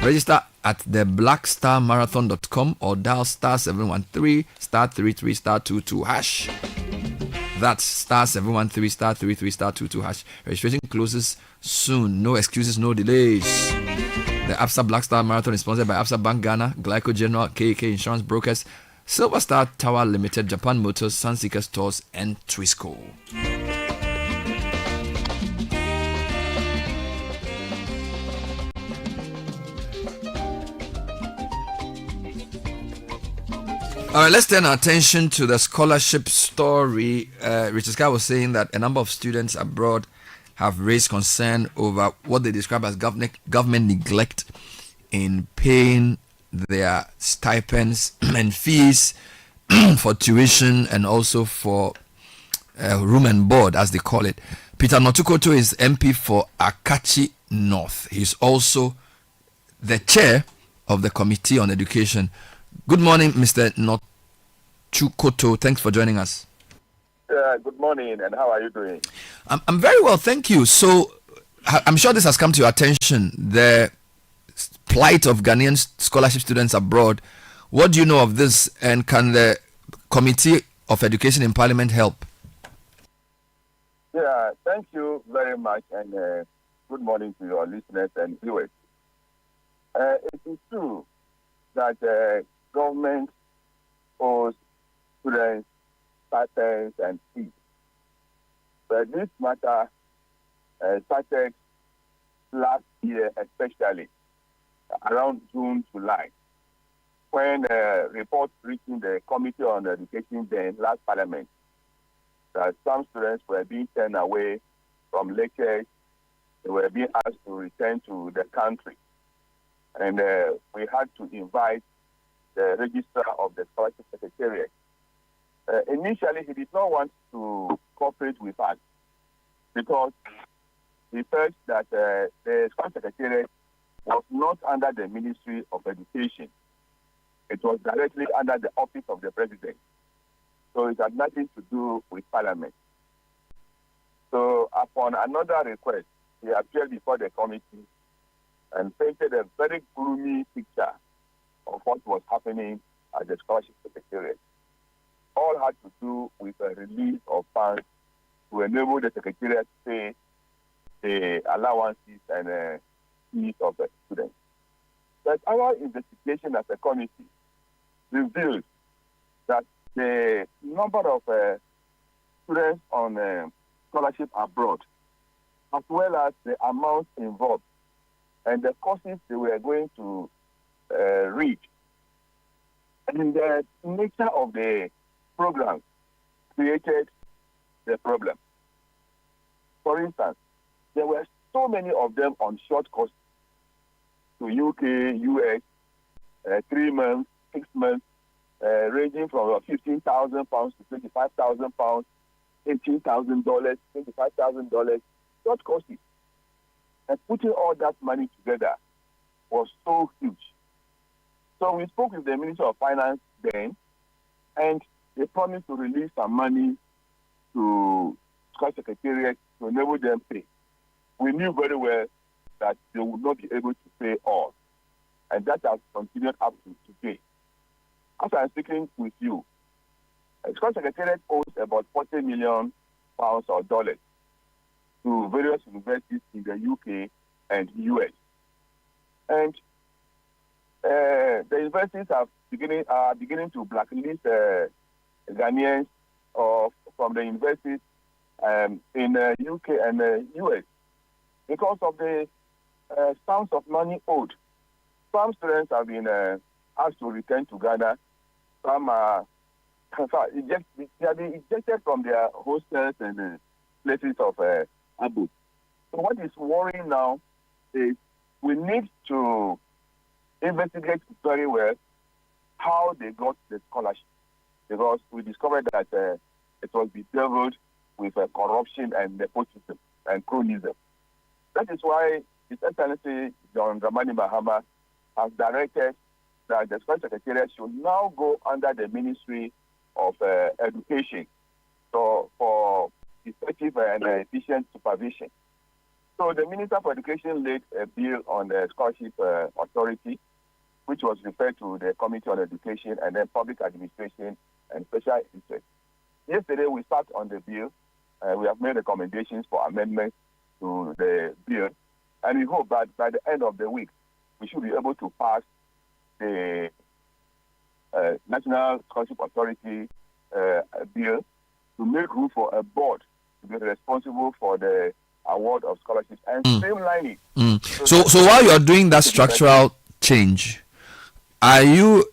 Register at the blackstarmarathon.com or dial *713 *33 *22 hash. That's *713 *33 *22 hash. Registration closes soon. No excuses, no delays. The ABSA Black Star Marathon is sponsored by ABSA Bank Ghana, Glyco General, KK Insurance Brokers, Silver Star Tower Limited, Japan Motors, Sunseeker Stores, and Twisco. All right, let's turn our attention to the scholarship story. Richard Sky was saying that a number of students abroad have raised concern over what they describe as government neglect in paying their stipends and fees for tuition and also for room and board, as they call it. Peter Notukoto is MP for Akachi North. He's also the chair of the Committee on Education. Good morning, Mr. Notukoto. Thanks for joining us. Good morning, and how are you doing? I'm very well, thank you. So, I'm sure this has come to your attention, the plight of Ghanaian scholarship students abroad. What do you know of this, and can the Committee of Education in Parliament help? Yeah, thank you very much, and good morning to your listeners and viewers. It is true that government owes students patents and fees. But this matter started last year, especially around June, July, when reports reaching the Committee on Education then, last Parliament, that some students were being turned away from lectures. They were being asked to return to the country. And we had to invite the registrar of the scholarship secretariat. Initially, he did not want to cooperate with us because he felt that the scholarship secretariat was not under the Ministry of Education. It was directly under the office of the president. So it had nothing to do with Parliament. So upon another request, he appeared before the committee and painted a very gloomy picture of what was happening at the scholarship secretariat. All had to do with a release of funds to enable the secretariat to pay the allowances and fees of the students. But our investigation as a committee revealed that the number of students on scholarship abroad, as well as the amount involved and the courses they were going to read, and the nature of the program created the problem. For instance, there were so many of them on short courses to UK, US, 3 months, 6 months, ranging from £15,000 to £25,000, $18,000, $25,000, short courses. And putting all that money together was so huge. So we spoke with the Minister of Finance then, and they promised to release some money to School Secretariat to enable them pay. We knew very well that they would not be able to pay all. And that has continued up to today. As I'm speaking with you, School Secretariat owes about £40 million or dollars to various universities in the UK and US. And the universities are beginning to blacklist Ghanaians from the universities in UK and US because of the sums of money owed. Some students have been asked to return to Ghana. Some are they have been ejected from their hostels and places of abode. So what is worrying now is we need to investigate very well how they got the scholarship, because we discovered that it was bedeviled with corruption and nepotism and cronyism. That is why His Excellency John Dramani Mahama has directed that the School Secretariat should now go under the Ministry of Education for effective and efficient supervision. So the Minister for Education laid a bill on the Scholarship Authority, which was referred to the Committee on Education and then Public Administration and Special Interest. Yesterday we sat on the bill. We have made recommendations for amendments to the bill, and we hope that by the end of the week we should be able to pass the National Scholarship Authority bill to make room for a board to be responsible for the award of scholarships and streamline it. So while you're doing that structural change, are you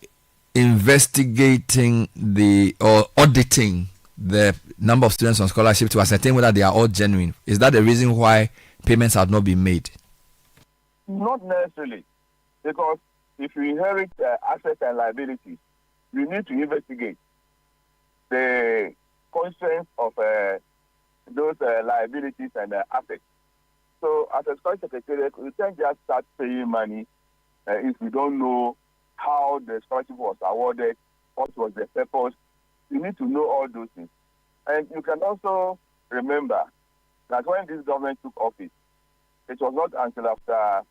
investigating or auditing the number of students on scholarship to ascertain whether they are all genuine? Is that the reason why payments have not been made? Not necessarily, because if you inherit assets and liabilities, you need to investigate the consequence of those liabilities and assets. So, as a scholarship secretariat, we can't just start paying money if we don't know how the scholarship was awarded, what was the purpose. You need to know all those things. And you can also remember that when this government took office, it was not until after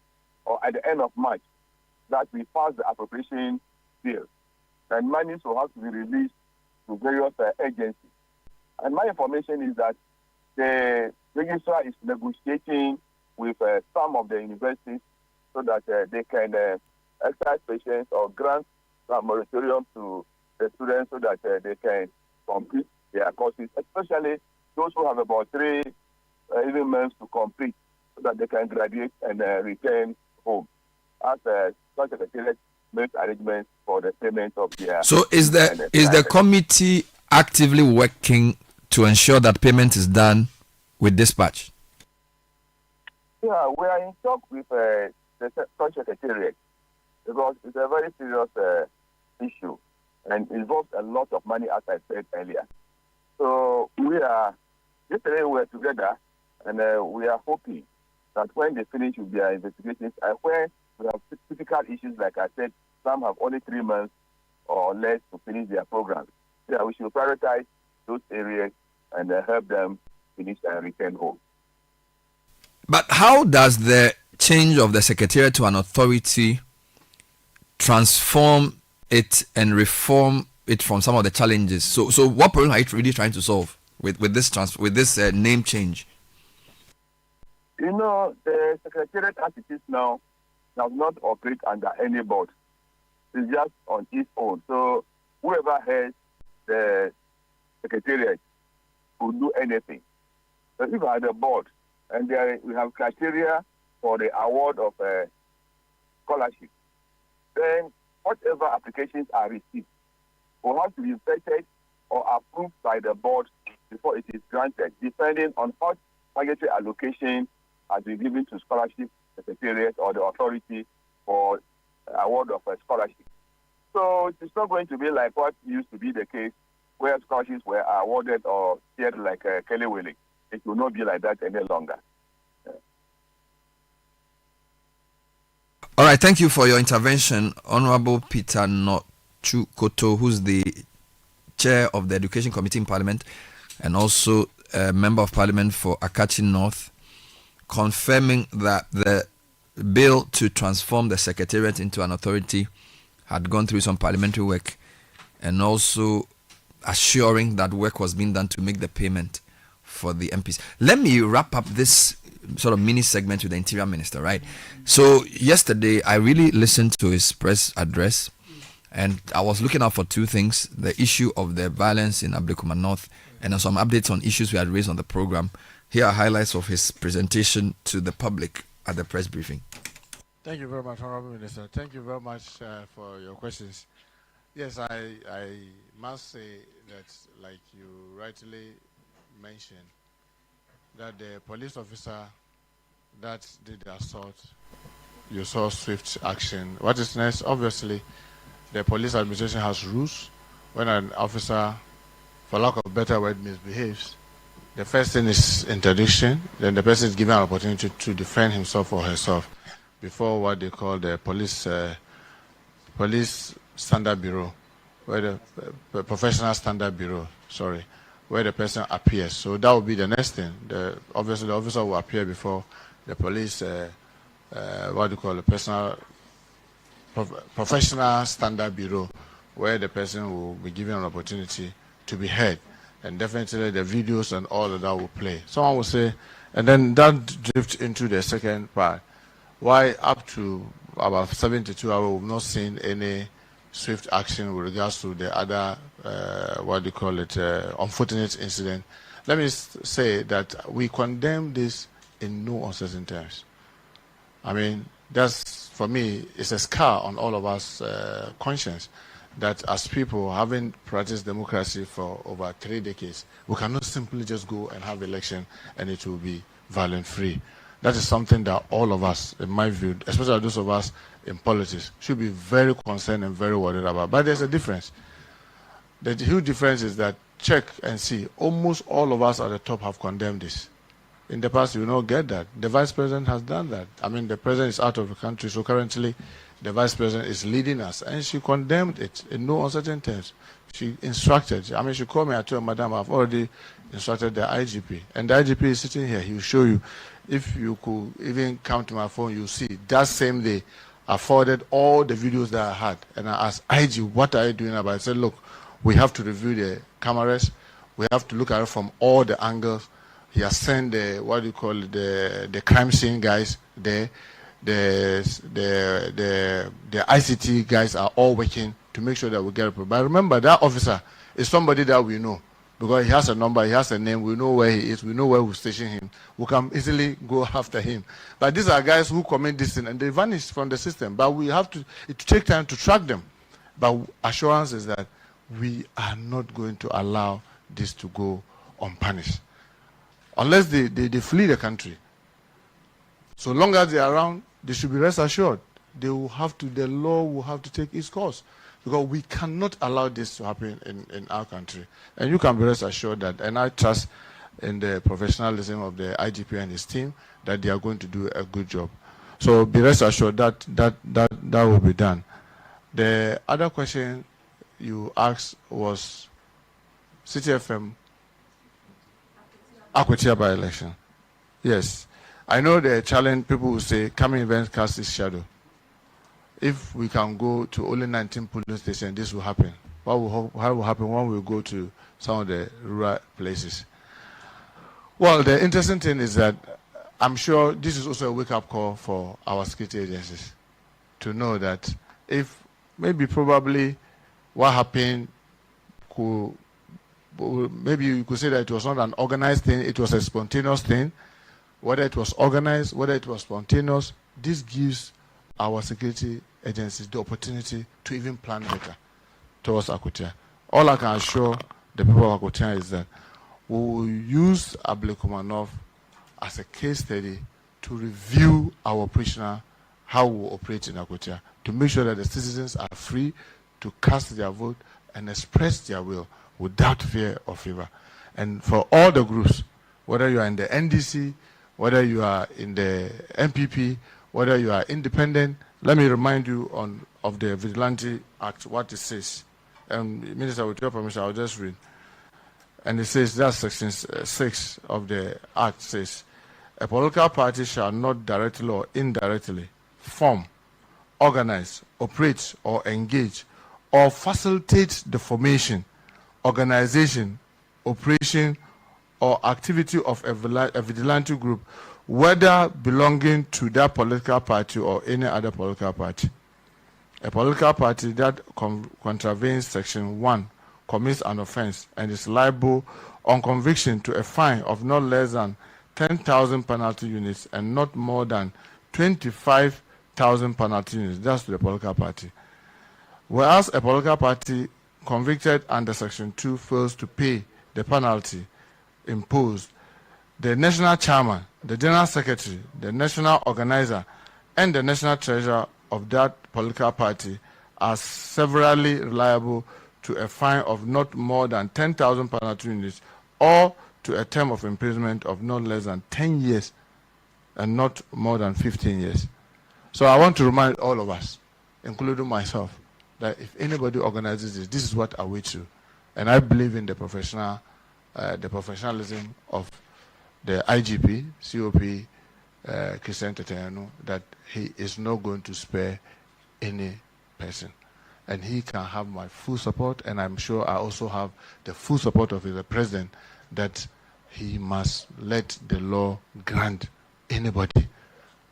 or at the end of March that we passed the appropriation bill. And money will have to be released to various agencies. And my information is that the registrar is negotiating with some of the universities so that they can exercise patience or grant some moratorium to the students so that they can complete their courses, especially those who have about 3 even months to complete so that they can graduate and return home. As such a secretariat makes arrangements for the payment of their... So is the committee actively working to ensure that payment is done with dispatch? Yeah, we are in talk with the Such Secretariat because it's a very serious issue and involves a lot of money, as I said earlier. So yesterday we were together and we are hoping that when they finish with their investigations, where we have typical issues, like I said, some have only 3 months or less to finish their programs. Yeah, we should prioritize those areas and help them finish and return home. But how does the change of the secretariat to an authority transform it and reform it from some of the challenges? So what problem are you really trying to solve with this name change? You know, the secretariat as it is now does not operate under any board. It's just on its own. So whoever has the secretariat could do anything. But if we had a board and we have criteria for the award of a scholarship, then whatever applications are received will have to be vetted or approved by the board before it is granted, depending on what budgetary allocation has been given to scholarship secretariat or the authority for award of a scholarship. So it's not going to be like what used to be the case where scholarships were awarded or shared like Kelly Willing. It will not be like that any longer. All right, thank you for your intervention, Honorable Peter Nochukoto, who's the chair of the Education Committee in Parliament and also a member of Parliament for Akachi North, confirming that the bill to transform the secretariat into an authority had gone through some parliamentary work, and also assuring that work was being done to make the payment for the MPs. Let me wrap up this sort of mini segment with the Interior Minister, right? So yesterday I really listened to his press address, and I was looking out for 2 things: the issue of the violence in Ablekuma North, and some updates on issues we had raised on the program. Here are highlights of his presentation to the public at the press briefing. Thank you very much, Honorable Minister. Thank you very much for your questions. Yes, I must say that, like you rightly mentioned, that the police officer that did the assault, you saw swift action. What is next? Obviously, the police administration has rules. When an officer, for lack of better word, misbehaves, the first thing is interdiction. Then the person is given an opportunity to defend himself or herself before what they call the police standard bureau, where the professional standard bureau, where the person appears. So that will be the next thing. Obviously, the officer will appear before the police, professional standard bureau, where the person will be given an opportunity to be heard. And definitely the videos and all of that will play. Someone will say, and then that drifts into the second part. Why up to about 72 hours we've not seen any swift action with regards to the other, unfortunate incident. Let me say that we condemn this in no uncertain terms. I mean, that's, for me, it's a scar on all of us conscience that as people having practiced democracy for over 3 decades, we cannot simply just go and have election and it will be violent-free. That is something that all of us, in my view, especially those of us in politics, should be very concerned and very worried about. But there's a difference. The huge difference is that, check and see, almost all of us at the top have condemned this. In the past, you will not get that. The vice president has done that. I mean, the president is out of the country, so currently the vice president is leading us, and she condemned it in no uncertain terms. She instructed. I mean, she called me. I told her, Madam, I've already instructed the IGP, and the IGP is sitting here. He will show you. If you could even come to my phone, you'll see that same day I forwarded all the videos that I had, and I asked IG, what are you doing about it? I said, look, we have to review the cameras. We have to look at it from all the angles. He has sent the the crime scene guys there. The ICT guys are all working to make sure that we get it. But remember, that officer is somebody that we know, because he has a number, he has a name, we know where he is, we know where we station him. We can easily go after him. But these are guys who commit this thing and they vanish from the system. But we have to, it take time to track them. But assurance is that we are not going to allow this to go unpunished. Unless they flee the country. So long as they are around, they should be rest assured. The law will have to take its course. Because we cannot allow this to happen in our country. And you can be rest assured that, and I trust in the professionalism of the IGP and his team, that they are going to do a good job. So be rest assured that will be done. The other question you asked was Citi FM Akwatia by-election. Yes. I know the challenge, people will say, coming events cast its shadow. If we can go to only 19 polling stations, this will happen. What will happen when we go to some of the rural places? Well, the interesting thing is that I'm sure this is also a wake-up call for our security agencies to know that if maybe probably what happened could, maybe you could say that it was not an organized thing, it was a spontaneous thing. Whether it was organized, whether it was spontaneous, this gives our security agencies the opportunity to even plan better towards Akwatia. All I can assure the people of Akwatia is that we will use Ablekumanov as a case study to review our operational, how we operate in Akwatia, to make sure that the citizens are free to cast their vote and express their will without fear or favor. And for all the groups, whether you are in the NDC, whether you are in the MPP, whether you are independent, let me remind you of the Vigilante Act, what it says. And Minister, with your permission, I'll just read. And it says, that's section 6 of the Act says, a political party shall not directly or indirectly form, organize, operate, or engage, or facilitate the formation, organization, operation, or activity of a vigilante group, whether belonging to that political party or any other political party. A political party that contravenes Section 1 commits an offense and is liable on conviction to a fine of not less than 10,000 penalty units and not more than 25,000 penalty units. That's to the political party. Whereas a political party convicted under Section 2 fails to pay the penalty imposed, the national chairman, the general secretary, the national organizer, and the national treasurer of that political party are severally liable to a fine of not more than 10,000 penalty units or to a term of imprisonment of not less than 10 years and not more than 15 years. So I want to remind all of us, including myself, that if anybody organizes this, this is what awaits you. And I believe in the professionalism of the IGP, COP, Christian Teteyano, that he is not going to spare any person. And he can have my full support, and I'm sure I also have the full support of the president that he must let the law grant anybody,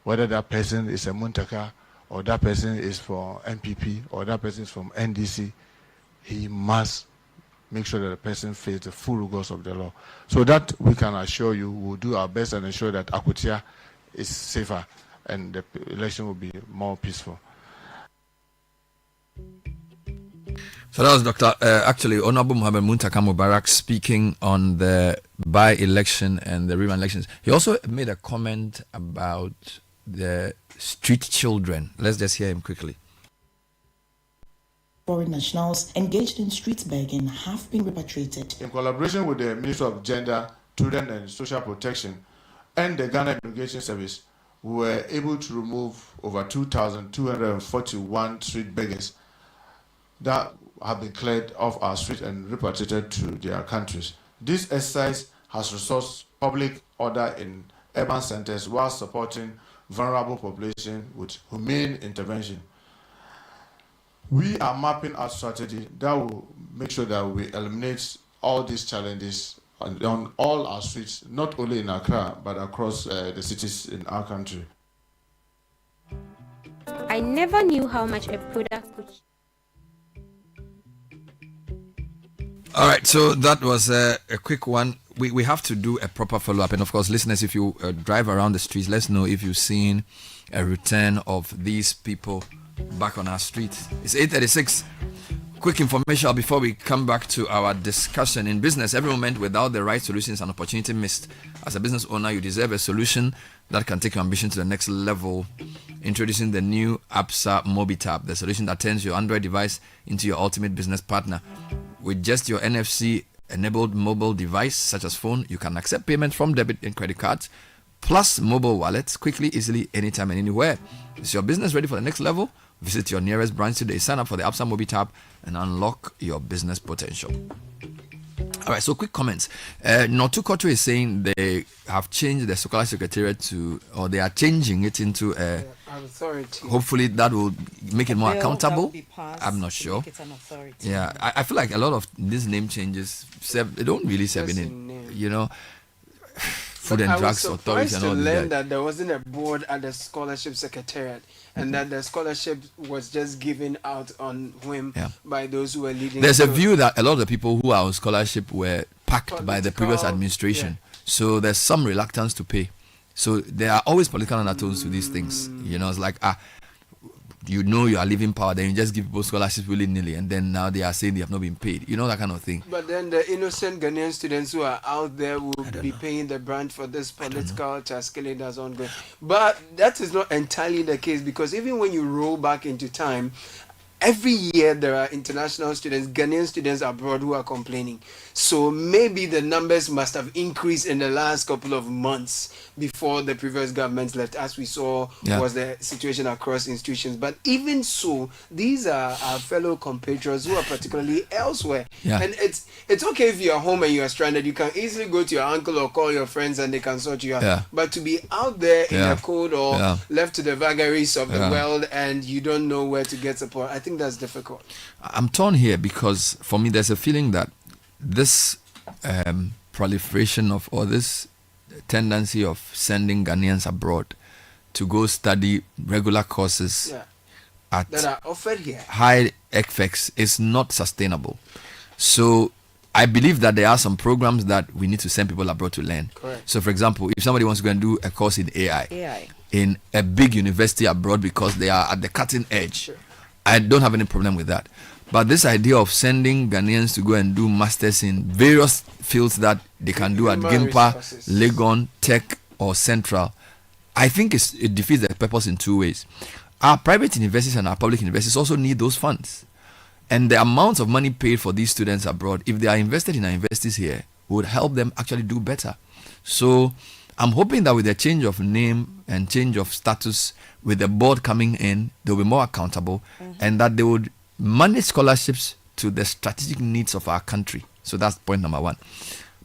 whether that person is a Muntaka or that person is for MPP, or that person is from NDC, he must make sure that the person faces the full rigors of the law. So that we can assure you, we'll do our best and ensure that Akutia is safer and the election will be more peaceful. So that was Dr. Actually, Honorable Mohammed Muntaka Mubarak speaking on the by-election and the rerun elections. He also made a comment about the street children. Let's just hear him quickly. Foreign nationals engaged in street begging have been repatriated. In collaboration with the Ministry of Gender, Children and Social Protection and the Ghana Immigration Service, we were able to remove over 2,241 street beggars that have been cleared off our street and repatriated to their countries. This exercise has resourced public order in urban centers while supporting vulnerable population with humane intervention. We are mapping our strategy that will make sure that we eliminate all these challenges on all our streets, not only in Accra, but across the cities in our country. I never knew how much a product could. All right, so that was a quick one. We have to do a proper follow-up. And of course, listeners, if you drive around the streets, let's know if you've seen a return of these people back on our streets. It's 8:36. Quick information before we come back to our discussion. In business, every moment without the right solution is an opportunity missed. As a business owner, you deserve a solution that can take your ambition to the next level. Introducing the new APSA MobiTap, the solution that turns your Android device into your ultimate business partner. With just your NFC-enabled mobile device, such as phone, you can accept payment from debit and credit cards, plus mobile wallets, quickly, easily, anytime and anywhere. Is your business ready for the next level? Visit your nearest branch today. Sign up for the APSA MobiTap and unlock your business potential. All right, so quick comments. Notu Koto is saying they have changed the scholarship secretariat to, or they are changing it into a authority. Hopefully that will make it more Bill accountable. that will be passed I'm not to sure. make it an authority. Yeah, I feel like a lot of these name changes they don't really serve in it. You know, Food and Drugs Authority and all to learn that. that there wasn't a board at the scholarship secretariat, and that the scholarship was just given out on whim by those who were leading. There's a view that a lot of the people who are on scholarship were packed by the previous administration, so there's some reluctance to pay. So there are always political undertones to these things. You know, it's like you know you are leaving power, then you just give people scholarships willy-nilly, and then now they are saying they have not been paid. You know, that kind of thing. But then the innocent Ghanaian students who are out there will be paying the brunt for this political taskilling that's ongoing. But that is not entirely the case, because even when you roll back into time, every year there are international students, Ghanaian students abroad who are complaining. So maybe the numbers must have increased in the last couple of months before the previous government left, as we saw was the situation across institutions. But even so, these are our fellow compatriots who are particularly elsewhere. And it's okay if you're home and you are stranded. You can easily go to your uncle or call your friends and they can sort you out. But to be out there in the cold or left to the vagaries of the world and you don't know where to get support, I think that's difficult. I'm torn here because for me there's a feeling that this proliferation of, or this tendency of sending Ghanaians abroad to go study regular courses at that are offered here, high effects, is not sustainable. So I believe that there are some programs that we need to send people abroad to learn. Correct. So for example, if somebody wants to go and do a course in AI. In a big university abroad because they are at the cutting edge, I don't have any problem with that. But this idea of sending Ghanaians to go and do masters in various fields that they can do at Gimpa, Legon, Tech, or Central, I think it defeats the purpose in two ways. Our private universities and our public universities also need those funds. And the amounts of money paid for these students abroad, if they are invested in our universities here, would help them actually do better. So I'm hoping that with the change of name and change of status, with the board coming in, they'll be more accountable, and that they would manage scholarships to the strategic needs of our country. So that's point number one.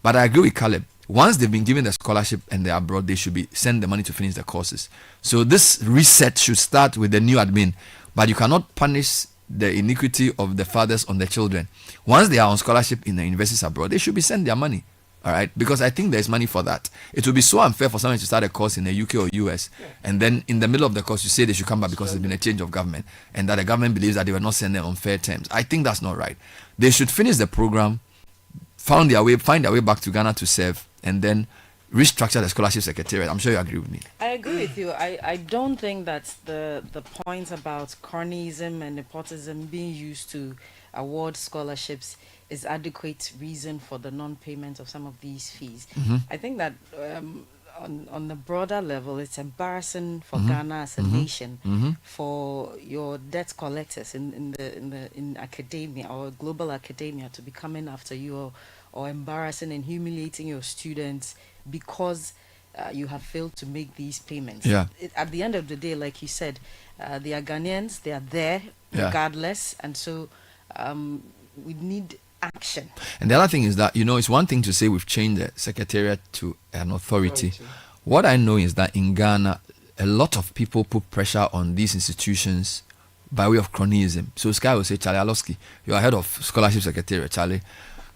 But I agree with Caleb. Once they've been given the scholarship and they're abroad, they should be send the money to finish the courses. So this reset should start with the new admin. But you cannot punish the iniquity of the fathers on the children. Once they are on scholarship in the universities abroad, they should be sent their money. All right, because I think there's money for that. It would be so unfair for someone to start a course in the UK or US, and then in the middle of the course you say they should come back because there's been a change of government, and that the government believes that they were not sending on fair terms. I think that's not right. They should finish the program, find their way back to Ghana to serve, and then restructure the scholarship secretariat. I'm sure you agree with me. I agree with you. I don't think that the point about cronyism and nepotism being used to award scholarships is adequate reason for the non-payment of some of these fees. I think that on the broader level, it's embarrassing for Ghana as a nation, for your debt collectors in academia or global academia to be coming after you, or embarrassing and humiliating your students because you have failed to make these payments. At the end of the day, like you said, they are Ghanaians, they are there regardless, and so we need action. And the other thing is that, it's one thing to say we've changed the secretariat to an authority. What I know is that in Ghana, a lot of people put pressure on these institutions by way of cronyism. So Sky will say, Charlie Alowski, you are head of scholarship secretariat, Charlie.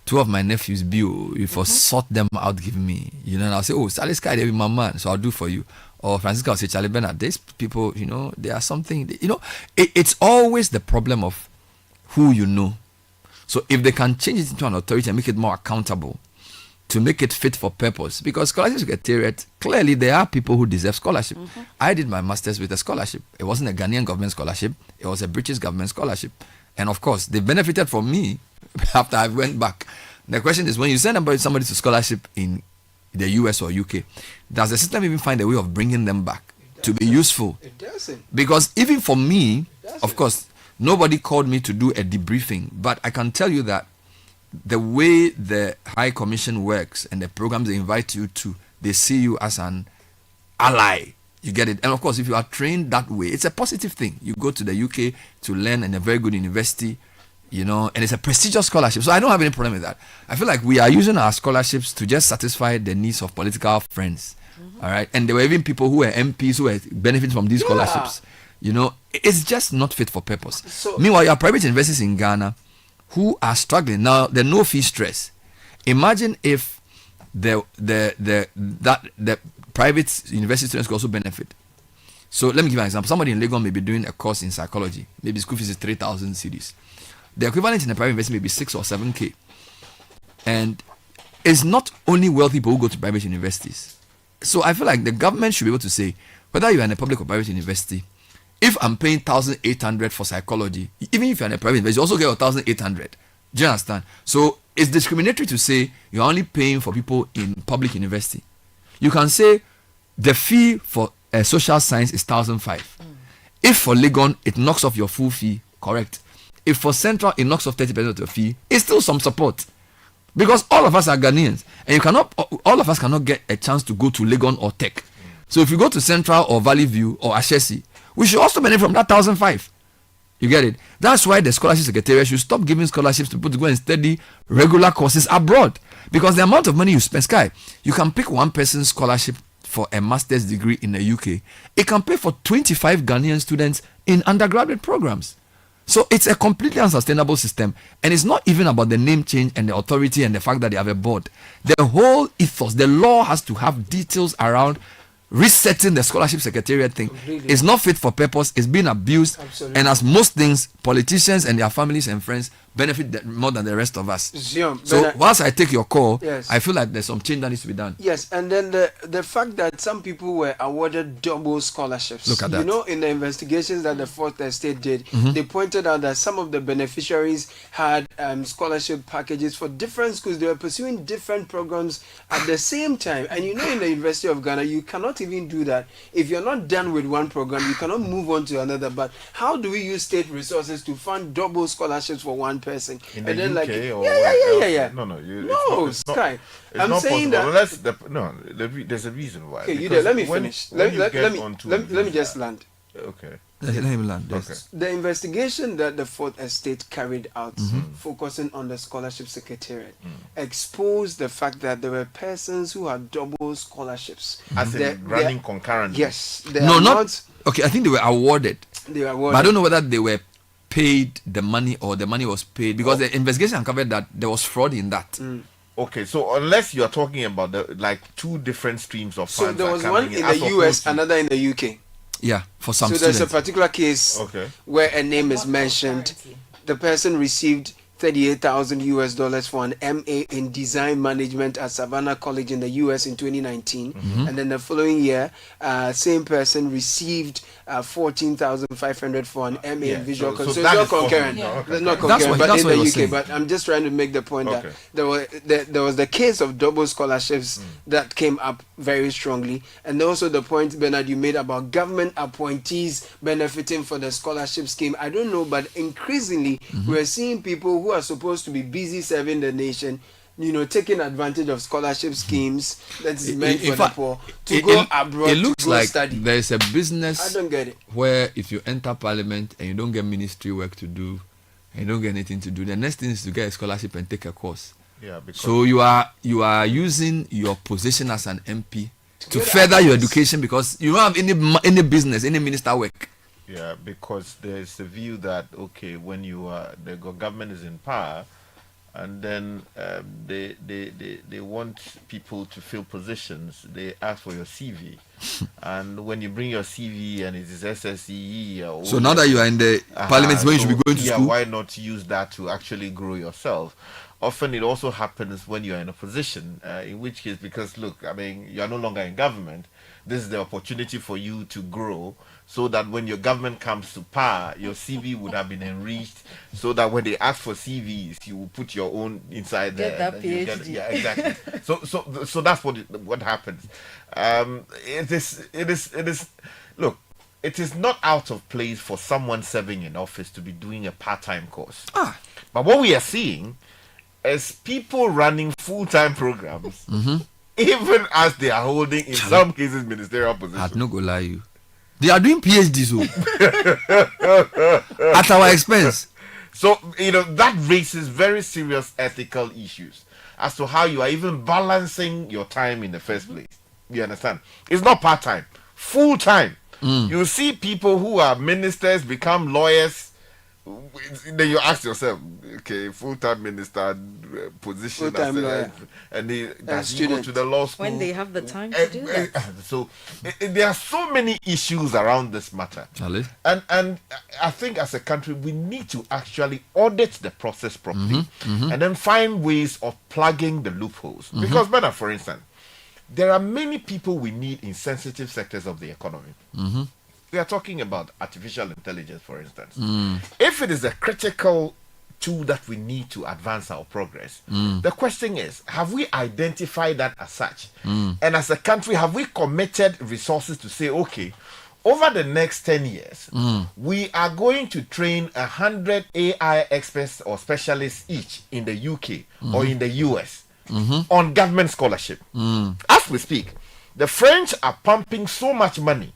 2 of my nephews, Bill, if I sort them out, give me, and I'll say, oh, Charlie Sky, they're my man, so I'll do for you. Or Francisco will say, Charlie Bernard, these people, they are something, it's always the problem of who you know. So if they can change it into an authority and make it more accountable, to make it fit for purpose, because scholarship secretariat, clearly there are people who deserve scholarship. I did my master's with a scholarship. It wasn't a Ghanaian government scholarship, it was a British government scholarship. And of course, they benefited from me after I went back. The question is, when you send somebody to scholarship in the US or UK, does the system even find a way of bringing them back to be useful? It doesn't. Because even for me, of course, nobody called me to do a debriefing, but I can tell you that the way the High Commission works and the programs they invite you to, they see you as an ally. You get it? And of course, if you are trained that way, it's a positive thing. You go to the UK to learn in a very good university, and it's a prestigious scholarship. So I don't have any problem with that. I feel like we are using our scholarships to just satisfy the needs of political friends. All right? And there were even people who were MPs who were benefiting from these scholarships. It's just not fit for purpose. So, meanwhile, you have private investors in Ghana who are struggling. Now, the no fee stress. Imagine if the private university students could also benefit. So let me give you an example. Somebody in Lagos may be doing a course in psychology. Maybe school fees is 3,000 cedis. The equivalent in a private university may be 6 or 7K. And it's not only wealthy people who go to private universities. So I feel like the government should be able to say, whether you're in a public or private university, if I'm paying 1,800 for psychology, even if you're in a private university, you also get 1,800. Do you understand? So it's discriminatory to say you're only paying for people in public university. You can say the fee for social science is 1,500. If for Legon, it knocks off your full fee, correct. If for Central, it knocks off 30% of your fee, it's still some support. Because all of us are Ghanaians, and all of us cannot get a chance to go to Legon or Tech. So if you go to Central or Valley View or Ashesi, we should also benefit from that 1,500. You get it? That's why the scholarship secretariat should stop giving scholarships to people to go and study regular courses abroad. Because the amount of money you spend, Sky, you can pick one person's scholarship for a master's degree in the UK. It can pay for 25 Ghanaian students in undergraduate programs. So it's a completely unsustainable system, and it's not even about the name change and the authority and the fact that they have a board. The whole ethos, the law has to have details around resetting the scholarship secretariat thing. It's not fit for purpose. It's been abused. Absolutely. And as most things, politicians and their families and friends benefit more than the rest of us. So whilst I take your call, yes, I feel like there's some change that needs to be done. Yes, and then the fact that some people were awarded double scholarships. Look at that. In the investigations that the Fourth Estate did, they pointed out that some of the beneficiaries had scholarship packages for different schools. They were pursuing different programs at the same time. And in the University of Ghana, you cannot even do that. If you're not done with one program, you cannot move on to another. But how do we use state resources to fund double scholarships for one person? In and the then UK yeah. No, Sky. I'm saying possible. There's a reason why. Okay, let me finish. Let me just land. Okay. Let him land. Yes. Okay. The investigation that the Fourth Estate carried out, focusing on the scholarship secretariat, exposed the fact that there were persons who had double scholarships. As in running concurrently. Yes. Okay, I think they were awarded. They were awarded. But I don't know whether they were paid the money or the money was paid, because the investigation uncovered that there was fraud in that. Okay, so unless you are talking about like two different streams of funds. So there was one in the US, another in the UK. Yeah, for some So students. there's a particular case where a name is mentioned. The person received $38,000 for an MA in design management at Savannah College in the US in 2019, and then the following year, same person received $14,500 for an MA in visual. So it's not concurrent. It's not concurrent, but in the UK. But I'm just trying to make the point that there was the case of double scholarships that came up very strongly, and also the point, Bernard, you made about government appointees benefiting for the scholarship scheme. I don't know, but increasingly we're seeing people who are supposed to be busy serving the nation, taking advantage of scholarship schemes that is meant for the poor to go abroad. It looks to go like study. there's a business I don't get it. where if you enter parliament and you don't get ministry work to do and you don't get anything to do, the next thing is to get a scholarship and take a course. Yeah, because so you are using your position as an MP to further your education because you don't have any business, any minister work. Yeah, because there's a view that when the government is in power, and then they want people to fill positions, they ask for your CV, and when you bring your CV and it is SSE, so now that you are in the parliament, when you should be going to school, why not use that to actually grow yourself? Often it also happens when you are in a position, in which case, because look, I mean, you are no longer in government. This is the opportunity for you to grow, so that when your government comes to power, your CV would have been enriched, so that when they ask for CVs, you will put your own inside there. Get that PhD. Yeah, exactly. So that's what happens. It is. Look, it is not out of place for someone serving in office to be doing a part-time course. But what we are seeing is people running full-time programs. Even as they are holding, in some cases, ministerial positions. I'm not gonna lie you. They are doing PhDs at our expense. So, that raises very serious ethical issues as to how you are even balancing your time in the first place. You understand? It's not part-time, full-time. You see people who are ministers become lawyers. Then you ask yourself, full-time minister position, and does he go to the law school when they have the time to do that? So there are so many issues around this matter, and I think as a country we need to actually audit the process properly, and then find ways of plugging the loopholes. Because, Bernard, for instance, there are many people we need in sensitive sectors of the economy. We are talking about artificial intelligence, for instance. If it is a critical tool that we need to advance our progress, the question is, have we identified that as such? And as a country, have we committed resources to say, over the next 10 years, we are going to train 100 AI experts or specialists each in the UK or in the US on government scholarship. As we speak, the French are pumping so much money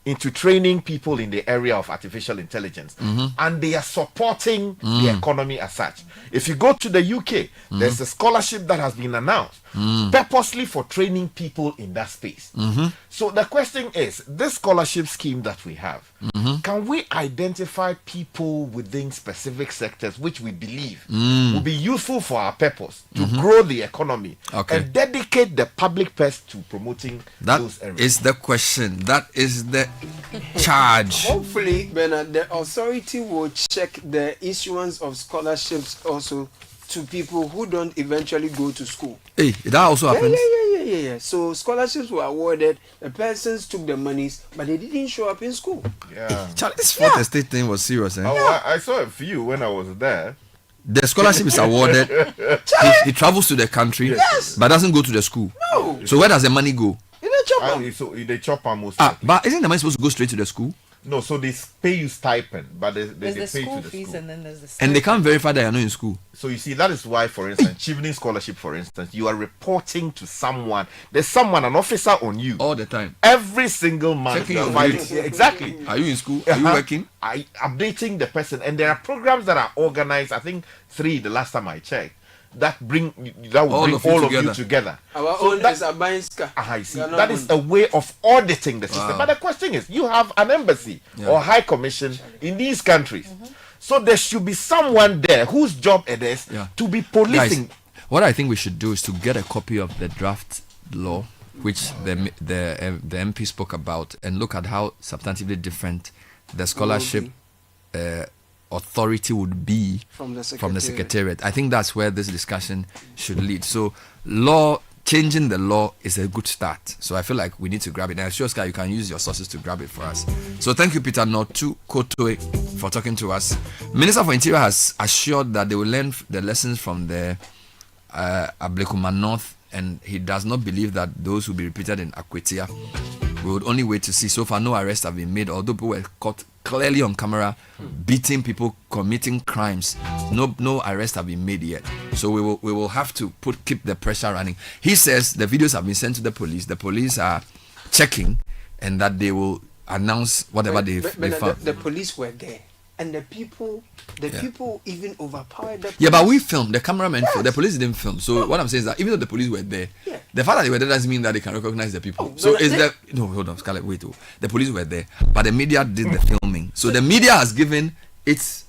into training people in the area of artificial intelligence, and they are supporting the economy as such. If you go to the UK, there's a scholarship that has been announced purposely for training people in that space. So the question is, this scholarship scheme that we have, can we identify people within specific sectors which we believe will be useful for our purpose to grow the economy and dedicate the public purse to promoting those areas? That is the question. That is the charge. Hopefully, Bernard, the authority will check the issuance of scholarships also to people who don't eventually go to school. Hey, that also happens. Yeah. So scholarships were awarded, the persons took the monies, but they didn't show up in school. Yeah. This fourth estate thing was serious. I saw a few when I was there. The scholarship is awarded. He travels to the country, but doesn't go to the school. No. So where does the money go? So they chop almost. But isn't the money supposed to go straight to the school? No, so they pay you stipend, but they There's pay the school to the fees school. and then there's the And they can't verify that you're not in school. So you see, that is why, for instance, Chevening Scholarship, for instance, you are reporting to someone. There's someone, an officer on you. All the time. Every single month. Checking your grades. Exactly. Are you in school? Are you working? Updating the person. And there are programs that are organized, I think 3 the last time I checked, that will bring all of you together. Our own is a buying scar. I see. That is a way of auditing the system. But the question is, you have an embassy or high commission in these countries. So there should be someone there whose job it is to be policing. Guys, What I think we should do is to get a copy of the draft law, which the MP spoke about, and look at how substantively different the scholarship authority would be from the secretariat. I think that's where this discussion should lead. So changing the law is a good start. So I feel like we need to grab it. And I'm sure, Sky, you can use your sources to grab it for us. So thank you, Peter Notu Kotoe, for talking to us. Minister for Interior has assured that they will learn the lessons from the Ablekuma North, and he does not believe that those will be repeated in Akwetia. We would only wait to see. So far, no arrests have been made, although people were caught clearly on camera beating people, committing crimes. No arrests have been made yet. So we will have to keep the pressure running. He says the videos have been sent to the police. The police are checking, and that they will announce whatever they found. The police were there, and the people even overpowered the police. Yeah, but we filmed. The cameraman filmed. The police didn't film. So what I'm saying is that even though the police were there, the fact that they were there doesn't mean that they can recognize the people. Hold on, Scarlett, wait. The police were there, but the media did the filming. So the media has given its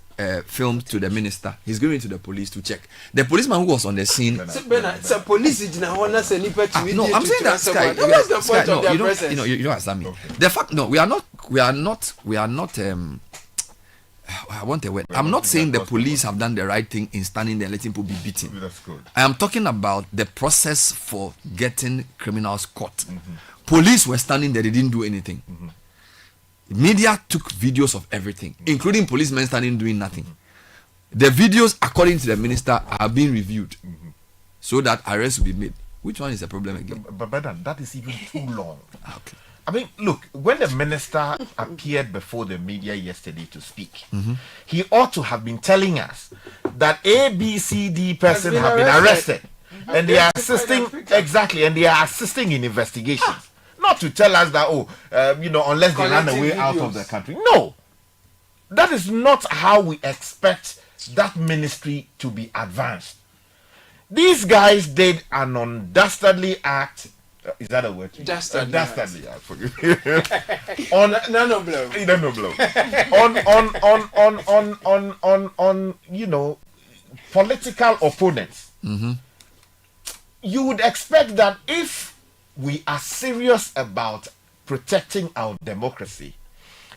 film to the minister. He's giving it to the police to check. The policeman who was on the scene. It's a police. I'm saying that, Sky. What's the point of their presence? You don't understand me. The fact, we are not. I want a word. I'm not saying the police have done the right thing in standing there and letting people be beaten. That's good. I am talking about the process for getting criminals caught. Police were standing there, they didn't do anything. Media took videos of everything, including policemen standing doing nothing. The videos, according to the minister, are being reviewed so that arrests will be made. Which one is the problem again? But that is even too long. Okay. I mean, look, when the minister appeared before the media yesterday to speak, he ought to have been telling us that A, B, C, D person have been arrested. And they are assisting, and they are assisting in investigations. Not to tell us that, unless they run away out of the country. No. That is not how we expect that ministry to be advanced. These guys did an undastardly act. Is that a word? Dastardly. I forget. On political opponents. You would expect that if we are serious about protecting our democracy,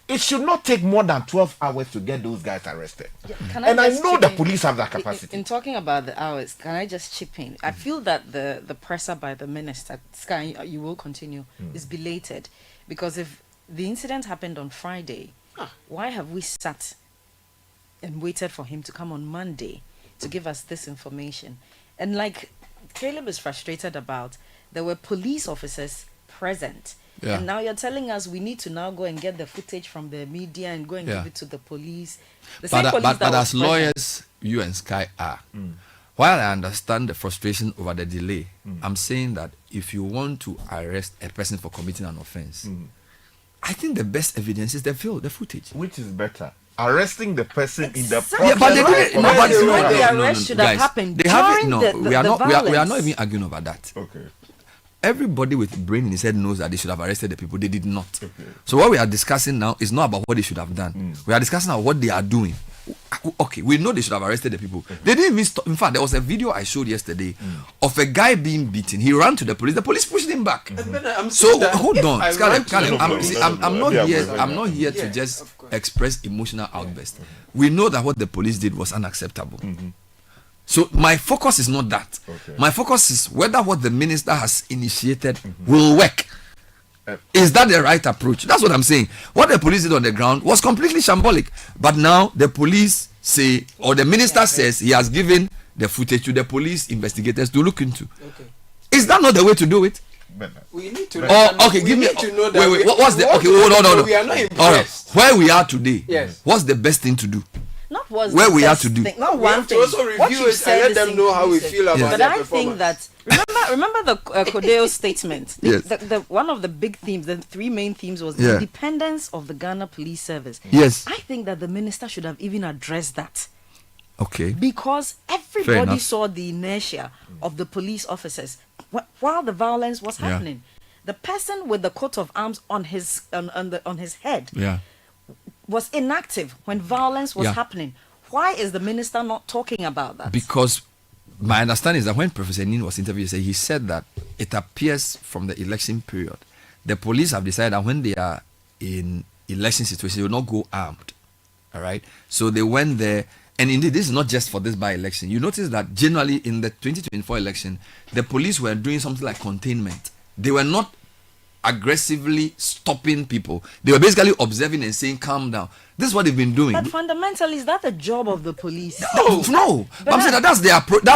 it should not take more than 12 hours to get those guys arrested. And I know the police have that capacity. In talking about the hours, can I just chip in? I feel that the pressure by the minister, Sky, you will continue, is belated. Because if the incident happened on Friday, why have we sat and waited for him to come on Monday to give us this information? And like Caleb is frustrated about, there were police officers present. And now you're telling us we need to now go and get the footage from the media and go and give it to the police. But as lawyers, you and Sky are, while I understand the frustration over the delay, I'm saying that if you want to arrest a person for committing an offense, I think the best evidence is the footage. Which is better? Arresting the person in the process. Yeah, but they didn't. The arrest should have happened during we are not even arguing over that. Okay. Everybody with brain in his head knows that they should have arrested the people. They did not. Okay. So what we are discussing now is not about what they should have done. We are discussing about what they are doing. Okay, we know they should have arrested the people. They didn't even stop. In fact, there was a video I showed yesterday of a guy being beaten. He ran to the police. The police pushed him back. So hold on, I'm not here to just express emotional outburst. We know that what the police did was unacceptable. So my focus is not that. My focus is whether what the minister has initiated will work. Is that the right approach? That's what I'm saying. What the police did on the ground was completely shambolic. But now the police say, or the minister says, he has given the footage to the police investigators to look into. Is that not the way to do it? We need to give me. To know that what's the okay? No. We are not impressed. All right. Where we are today, what's the best thing to do? Not was where we are to do. Not one thing. Also review it and let them know how we feel about their performance. But I think that remember the Codeo statement. The one of the big themes, the three main themes was the independence of the Ghana Police Service. Yes. I think that the minister should have even addressed that. Okay. Because everybody saw the inertia of the police officers while the violence was happening. The person with the coat of arms on his head. Was inactive when violence was happening. Why is the minister not talking about that? Because my understanding is that when Professor Nin was interviewed, he said that it appears from the election period, the police have decided that when they are in election situations, they will not go armed. All right. So they went there. And indeed, this is not just for this by-election. You notice that generally in the 2024 election, the police were doing something like containment. They were not aggressively stopping people. They were basically observing and saying, calm down. This is what they've been doing. But fundamentally, is that the job of the police? No. But I'm saying that that's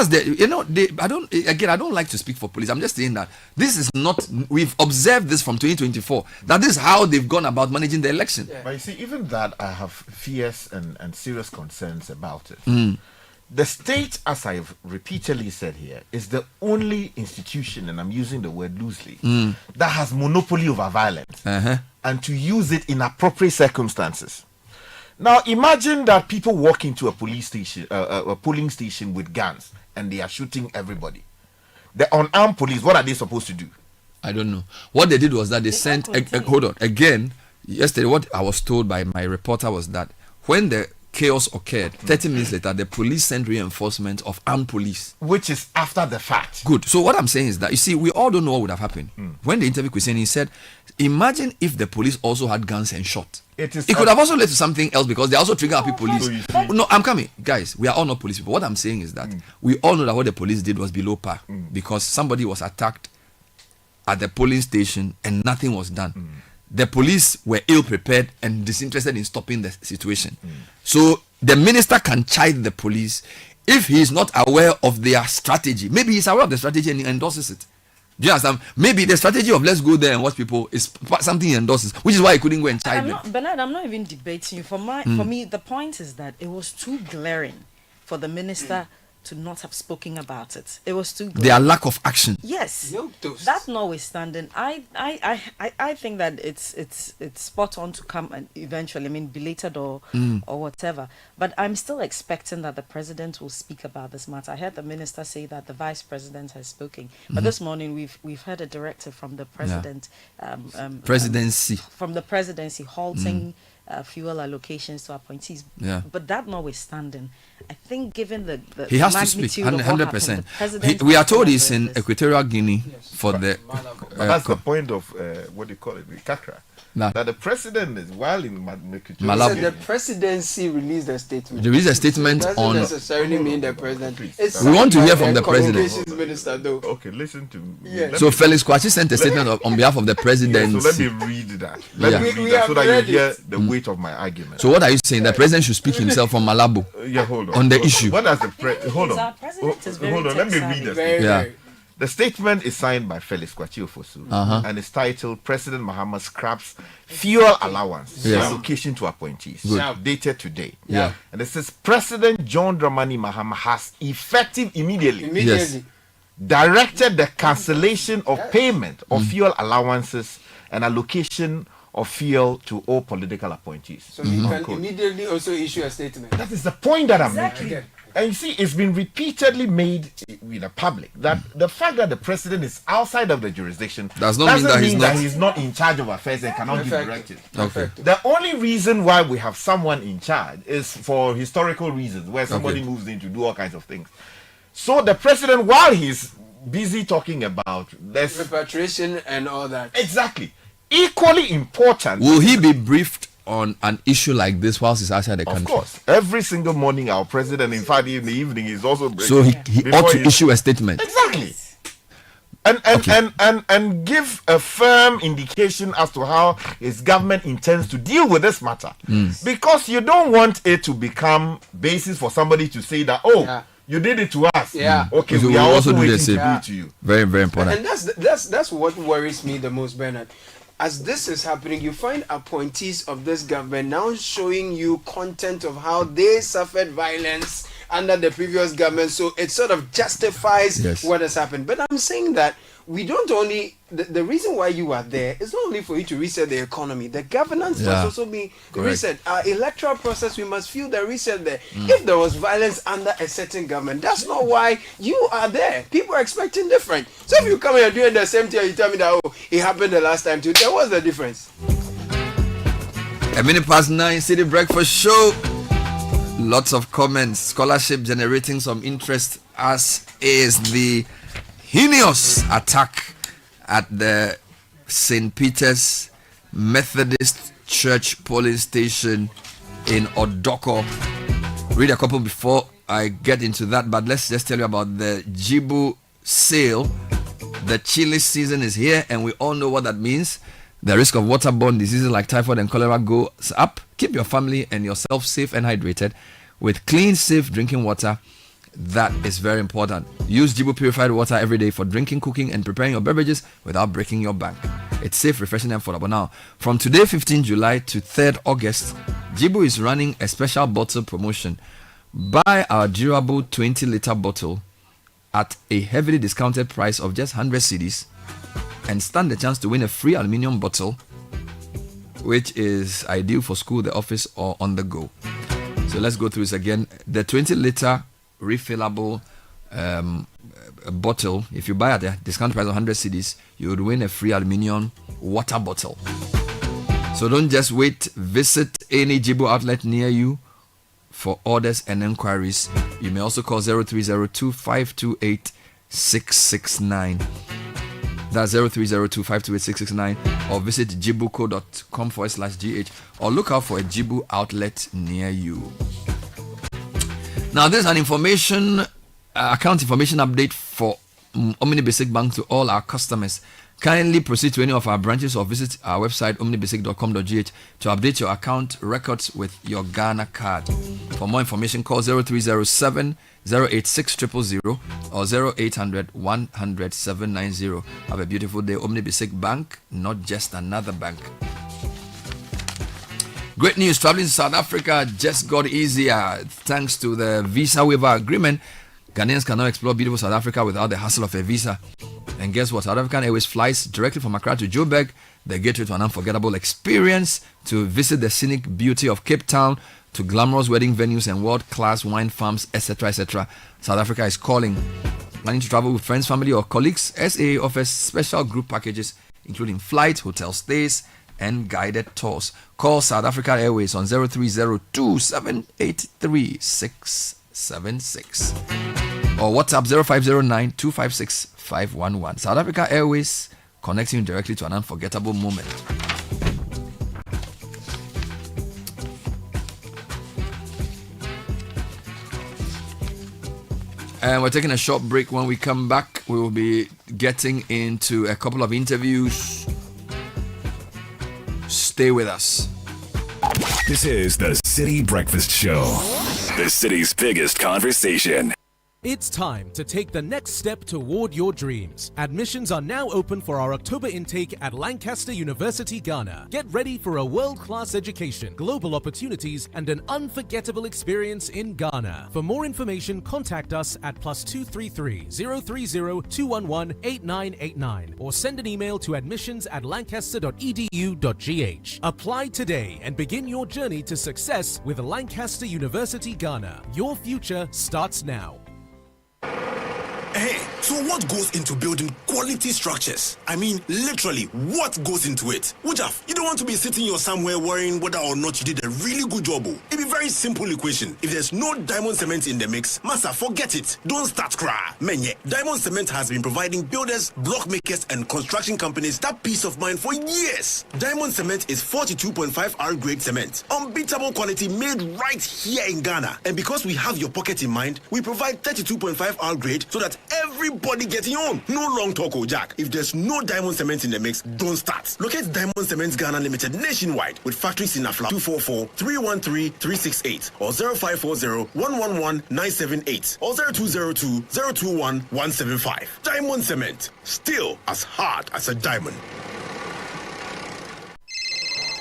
their, I don't like to speak for police. I'm just saying that this is not, we've observed this from 2024, that this is how they've gone about managing the election. But you see, even that, I have fierce and serious concerns about it. The state, as I've repeatedly said here, is the only institution, and I'm using the word loosely, that has monopoly over violence and to use it in appropriate circumstances. Now, imagine that people walk into a police station, a polling station with guns, and they are shooting everybody. The unarmed police, what are they supposed to do? I don't know. What they did was that they sent. Hold on. Again, yesterday, what I was told by my reporter was that when the chaos occurred, 30 minutes later, the police sent reinforcement of armed police. Which is after the fact. Good. So what I'm saying is that, you see, we all don't know what would have happened. When the interview Christian, he said, imagine if the police also had guns and shot. It could have also led to something else because they also trigger happy police. No, I'm coming. Guys, we are all not police people. What I'm saying is that we all know that what the police did was below par because somebody was attacked at the polling station and nothing was done. The police were ill prepared and disinterested in stopping the situation. So the minister can chide the police if he is not aware of their strategy. Maybe he's aware of the strategy and he endorses it. Do you understand? Maybe the strategy of let's go there and watch people is something he endorses, which is why he couldn't go and chide them. Bernard, I'm not even debating you. For me, the point is that it was too glaring for the minister to not have spoken about it. It was too glaring. Their lack of action. Yes, that notwithstanding, I think that it's spot on to come and eventually. I mean, belated or whatever. But I'm still expecting that the president will speak about this matter. I heard the minister say that the vice president has spoken, but this morning we've heard a directive from the president, presidency, from the presidency halting fuel allocations to appointees. But that notwithstanding, I think given the he has to speak 100%. We are told he's in Equatorial Guinea for the. That's the point of what do you call it, the Kakra. That the president is while in Malabo. The presidency released a statement. Released a statement doesn't necessarily mean the president. We want to hear from the president. Minister, though. Okay, listen to me. Yes. So Felix Kwachi sent a statement on behalf of the presidency. So let me read that. Let me read that so that you hear the weight of my argument. So what are you saying? The president should speak himself from Malabo. Hold on. On the issue. What does the hold on? Hold on. Let me read the statement. The statement is signed by Felix Kwachi Ofosu and is titled President Mahama Scraps Fuel Allowance Allocation to Appointees, dated today. And it says President John Dramani Mahama has effective immediately directed the cancellation of payment of fuel allowances and allocation of fuel to all political appointees. So he can immediately also issue a statement. That is the point that I'm making. And you see, it's been repeatedly made in the public that the fact that the president is outside of the jurisdiction doesn't mean that he's not in charge of affairs and cannot give directives. The only reason why we have someone in charge is for historical reasons, where somebody moves in to do all kinds of things. So the president, while he's busy talking about this repatriation and all that, exactly, equally important. Will he be briefed on an issue like this whilst he's outside the country? Of course. Every single morning, our president, in fact, in the evening, is also breaking. So he ought to issue a statement. Exactly. And give a firm indication as to how his government intends to deal with this matter. Because you don't want it to become basis for somebody to say that, you did it to us. Okay, so we are also waiting to do it to you. Very, very important. And that's what worries me the most, Bernard. As this is happening, you find appointees of this government now showing you content of how they suffered violence under the previous government. So it sort of justifies what has happened. But I'm saying that we don't only, the reason why you are there is not only for you to reset the economy. The governance must also be reset. Our electoral process, we must feel the reset there. If there was violence under a certain government, that's not why you are there. People are expecting different. So if you come here doing the same thing and you tell me that, it happened the last time too, then what's the difference? 9:15, City Breakfast Show. Lots of comments. Scholarship generating some interest as is the heinous attack at the St. Peter's Methodist Church polling station in Odoko. Read a couple before I get into that, but let's just tell you about the Jibu sale. The chilli season is here, and we all know what that means. The risk of waterborne diseases like typhoid and cholera goes up. Keep your family and yourself safe and hydrated with clean, safe drinking water. That is very important. Use Jibu purified water every day for drinking, cooking, and preparing your beverages without breaking your bank. It's safe, refreshing, and affordable. Now, from today, 15 July to 3rd August, Jibu is running a special bottle promotion. Buy our durable 20-liter bottle at a heavily discounted price of just 100 cedis and stand the chance to win a free aluminium bottle, which is ideal for school, the office, or on the go. So let's go through this again. The 20-liter refillable bottle, if you buy at a discount price of 100 cedis, you would win a free aluminium water bottle. So don't just wait. Visit any Jibu outlet near you for orders and enquiries. You may also call 0302-528-669. That's 0302-528-669, or visit jibuco.com/gh, or look out for a Jibu outlet near you. Now, this is an account information update for Omni Basic Bank to all our customers. Kindly proceed to any of our branches or visit our website omnibasic.com.gh to update your account records with your Ghana card. For more information, call 0307 086 000 or 0800 100 790. Have a beautiful day. Omni Basic Bank, not just another bank. Great news, traveling to South Africa just got easier thanks to the visa waiver agreement. Ghanaians can now explore beautiful South Africa without the hassle of a visa. And guess what? South African Airways flies directly from Accra to Joburg, the gateway to an unforgettable experience, to visit the scenic beauty of Cape Town, to glamorous wedding venues and world-class wine farms, etc., etc. South Africa is calling. Planning to travel with friends, family, or colleagues? SAA offers special group packages, including flight, hotel stays, and guided tours. Call South African Airways on 0302-783-676 or WhatsApp 0509-256-511. South Africa Airways, connecting you directly to an unforgettable moment. And we're taking a short break. When we come back, we will be getting into a couple of interviews. Stay with us. This is the City Breakfast Show, the city's biggest conversation. It's time to take the next step toward your dreams. Admissions are now open for our October intake at Lancaster University, Ghana. Get ready for a world-class education, global opportunities, and an unforgettable experience in Ghana. For more information, contact us at +233 030 211 8989 or send an email to admissions@lancaster.edu.gh. Apply today and begin your journey to success with Lancaster University, Ghana. Your future starts now. Hey, so what goes into building quality structures? I mean, literally, what goes into it? Wujaf, you don't want to be sitting here somewhere worrying whether or not you did a really good job. It'd be a very simple equation. If there's no diamond cement in the mix, massa, forget it. Don't start cry. Menye, diamond cement has been providing builders, block makers, and construction companies that peace of mind for years. Diamond cement is 42.5 R grade cement. Unbeatable quality made right here in Ghana. And because we have your pocket in mind, we provide 32.5 R grade so that everybody getting on. No long talk, Jack. If there's no diamond cement in the mix, don't start. Locate Diamond Cement Ghana Limited nationwide with factories in Afla 244-313-368 or 0540-111-978 or 0202-021-175. Diamond Cement, still as hard as a diamond.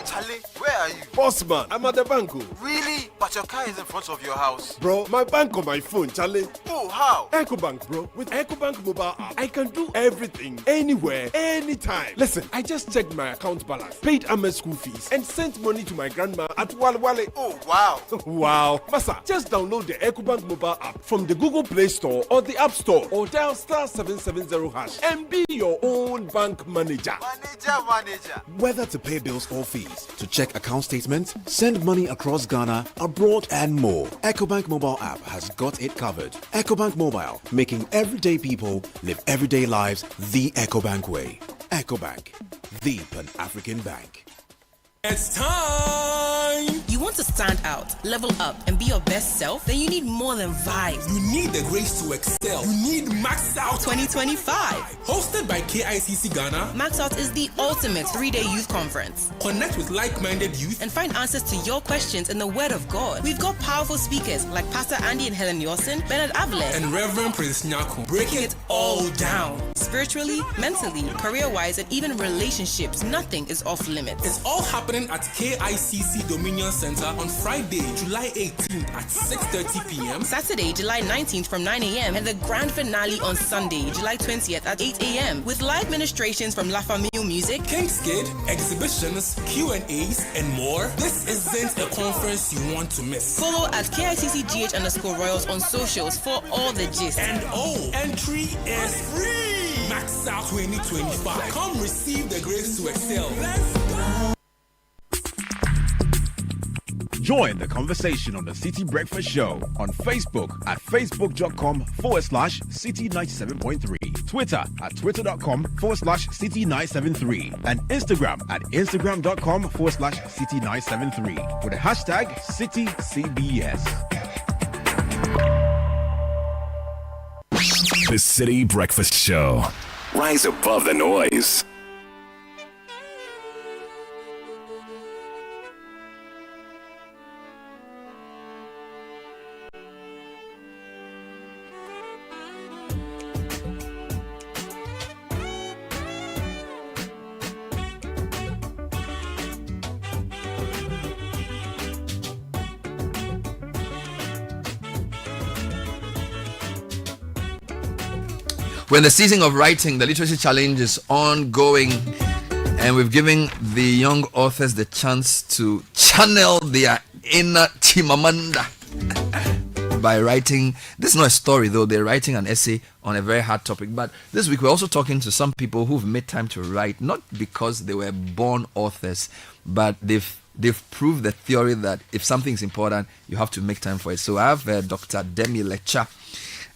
Charlie, where are you? Bossman, I'm at the bank. Really? But your car is in front of your house. Bro, my bank on my phone, Charlie. Oh, how? EcoBank, bro. With EcoBank mobile app, I can do everything, anywhere, anytime. Listen, I just checked my account balance, paid Ahmed's school fees, and sent money to my grandma at Wale. Oh, wow. Wow. Massa, just download the EcoBank mobile app from the Google Play Store or the App Store or dial *770# and be your own bank manager. Manager. Whether to pay bills or fees, to check account account statements, send money across Ghana, abroad, and more. EcoBank mobile app has got it covered. EcoBank Mobile, making everyday people live everyday lives the EcoBank way. EcoBank, the Pan-African Bank. It's time! You want to stand out, level up, and be your best self? Then you need more than vibes. You need the grace to excel. You need Max Out 2025. Hosted by KICC Ghana, Max Out is the ultimate 3-day youth conference. Connect with like-minded youth and find answers to your questions in the Word of God. We've got powerful speakers like Pastor Andy and Helen Yorson, Bernard Avile, and Reverend Prince Nyako, breaking it all down. Spiritually, mentally, career-wise, and even relationships, nothing is off limits. It's all happening at KICC Dominion Center on Friday, July 18th at 6:30 p.m. Saturday, July 19th from 9 a.m. and the grand finale on Sunday, July 20th at 8 a.m. with live ministrations from La Famille Music, King's Kid, exhibitions, Q&As, and more. This isn't a conference you want to miss. Follow at KICCGH_Royals on socials for all the gist. And entry is free. Max Out 2025. Come receive the grace to excel. Let's go. Join the conversation on the City Breakfast Show on Facebook at facebook.com/City97.3, Twitter at twitter.com/City973, and Instagram at instagram.com/City973 with the hashtag CityCBS. The City Breakfast Show. Rise above the noise. We're in the season of writing. The Literacy Challenge is ongoing, and we've given the young authors the chance to channel their inner Chimamanda by writing. This is not a story, though. They're writing an essay on a very hard topic. But this week, we're also talking to some people who've made time to write, not because they were born authors, but they've proved the theory that if something is important, you have to make time for it. So I have Dr. Demi Lecha,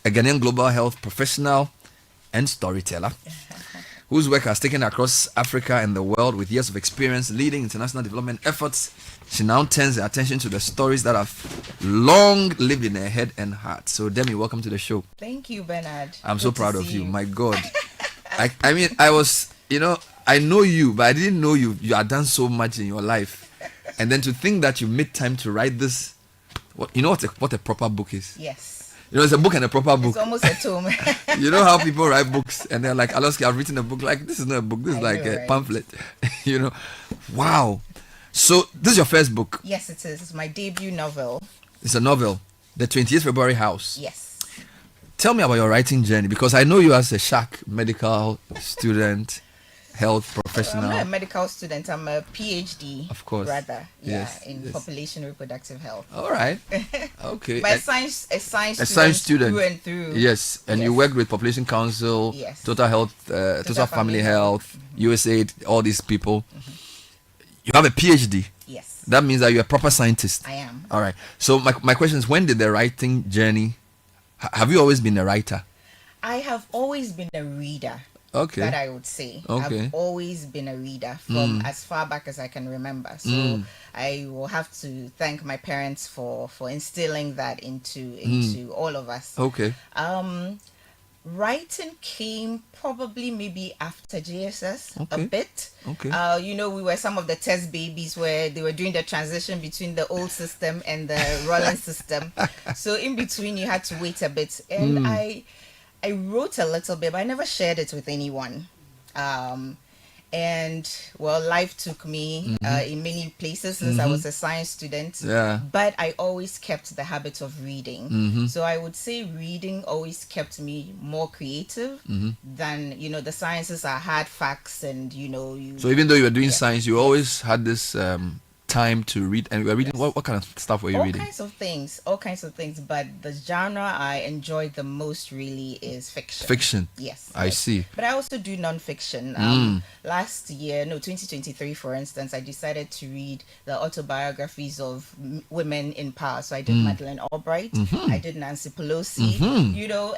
a Ghanaian global health professional and storyteller, whose work has taken across Africa and the world with years of experience leading international development efforts. She now turns her attention to the stories that have long lived in her head and heart. So, Demi, welcome to the show. Thank you, Bernard. I'm so proud of you. My God. I mean, I was, I know you, but I didn't know you had done so much in your life. And then to think that you made time to write this, what a proper book is? Yes. It's a book and a proper book. It's almost a tome. You know how people write books and they're like, Aloski, I've written a book. Like, this is not a book. This is like a pamphlet. Wow. So, this is your first book? Yes, it is. It's my debut novel. It's a novel. The 28th February House. Yes. Tell me about your writing journey, because I know you as a SHAC medical student, health professional. I'm not a medical student. I'm a PhD. Of course. Rather. Yes. In population reproductive health. All right. Okay. But a science student through and through. Yes. And you worked with Population Council, yes. Total Health, Total Family Health, USAID, all these people. Mm-hmm. You have a PhD. Yes. That means that you're a proper scientist. I am. All right. So my question is, when did the writing journey, have you always been a writer? I have always been a reader. Okay. That I would say. Okay. I've always been a reader from as far back as I can remember. So I will have to thank my parents for instilling that into all of us. Okay. Writing came probably maybe after JSS a bit. Okay. We were some of the test babies where they were doing the transition between the old system and the rolling system. So in between you had to wait a bit. And I wrote a little bit, but I never shared it with anyone. And life took me in many places since I was a science student. Yeah. But I always kept the habit of reading. So I would say reading always kept me more creative than, the sciences are hard facts and, So even though you were doing science, you always had this time to read? And you were reading what kind of stuff were you reading? All kinds of things. But the genre I enjoy the most really is fiction. Fiction. Yes. I see. But I also do non-fiction. Last year, 2023, for instance, I decided to read the autobiographies of women in power. So I did Madeleine Albright, I did Nancy Pelosi,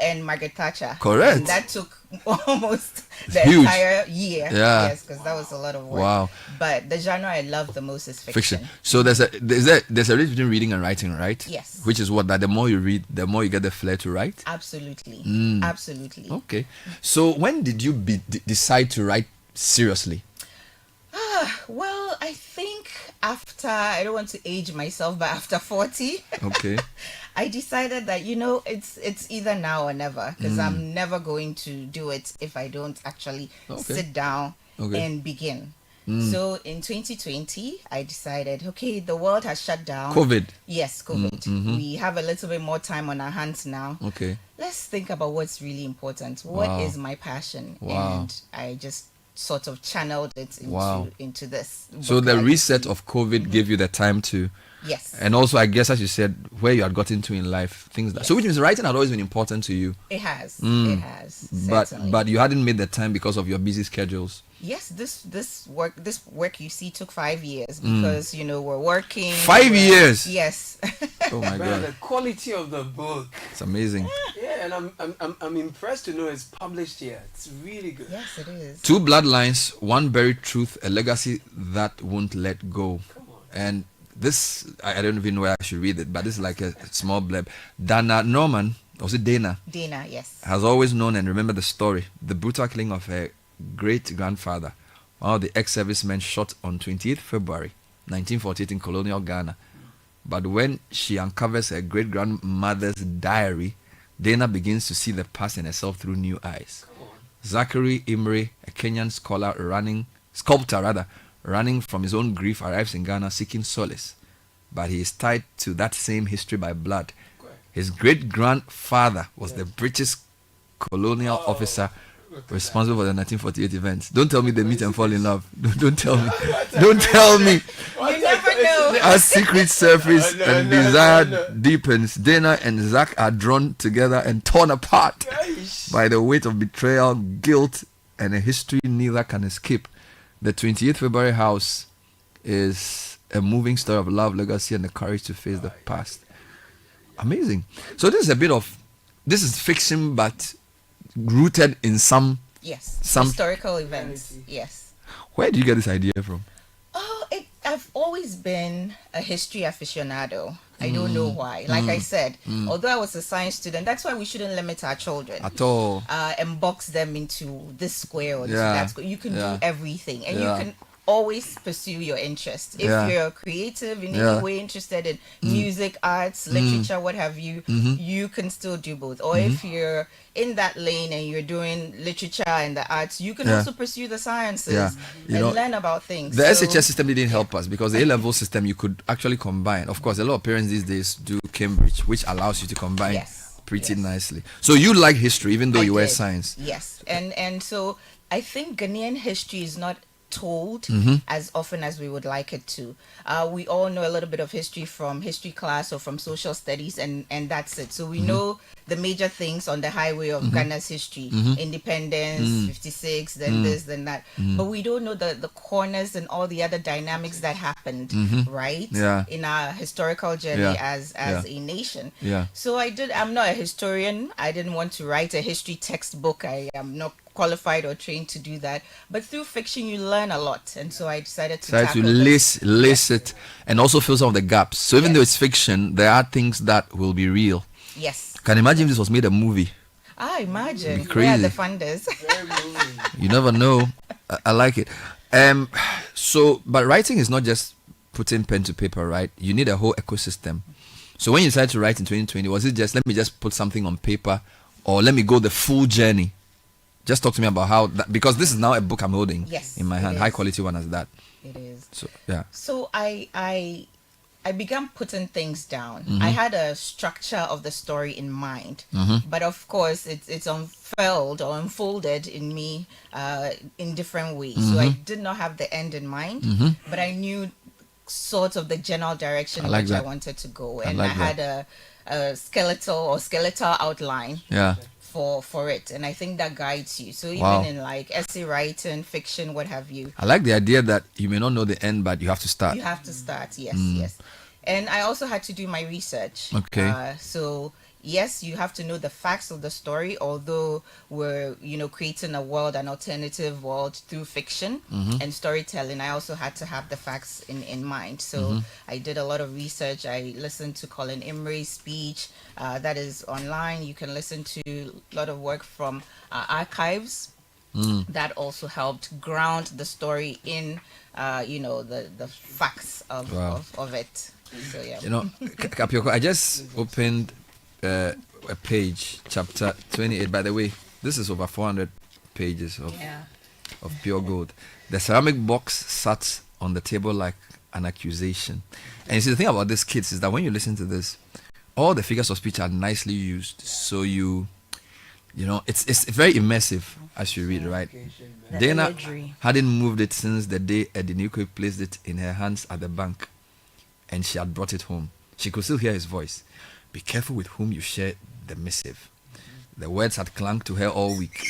and Margaret Thatcher. Correct. And that took almost the Huge. entire year. Yeah. Yes, because that was a lot of work. Wow. But the genre I love the most is fiction. So there's a difference between reading and writing, right? Yes. Which is what, that the more you read, the more you get the flair to write. Absolutely. Absolutely. Okay. So when did you decide to write seriously? Well, I think after, I don't want to age myself, but after 40, okay, I decided that, it's either now or never, because I'm never going to do it if I don't actually sit down and begin. So in 2020, I decided, okay, the world has shut down. COVID. Yes, COVID. We have a little bit more time on our hands now. Okay. Let's think about what's really important. What is my passion? And I just sort of channeled it into this. So the reset of COVID gave you the time to. Yes. And also, I guess, as you said, where you had gotten to in life, things that. So which means writing had always been important to you. It has. It has. Certainly. But you hadn't made the time because of your busy schedules. Yes, this work you see took 5 years because we're working. 5 years. Yes. Oh my God. The quality of the book. It's amazing. Yeah, and I'm impressed to know it's published here. It's really good. Yes, it is. 2 bloodlines, 1 buried truth, a legacy that won't let go. And this, I don't even know where I should read it, but this is like a small blurb. Dana Norman, was it Dana? Dana, yes. Has always known and remembered the story, the brutal killing of her great-grandfather, one of the ex-servicemen shot on 28th February 1948 in colonial Ghana. But when she uncovers her great-grandmother's diary, Dana begins to see the past and herself through new eyes. Zachary Imre, a Kenyan sculptor, running from his own grief, arrives in Ghana seeking solace. But he is tied to that same history by blood. His great-grandfather was the British colonial officer responsible for the 1948 events. Don't tell me they meet and fall in love. Don't tell me. Don't tell me. You never know. As secrets surface and desire deepens, Dana and Zach are drawn together and torn apart by the weight of betrayal, guilt, and a history neither can escape. The 28th February House is a moving story of love, legacy, and the courage to face the past. Amazing. So this is fiction, but rooted in some historical events. Yes. Where do you get this idea from? I've always been a history aficionado. I don't know why. Like I said, although I was a science student, that's why we shouldn't limit our children at all, and box them into this square or that square. You can do everything, and you can always pursue your interest. If you're creative, in any way interested in music, arts, literature, what have you, you can still do both. Or if you're in that lane and you're doing literature and the arts, you can also pursue the sciences and learn about things. The SHS system didn't help us because the A-level system you could actually combine. Of course, a lot of parents these days do Cambridge, which allows you to combine pretty nicely. So you like history even though you were science. Yes. And so I think Ghanaian history is not told as often as we would like it to. We all know a little bit of history from history class or from social studies, and that's it. So we know the major things on the highway of Ghana's history, independence, 56, then this, then that. But we don't know the corners and all the other dynamics that happened, right? In our historical journey as a nation. So I'm not a historian. I didn't want to write a history textbook. I am not qualified or trained to do that, but through fiction you learn a lot, and so I decided to tackle lace it and also fill some of the gaps. So even though it's fiction, there are things that will be real. Yes. Can you imagine if this was made a movie? Imagine. Crazy. Where are the funders? You never know. I like it. But writing is not just putting pen to paper, right? You need a whole ecosystem. So when you decided to write in 2020, was it just let me just put something on paper, or let me go the full journey? Just talk to me about how that, because this is now a book I'm holding in my hand, high quality one as that. It is. So yeah. So I began putting things down. I had a structure of the story in mind, but of course it's unfurled or unfolded in me in different ways. So I did not have the end in mind, but I knew sort of the general direction in which I wanted to go, and I had a skeletal outline. Yeah. For it, and I think that guides you. So even in like essay writing, fiction, what have you. I like the idea that you may not know the end, but you have to start. You have to start, yes. And I also had to do my research. Okay. So yes, you have to know the facts of the story, although we're, creating a world, an alternative world through fiction and storytelling. I also had to have the facts in mind. So I did a lot of research. I listened to Colin Imray's speech that is online. You can listen to a lot of work from archives. That also helped ground the story in, the facts of it. So yeah. Kapioko, I just opened a page, chapter 28. By the way, this is over 400 pages of pure gold. The ceramic box sat on the table like an accusation. And you see, the thing about these kids is that when you listen to this, all the figures of speech are nicely used. So it's very immersive as you read, right? Dana hadn't moved it since the day Ediniko placed it in her hands at the bank, and she had brought it home. She could still hear his voice. Be careful with whom you share the missive. The words had clung to her all week.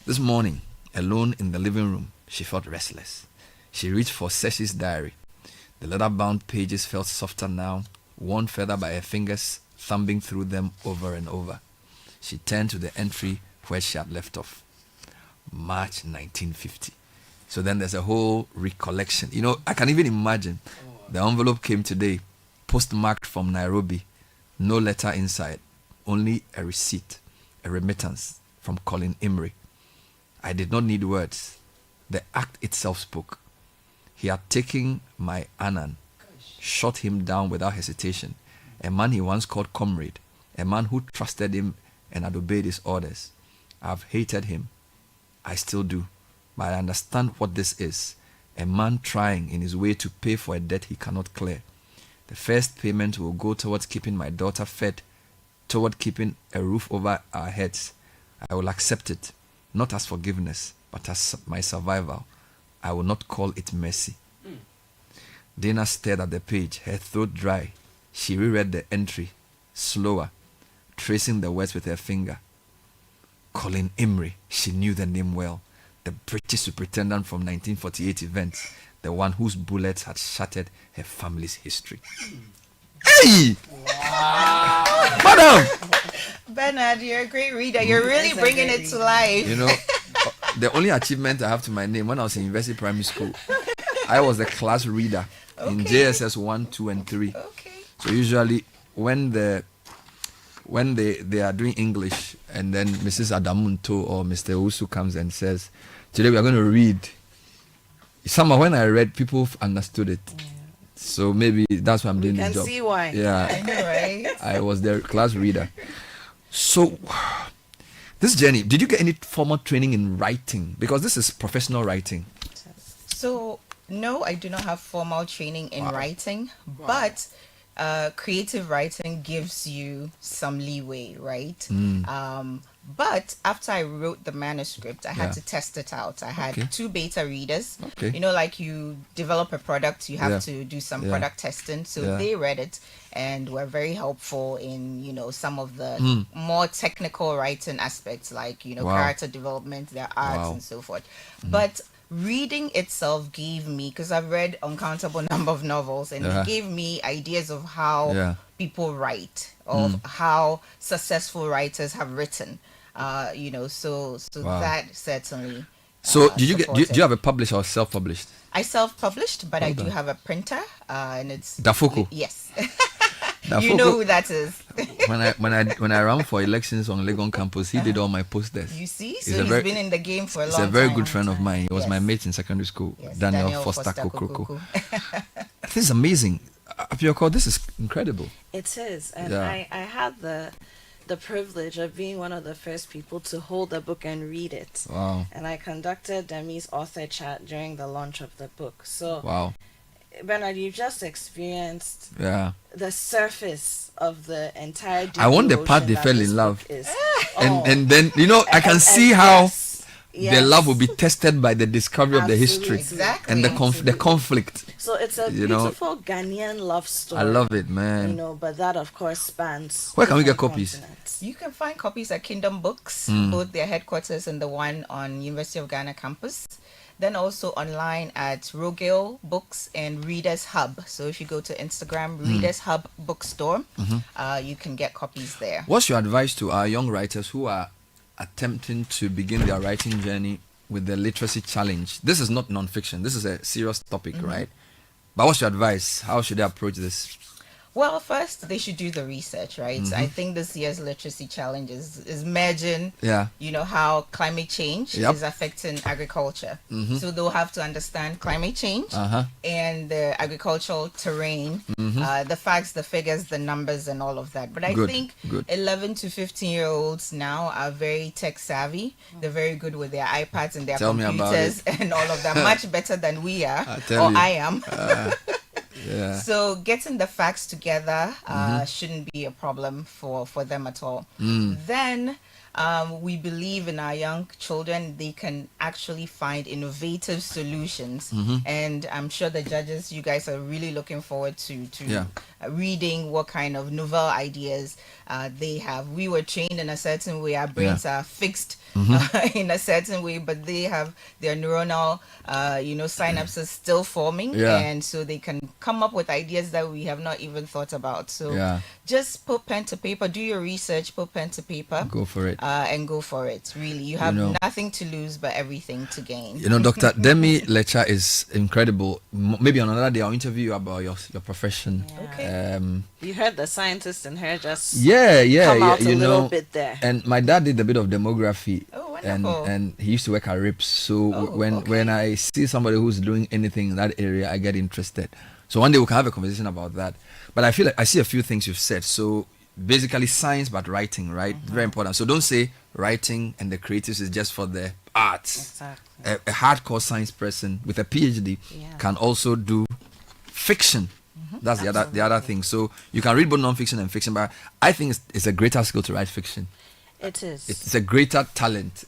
This morning, alone in the living room, she felt restless. She reached for Ceci's diary. The leather-bound pages felt softer now, worn further by her fingers thumbing through them over and over. She turned to the entry where she had left off. March 1950. So then there's a whole recollection. I can even imagine. The envelope came today, postmarked from Nairobi. No letter inside, only a receipt, a remittance from Colin Imray. I did not need words. The act itself spoke. He had taken my Anan, shot him down without hesitation, a man he once called comrade, a man who trusted him and had obeyed his orders. I've hated him. I still do, but I understand what this is. A man trying in his way to pay for a debt he cannot clear. The first payment will go towards keeping my daughter fed, toward keeping a roof over our heads. I will accept it, not as forgiveness, but as my survival. I will not call it mercy. Dana stared at the page, her throat dry. She reread the entry, slower, tracing the words with her finger. Colin Imray, she knew the name well. The British superintendent from 1948 events, the one whose bullets had shattered her family's history. Hey! Wow. Madam! Bernard, you're a great reader. You're really bringing it to life. The only achievement I have to my name, when I was in university primary school, I was the class reader in JSS 1, 2, and 3. Okay. So usually when they are doing English and then Mrs. Adamunto or Mr. Usu comes and says, today we are going to read. Somehow when I read, people understood it. Yeah. So maybe that's why I'm doing the job. See why. Yeah. I know, right? I was their class reader. So this journey, did you get any formal training in writing? Because this is professional writing. So no, I do not have formal training in writing, but creative writing gives you some leeway, right? But after I wrote the manuscript, I had to test it out. I had 2 beta readers. Okay. Like you develop a product, you have to do some product testing. So they read it and were very helpful in, some of the more technical writing aspects, like, character development, their arts and so forth. But reading itself gave me, because I've read uncountable number of novels, and it gave me ideas of how people write, of how successful writers have written. So that certainly. So did you do you have a published or self-published? I self-published, but I do have a printer, and it's Dafoko. Yes. Dafoko, you know who that is. when I ran for elections on Legon campus, he did all my posters. You see, so he's been in the game for a long time. He's a very good friend of mine. He was my mate in secondary school. Yes, Daniel Foster Kokroko. This is amazing. Apioko, this is incredible. It is, and I had the privilege of being one of the first people to hold the book and read it. Wow. And I conducted Demi's author chat during the launch of the book. So, wow. Bernard, you've just experienced the surface of the entire. I want the part they fell in love, and then I can see how their love will be tested by the discovery of the history and the conflict. So it's a beautiful Ghanaian love story. I love it, man. But that of course spans. Where can we get copies? You can find copies at Kingdom Books, both their headquarters and the one on University of Ghana campus. Then also online at Rogale Books and Readers Hub. So if you go to Instagram, Readers Hub Bookstore, you can get copies there. What's your advice to our young writers who are attempting to begin their writing journey with the literacy challenge? This is not non-fiction. This is a serious topic, right? But what's your advice? How should they approach this? Well, first they should do the research, right? I think this year's literacy challenge is merging, how climate change is affecting agriculture. So they'll have to understand climate change and the agricultural terrain, the facts, the figures, the numbers, and all of that. But I think 11 to 15-year-olds now are very tech savvy. They're very good with their iPads and their computers and all of that, much better than we are, I am. So getting the facts together shouldn't be a problem for them at all. Then we believe in our young children, they can actually find innovative solutions. And I'm sure the judges, you guys are really looking forward to reading what kind of novel ideas they have. We were trained in a certain way, our brains are fixed in a certain way, but they have their neuronal synapses still forming, and so they can come up with ideas that we have not even thought about. So just put pen to paper, do your research, put pen to paper, go for it, and go for it. Really, you have nothing to lose but everything to gain. Dr. Demi lecture is incredible. Maybe on another day I'll interview you about your profession. You heard the scientist in her just come out a little bit there. And my dad did a bit of demography. Wonderful. And he used to work at RIPS. So when I see somebody who's doing anything in that area, I get interested. So one day we can have a conversation about that. But I feel like I see a few things you've said. So basically science, but writing, right? Very important. So don't say writing and the creatives is just for the arts. Exactly. A hardcore science person with a PhD can also do fiction. That's the other thing. So you can read both non-fiction and fiction, but I think it's a greater skill to write fiction. It is. It's a greater talent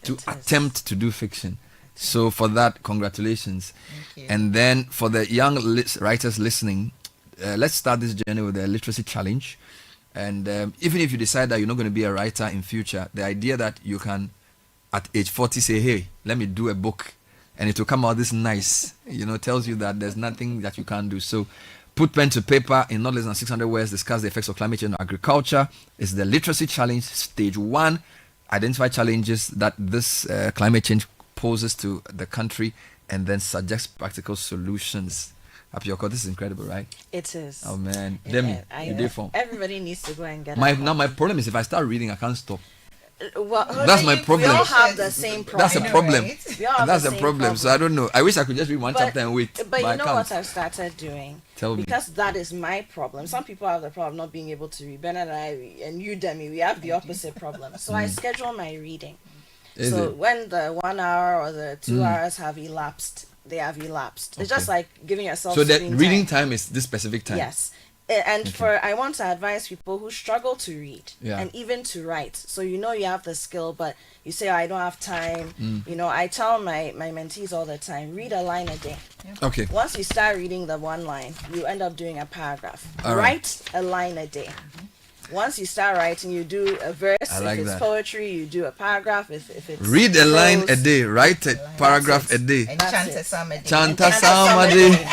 to attempt to do fiction. So for that, congratulations. And then for the young writers listening, let's start this journey with the literacy challenge. And even if you decide that you're not going to be a writer in future, the idea that you can, at age 40, say, hey, let me do a book, and it will come out this nice, tells you that there's nothing that you can't do. So put pen to paper, in not less than 600 words, discuss the effects of climate change on agriculture. It's the literacy challenge, stage 1. Identify challenges that this climate change poses to the country, and then suggest practical solutions. Appioko, this is incredible, right? It is. Oh man, Demi, you did form. Everybody needs to go and get Now my problem is if I start reading, I can't stop. Well, that's my problem. We all have the same problem. That's a problem. Right? That's a problem. So I don't know. I wish I could just read one chapter and wait. But you know what I've started doing? Tell me. Because that is my problem. Some people have the problem of not being able to read. Ben and I, and you, Demi, we have the opposite problem. So I schedule my reading. When the 1 hour or the 2 hours have elapsed, they have elapsed. It's just like giving yourself. So the reading time is this specific time. Yes. And I want to advise people who struggle to read and even to write. So you have the skill, but you say, I don't have time. I tell my mentees all the time, read a line a day. Okay. Once you start reading the one line, you end up doing a paragraph. Write a line a day. Once you start writing, you do a verse. If it's poetry, you do a paragraph. If it's read a line a day, write a paragraph a day. And chant a psalm a day. Chant a psalm a day.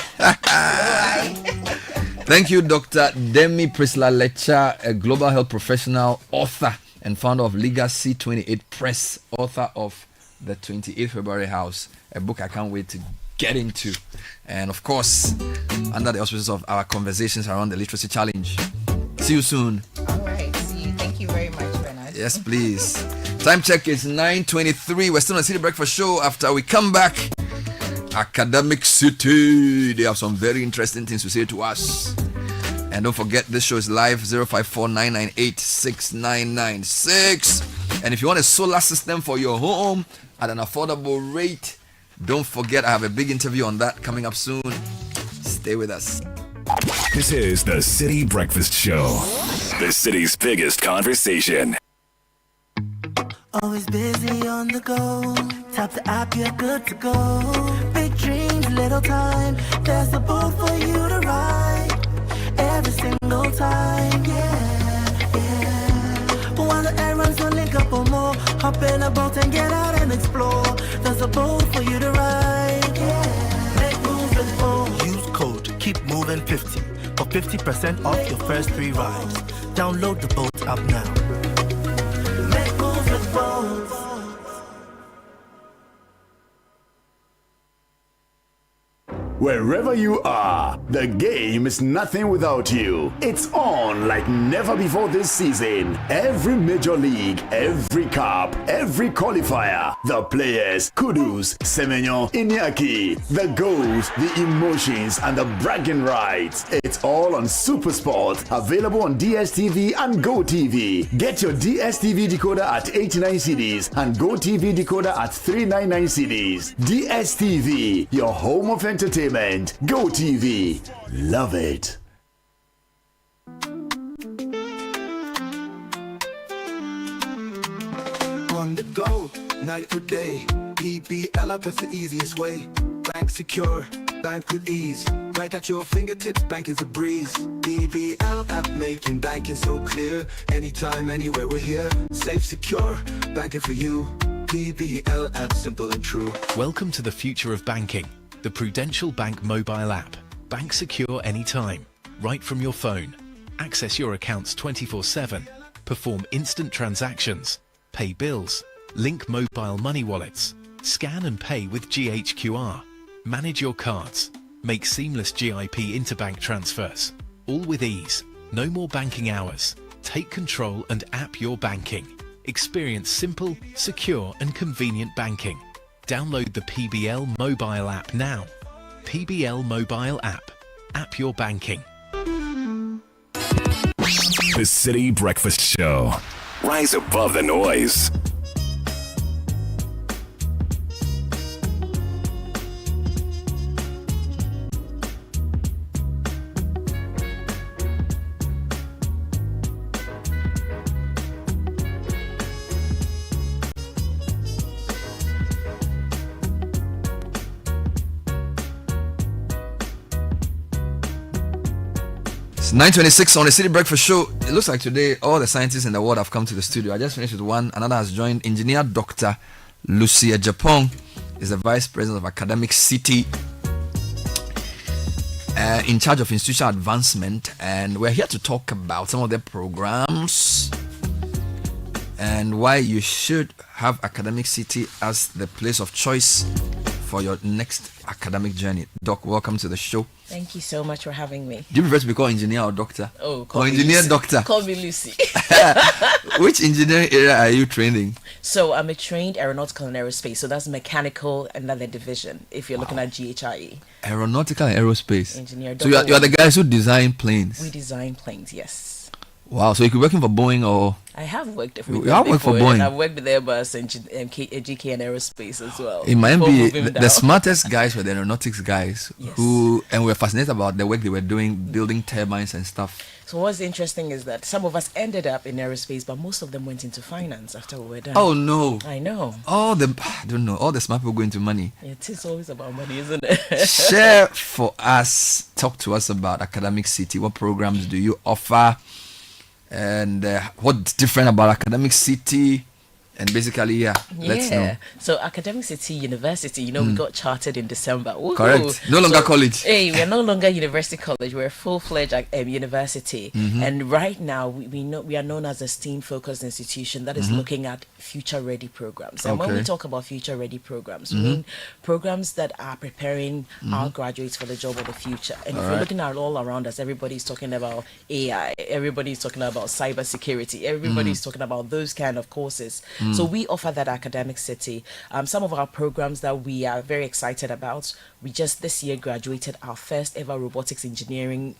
Thank you, Dr. Demi Priscilla Lecture, a global health professional, author, and founder of Legacy 28 Press, author of The 28th February House, a book I can't wait to get into. And of course, under the auspices of our conversations around the Literacy Challenge. See you soon. All right, see you. Thank you very much, Bernard. Yes, please. Time check is 9:23. We're still on Citi Breakfast Show. After we come back, Academic City. They have some very interesting things to say to us. And don't forget, this show is live, 054-998-6996. And if you want a solar system for your home at an affordable rate, don't forget, I have a big interview on that coming up soon. Stay with us. This is the Citi Breakfast Show, the city's biggest conversation. Always busy on the go. Tap the app, you're good to go. Big dreams, little time. There's a boat for you to ride. Every single time, yeah, yeah. While the errands don't link up or more, hop in a boat and get out and explore. There's a boat for you to ride, yeah. Make moves with boat. Use code Keep Moving 50 for 50% off your first 3 rides. Download the boat app now. Make moves with boats. Wherever you are, the game is nothing without you. It's on like never before this season. Every major league, every cup, every qualifier, the players, Kudus, Semenyo, Iñaki, the goals, the emotions, and the bragging rights. It's all on SuperSport, available on DSTV and GoTV. Get your DSTV decoder at 89 cedis and GoTV decoder at 399 cedis. DSTV, your home of entertainment. GoTV, love it. On the go, night or day. PBL app is the easiest way. Bank secure, bank with ease. Right at your fingertips, bank is a breeze. PBL app making banking so clear. Anytime, anywhere, we're here. Safe, secure, banking for you. PBL app, simple and true. Welcome to the future of banking. The Prudential Bank mobile app. Bank secure anytime, right from your phone. Access your accounts 24/7. Perform instant transactions. Pay bills. Link mobile money wallets. Scan and pay with GHQR. Manage your cards. Make seamless GIP interbank transfers. All with ease. No more banking hours. Take control and app your banking. Experience simple, secure and convenient banking. Download the PBL mobile app now. PBL mobile app. App your banking. The City Breakfast Show. Rise above the noise. It's 9:26 on the City Breakfast Show. It looks like today all the scientists in the world have come to the studio. I just finished with one. Another has joined. Engineer Dr. Lucia Japong is the Vice President of Academic Citi, in charge of institutional advancement. And we're here to talk about some of the programs and why you should have Academic Citi as the place of choice for your next academic journey. Doc, welcome to the show. Thank you so much for having me. Do you prefer to be called engineer or doctor? Oh, call or me engineer Lucy. Doctor? Call me Lucy. Which engineering area are you training? So I'm a trained aeronautical and aerospace. So that's mechanical, another division. If you're looking at GHIE. Aeronautical and aerospace. Engineer. So you are the guys who design planes. We design planes, yes. Wow. So you could be working for Boeing or. I have worked for Boeing. I've worked with Airbus and GK and aerospace as well. In my MBA, the smartest guys were the aeronautics guys who, and we were fascinated about the work they were doing, building turbines and stuff. So what's interesting is that some of us ended up in aerospace, but most of them went into finance after we were done. Oh no! I know. All the smart people go into money. It is always about money, isn't it? Share for us. Talk to us about Academic Citi. What programs do you offer? And what's different about Academic Citi? And basically, let's know. So Academic Citi University, we got chartered in December. Woo-hoo. Correct. No longer college. Hey, we're no longer university college. We're a full-fledged university. Mm-hmm. And right now, we are known as a STEAM-focused institution that is looking at future-ready programs. And when we talk about future-ready programs, we mean programs that are preparing our graduates for the job of the future. And if you're looking at all around us, everybody's talking about AI. Everybody's talking about cybersecurity. Everybody's talking about those kind of courses. So we offer that Academic Citi. Some of our programs that we are very excited about, we just this year graduated our first ever robotics engineering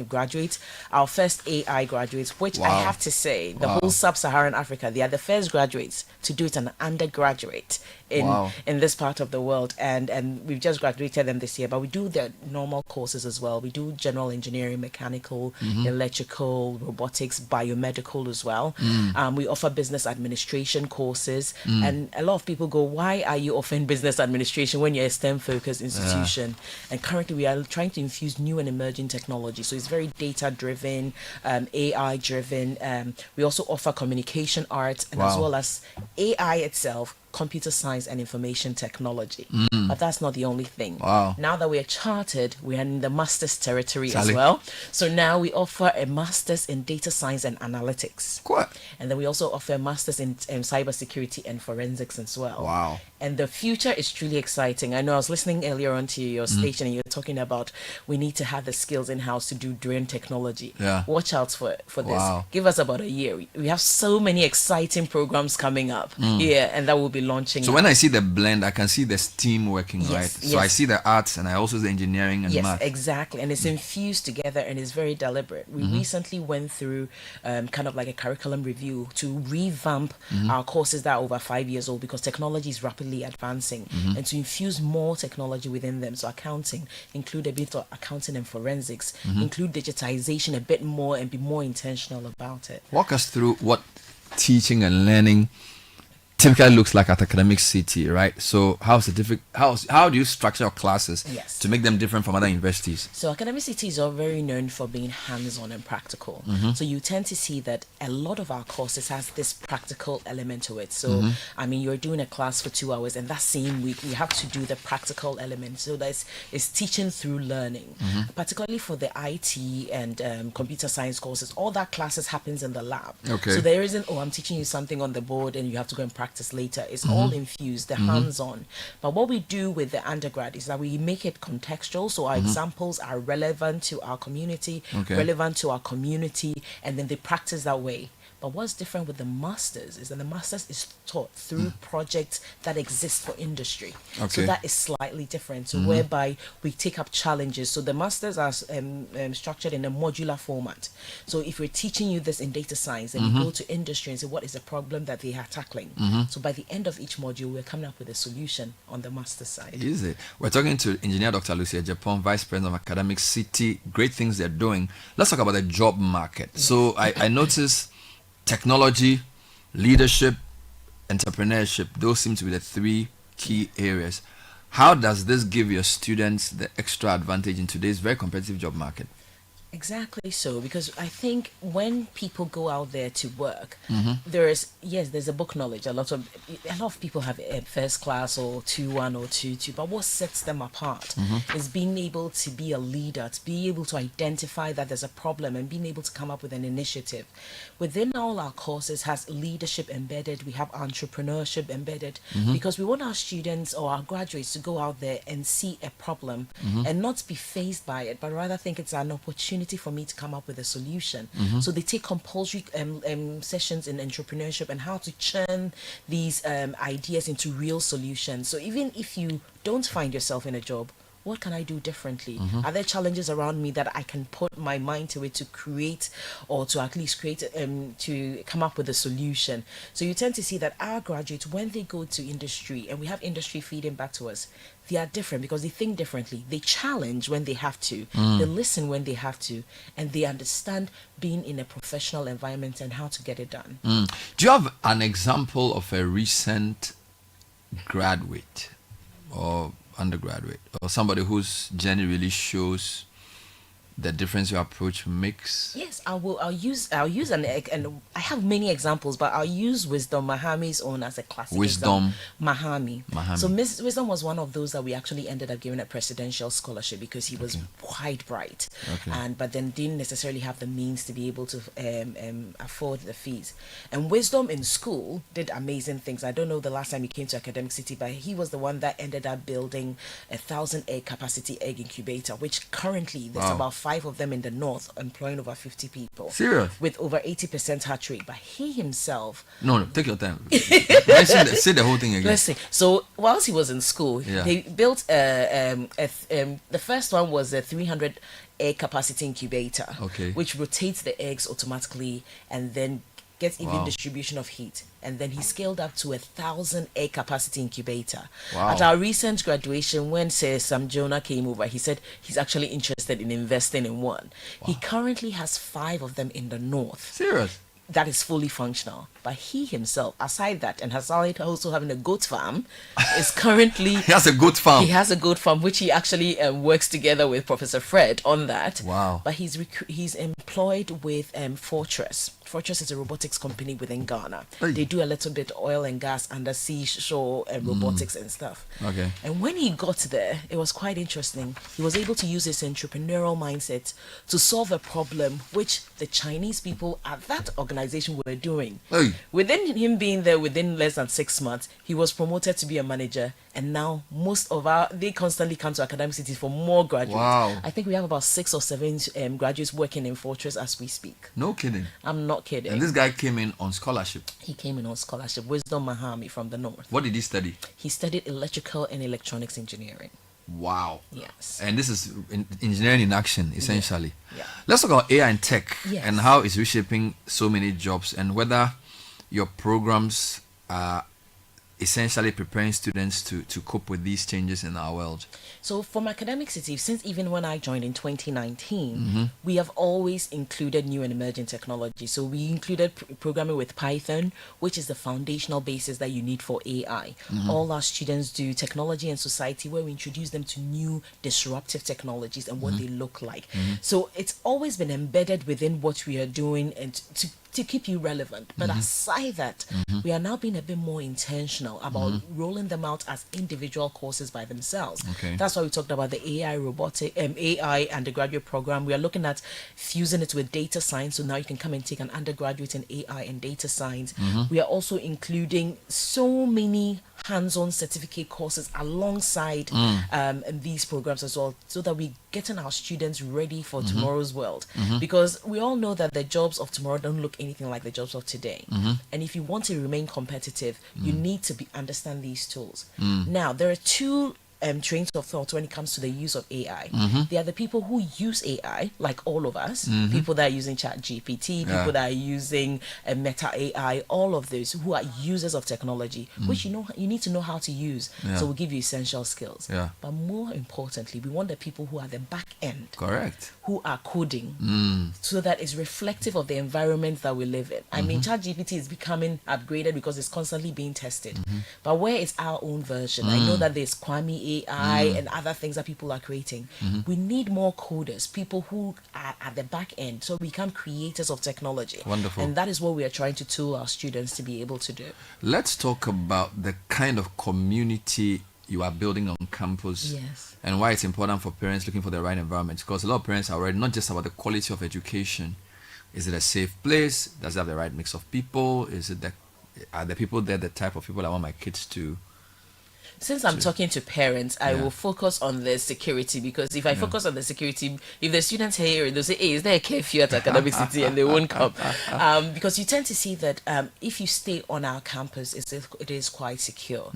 graduate, our first AI graduates, which I have to say, the whole sub-Saharan Africa, they are the first graduates to do it an undergraduate in this part of the world, and we've just graduated them this year. But we do the normal courses as well. We do general engineering, mechanical, electrical, robotics, biomedical as well. We offer business administration courses, and a lot of people go, "Why are you offering business administration when you're a STEM-focused institution?" And currently, we are trying to infuse new and emerging technology. So it's very data-driven, AI-driven. We also offer communication arts, and as well as AI itself, computer science and information technology. But that's not the only thing. Now that we're chartered, we're in the master's territory as well. So now we offer a master's in data science and analytics. And then we also offer a master's in cybersecurity and forensics as well. And the future is truly exciting. I know I was listening earlier on to your station, and you're talking about we need to have the skills in-house to do drone technology. Watch out for this. Give us about a year. We have so many exciting programs coming up. And that will be launching. So when I see the blend, I can see the STEAM working, right? So I see the arts and I also see the engineering and math. Exactly. And it's infused together and it's very deliberate. We recently went through kind of like a curriculum review to revamp our courses that are over 5 years old, because technology is rapidly advancing, and to infuse more technology within them. So accounting, include a bit of accounting and forensics, include digitization a bit more, and be more intentional about it. Walk us through what teaching and learning typically looks like at Academic Citi, right? So how do you structure your classes to make them different from other universities? So Academic Citi is all very known for being hands-on and practical. So you tend to see that a lot of our courses has this practical element to it. So I mean, you're doing a class for 2 hours, and that same week you have to do the practical element. So it's teaching through learning, particularly for the IT and computer science courses. All that classes happens in the lab. So there isn't, I'm teaching you something on the board and you have to go and practice later. It's all infused, the hands-on. But what we do with the undergrad is that we make it contextual, so our examples are relevant to our community, relevant to our community, and then they practice that way. But what's different with the masters is that the masters is taught through projects that exist for industry. So that is slightly different. So whereby we take up challenges. So the masters are structured in a modular format. So if we're teaching you this in data science, and you go to industry and say what is the problem that they are tackling. So by the end of each module, we're coming up with a solution on the master side. Easy. We're talking to Engineer Dr. Lucia Japan, Vice President of Academic Citi. Great things they're doing. Let's talk about the job market. So I noticed technology, leadership, entrepreneurship, those seem to be the three key areas. How does this give your students the extra advantage in today's very competitive job market? Exactly so, because I think when people go out there to work, there's a book knowledge. A lot of people have a first class or 2-1 or 2-2, but what sets them apart is being able to be a leader, to be able to identify that there's a problem and being able to come up with an initiative. Within all our courses has leadership embedded, we have entrepreneurship embedded, because we want our students or our graduates to go out there and see a problem and not be faced by it, but rather think it's an opportunity for me to come up with a solution. So they take compulsory sessions in entrepreneurship and how to churn these ideas into real solutions. So even if you don't find yourself in a job, what can I do differently? Are there challenges around me that I can put my mind to it to create, or to at least create, to come up with a solution? So you tend to see that our graduates, when they go to industry, and we have industry feeding back to us, they are different because they think differently. They challenge when they have to, they listen when they have to, and they understand being in a professional environment and how to get it done. Do you have an example of a recent graduate or undergraduate or somebody whose journey really shows the difference your approach makes? Yes, I'll use and I have many examples, but I'll use Wisdom Mahami's own as a classic Wisdom example. Mahami. So Miss Wisdom was one of those that we actually ended up giving a presidential scholarship because he was quite bright, but then didn't necessarily have the means to be able to afford the fees. And Wisdom in school did amazing things. I don't know the last time he came to Academic Citi, but he was the one that ended up building 1,000 egg capacity egg incubator, which currently there's about 5 of them in the north, employing over 50 people. Serious? With over 80% hatch rate. But he himself... No, take your time. Say the whole thing again. Let's see. So whilst he was in school, they built the first one was a 300 egg capacity incubator, which rotates the eggs automatically and then gets even Wow. distribution of heat. And then he scaled up to 1,000 air capacity incubator. Wow. At our recent graduation, when Sir Sam Jonah came over, he said he's actually interested in investing in one. He currently has 5 of them in the north. Serious? That is fully functional. But he himself, aside that, and aside also having a goat farm, is currently... He has a goat farm. He has a goat farm, which he actually works together with Professor Fred on that. Wow. But he's employed with Fortress. Fortress is a robotics company within Ghana. Hey. They do a little bit oil and gas, undersea shore robotics and stuff. Okay. And when he got there, it was quite interesting. He was able to use his entrepreneurial mindset to solve a problem which the Chinese people at that organization were doing. Hey. Within him being there within less than 6 months, he was promoted to be a manager. And now they constantly come to Academic City for more graduates. Wow. I think we have about 6 or 7 graduates working in Fortress as we speak. No kidding. I'm not kidding. And this guy came in on scholarship. He came in on scholarship. Wisdom Mahami from the north. What did he study? He studied electrical and electronics engineering. Wow. Yes. And this is engineering in action, essentially. Yeah. Let's talk about AI and tech Yes. and how it's reshaping so many jobs, and whether your programs are essentially preparing students to cope with these changes in our world. So from Academic City, since even when I joined in 2019, we have always included new and emerging technology. So we included programming with Python, which is the foundational basis that you need for AI. All our students do technology and society, where we introduce them to new disruptive technologies and what they look like. So it's always been embedded within what we are doing, and to keep you relevant. But aside that, we are now being a bit more intentional about rolling them out as individual courses by themselves. Okay. That's why we talked about the AI undergraduate program. We are looking at fusing it with data science, so now you can come and take an undergraduate in AI and data science. We are also including so many hands-on certificate courses alongside these programs as well, so that we're getting our students ready for tomorrow's world. Because we all know that the jobs of tomorrow don't look anything like the jobs of today. And if you want to remain competitive, you need to understand these tools. Now, there are two trains of thought when it comes to the use of AI. There are the people who use AI, like all of us, people that are using ChatGPT, people that are using Meta AI, all of those who are users of technology, which you need to know how to use. So we'll give you essential skills. But more importantly, we want the people who are the back end, Correct. who are coding, so that it's reflective of the environment that we live in. I mean, ChatGPT is becoming upgraded because it's constantly being tested. But where is our own version? I know that there's Kwame AI and other things that people are creating. We need more coders, people who are at the back end, so we become creators of technology. Wonderful. And that is what we are trying to tool our students to be able to do. Let's talk about the kind of community you are building on campus. Yes. And why it's important for parents looking for the right environment. Because a lot of parents are worried not just about the quality of education. Is it a safe place? Does it have the right mix of people? Are the people there the type of people I want my kids to? Since I'm talking to parents, I will focus on the security, because if I focus on the security, if the students hear it, they'll say, hey, is there a curfew at Academic City? And they won't come. Because you tend to see that if you stay on our campus, it is quite secure.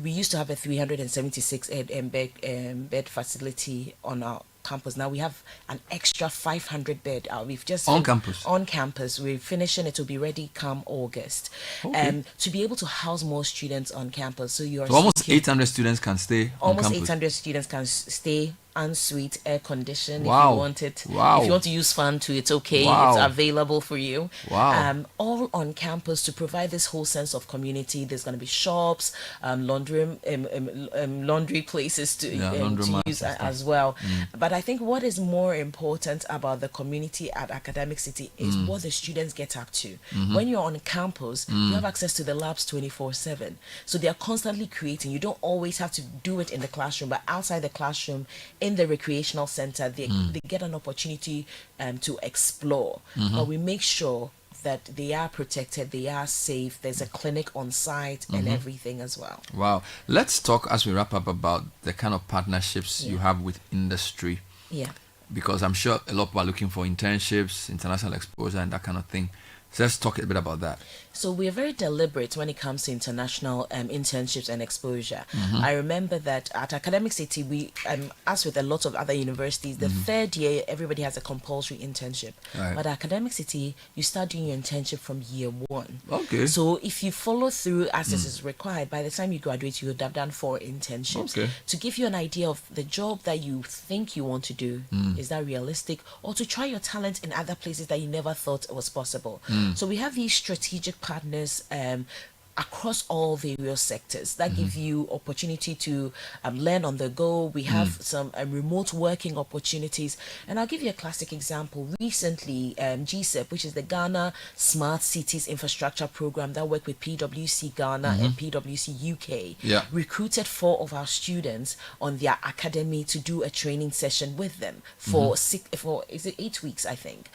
We used to have a 376 bed facility on our campus. Now we have an extra 500 bed. We've just on campus. We're finishing it. Will be ready come August. To be able to house more students on campus. So almost 800 students can stay. Almost on campus. 800 students can stay en-suite, air conditioned. Wow. If you want it. Wow. If you want to use fan too, it's okay. Wow. It's available for you. Wow. All on campus to provide this whole sense of community. There's going to be shops, laundry places to use as well. But I think what is more important about the community at Academic City is what the students get up to. When you're on campus, you have access to the labs 24/7. So they are constantly creating. You don't always have to do it in the classroom, but outside the classroom, in the recreational center, they get an opportunity to explore. But we make sure that they are protected, they are safe, there's a clinic on site and everything as well. Wow. Let's talk, as we wrap up, about the kind of partnerships you have with industry. Yeah. Because I'm sure a lot of people are looking for internships, international exposure and that kind of thing. So let's talk a bit about that. So we are very deliberate when it comes to international internships and exposure. I remember that at Academic Citi, we, as with a lot of other universities, the third year, everybody has a compulsory internship. Right. But at Academic Citi, you start doing your internship from year 1. Okay. So if you follow through as this is required, by the time you graduate, you would have done 4 internships. Okay. To give you an idea of the job that you think you want to do, is that realistic? Or to try your talent in other places that you never thought was possible. So we have these strategic partners across all various sectors that give you opportunity to learn on the go. We have some remote working opportunities, and I'll give you a classic example. Recently, GSEP, which is the Ghana Smart Cities Infrastructure Program that worked with PwC Ghana and PwC UK, recruited 4 of our students on their academy to do a training session with them for 8 weeks, I think.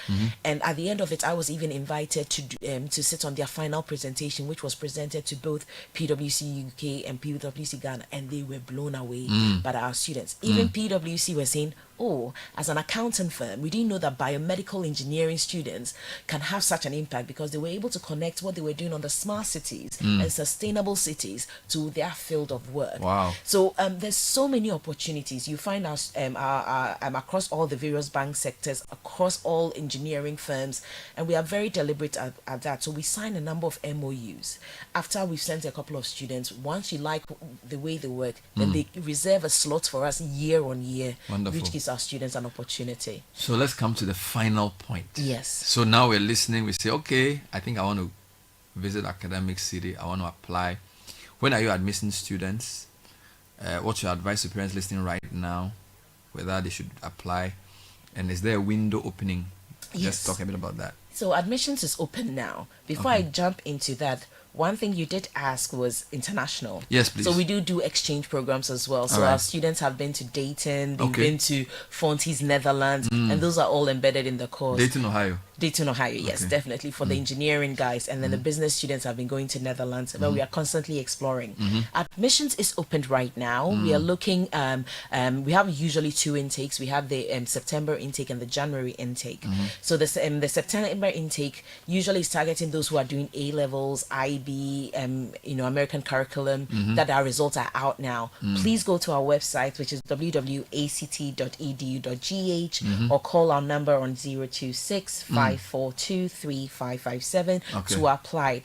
And at the end of it, I was even invited to sit on their final presentation, which was presented to both PwC UK and PwC Ghana, and they were blown away by our students. Even PwC were saying, oh, as an accounting firm, we didn't know that biomedical engineering students can have such an impact, because they were able to connect what they were doing on the smart cities and sustainable cities to their field of work. Wow. So there's so many opportunities. You find us across all the various bank sectors, across all engineering firms, and we are very deliberate at that. So we sign a number of MOUs. After we've sent a couple of students, once you like the way they work, then they reserve a slot for us year on year. Wonderful. Which gives our students an opportunity. So let's come to the final point. Yes. So now we're listening. We say, okay, I think I want to visit Academic Citi. I want to apply. When are you admitting students? What's your advice to parents listening right now, whether they should apply? And is there a window opening? Yes. Let's talk a bit about that. So admissions is open now. Before I jump into that, one thing you did ask was international. Yes, please. So we do exchange programs as well. So our students have been to Dayton, they've been to Fonties, Netherlands, and those are all embedded in the course. Dayton, Ohio. Dayton, Ohio, yes, definitely for the engineering guys, and then the business students have been going to Netherlands, but we are constantly exploring. Admissions is opened right now. We are looking. We have usually 2 intakes. We have the September intake and the January intake. So the September intake usually is targeting those who are doing A levels, IB, American curriculum. That our results are out now. Please go to our website, which is www.act.edu.gh, or call our number on 026-542-3557 to apply.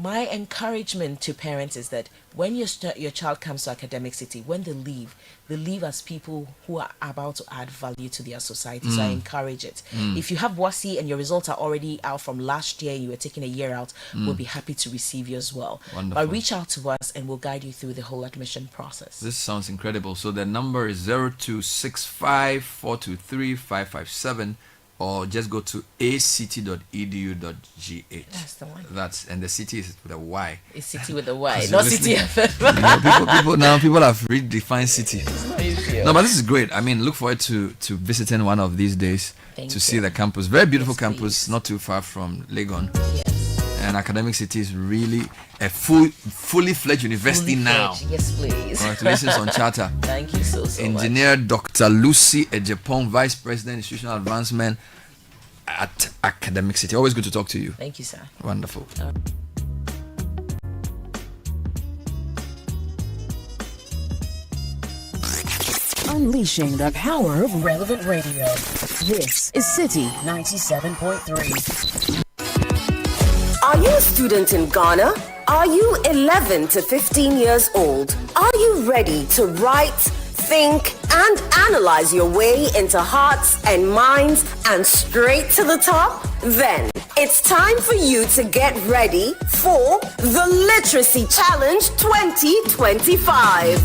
My encouragement to parents is that when your child comes to Academic Citi, when they leave as people who are about to add value to their society. So I encourage it. If you have WASI and your results are already out from last year, you were taking a year out, we'll be happy to receive you as well. Wonderful. But reach out to us and we'll guide you through the whole admission process. This sounds incredible. So the number is 0265-423-557, or just go to act.edu.gh. That's the one. And the city is with a Y. It's Citi with a Y, not Citi FM. People have redefined city. No, but this is great. I mean, look forward to visiting one of these days to see the campus. Very beautiful campus, not too far from Legon. Yes. And Academic Citi is really a fully fledged university now. Yes, please. Congratulations on charter. Thank you so much. Engineer Dr. Lucy Ejepong, Vice President, Institutional Advancement at Academic Citi. Always good to talk to you. Thank you, sir. Wonderful. Unleashing the power of relevant radio. This is Citi 97.3. Are you a student in Ghana? Are you 11 to 15 years old? Are you ready to write, think, and analyze your way into hearts and minds and straight to the top? Then it's time for you to get ready for the Literacy Challenge 2025.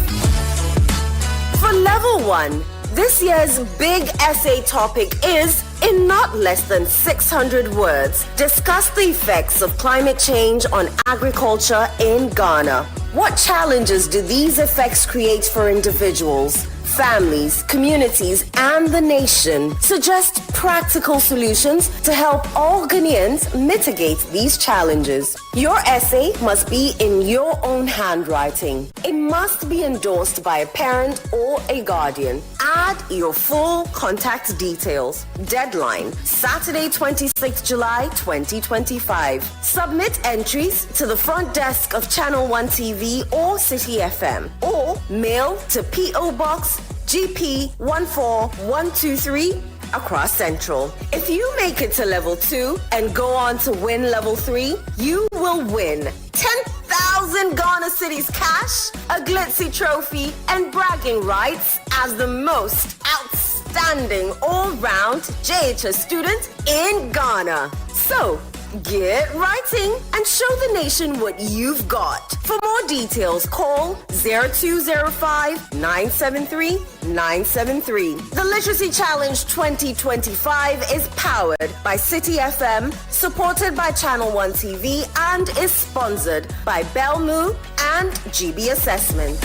For level 1, this year's big essay topic is, in not less than 600 words, discuss the effects of climate change on agriculture in Ghana. What challenges do these effects create for individuals, families, communities, and the nation? Suggest practical solutions to help all Ghanaians mitigate these challenges. Your essay must be in your own handwriting. It must be endorsed by a parent or a guardian Add your full contact details. Deadline, Saturday 26th July 2025. Submit entries to the front desk of Channel 1 TV or Citi FM, or mail to P.O. Box GP 14123 across Central. If you make it to level 2 and go on to win level 3, you will win 10,000 Ghana cedis cash, a glitzy trophy, and bragging rights as the most outstanding all-round JHS student in Ghana. So, get writing and show the nation what you've got. For more details, call 0205-973-973. The Literacy Challenge 2025 is powered by Citi FM, supported by Channel 1 TV, and is sponsored by Belmu and GB Assessment.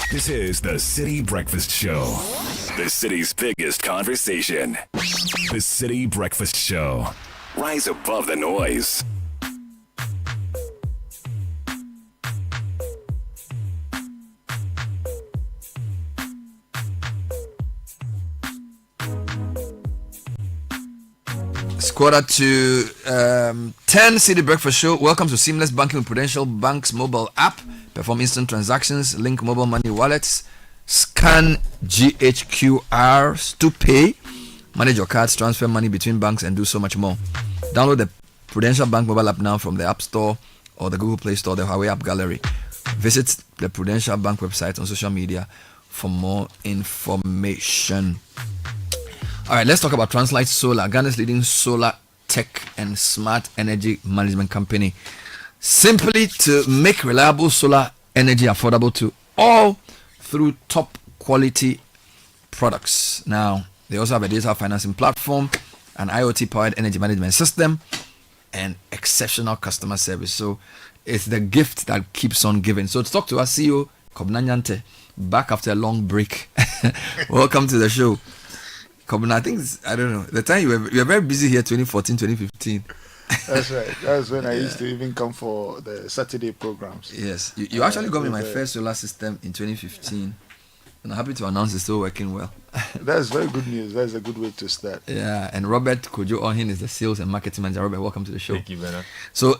This is the Citi Breakfast Show, the city's biggest conversation. The Citi Breakfast Show. Rise above the noise. It's quarter to 10. Citi Breakfast Show. Welcome to Seamless Banking with Prudential Bank's mobile app. Perform instant transactions, link mobile money wallets, scan GHQRs to pay, manage your cards, transfer money between banks, and do so much more. Download the Prudential Bank mobile app now from the App Store or the Google Play Store, the Huawei App Gallery. Visit the Prudential Bank website on social media for more information. All right, let's talk about Translight Solar, Ghana's leading solar tech and smart energy management company. Simply to make reliable solar energy affordable to all through top quality products. Now, they also have a digital financing platform, an IoT powered energy management system, and exceptional customer service. So it's the gift that keeps on giving. So to talk to our CEO, Kobna Nyante, back after a long break. Welcome to the show. Kobna, I think, I don't know, the time you were very busy here, 2014, 2015. That's right. That's when I used to even come for the Saturday programs. Yes. You actually got me my first solar system in 2015. And I'm happy to announce it's still working well. That's very good news. That's a good way to start. Yeah. And Robert Kojo Ohin is the sales and marketing manager. Robert, welcome to the show. Thank you, Bernard. So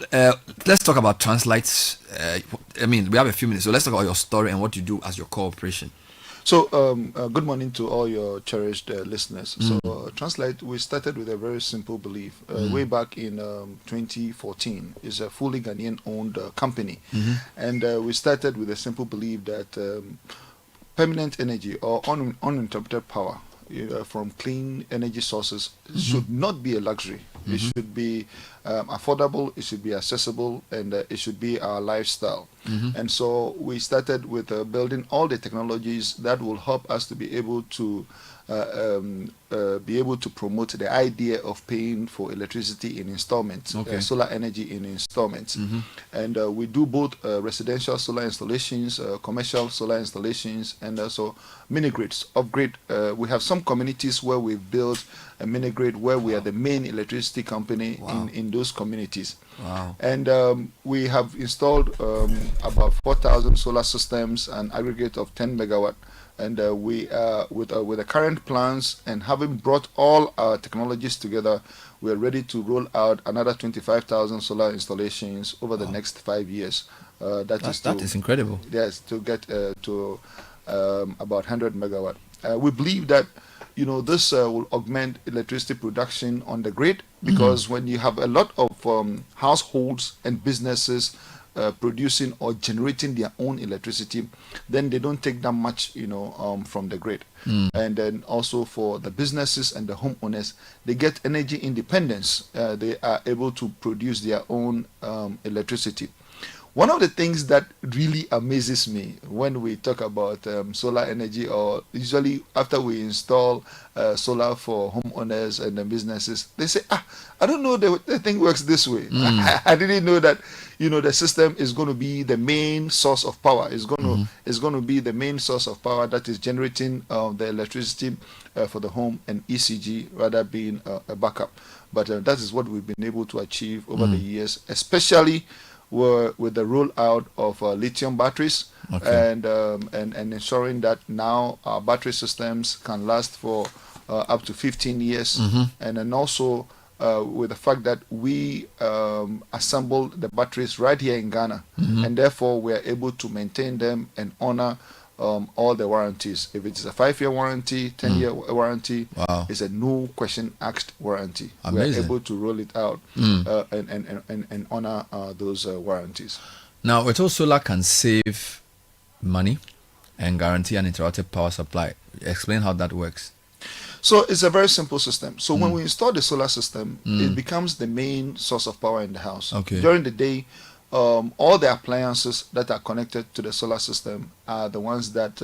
let's talk about Translight. We have a few minutes. So let's talk about your story and what you do as your core operation. So, good morning to all your cherished listeners. So, Translight, we started with a very simple belief. Way back in 2014, it's a fully Ghanaian-owned company. And we started with a simple belief that permanent energy or uninterrupted power from clean energy sources should not be a luxury. It should be affordable, it should be accessible, and it should be our lifestyle. And so we started with building all the technologies that will help us to be able to promote the idea of paying for electricity in installments, solar energy in installments. And we do both residential solar installations, commercial solar installations, and also mini grids. Upgrade. We have some communities where we've built a mini grid where we are the main electricity company in those communities. And we have installed about 4,000 solar systems, an aggregate of 10 megawatt. And we with the current plans and having brought all our technologies together, we are ready to roll out another 25,000 solar installations over the next 5 years. That is incredible. Yes, to get to about 100 megawatt. We believe that this will augment electricity production on the grid, because when you have a lot of households and businesses producing or generating their own electricity, then they don't take that much from the grid. And then also for the businesses and the homeowners, they get energy independence. They are able to produce their own electricity. One of the things that really amazes me when we talk about solar energy, or usually after we install solar for homeowners and the businesses, they say, I don't know the thing works this way. I didn't know that the system is going to be the main source of power. It's going to be the main source of power that is generating the electricity for the home, and ECG rather being a backup. But that is what we've been able to achieve over the years, especially with the rollout of lithium batteries, and ensuring that now our battery systems can last for up to 15 years, and then also with the fact that we assemble the batteries right here in Ghana, and therefore we are able to maintain them and honor all the warranties. If it is a 5-year warranty, 10-year warranty, it's a no question asked warranty. Amazing. We are able to roll it out and honor those warranties. Now, Weto Solar can save money and guarantee an uninterrupted power supply. Explain how that works. So it's a very simple system. So when we install the solar system, it becomes the main source of power in the house. During the day, all the appliances that are connected to the solar system are the ones that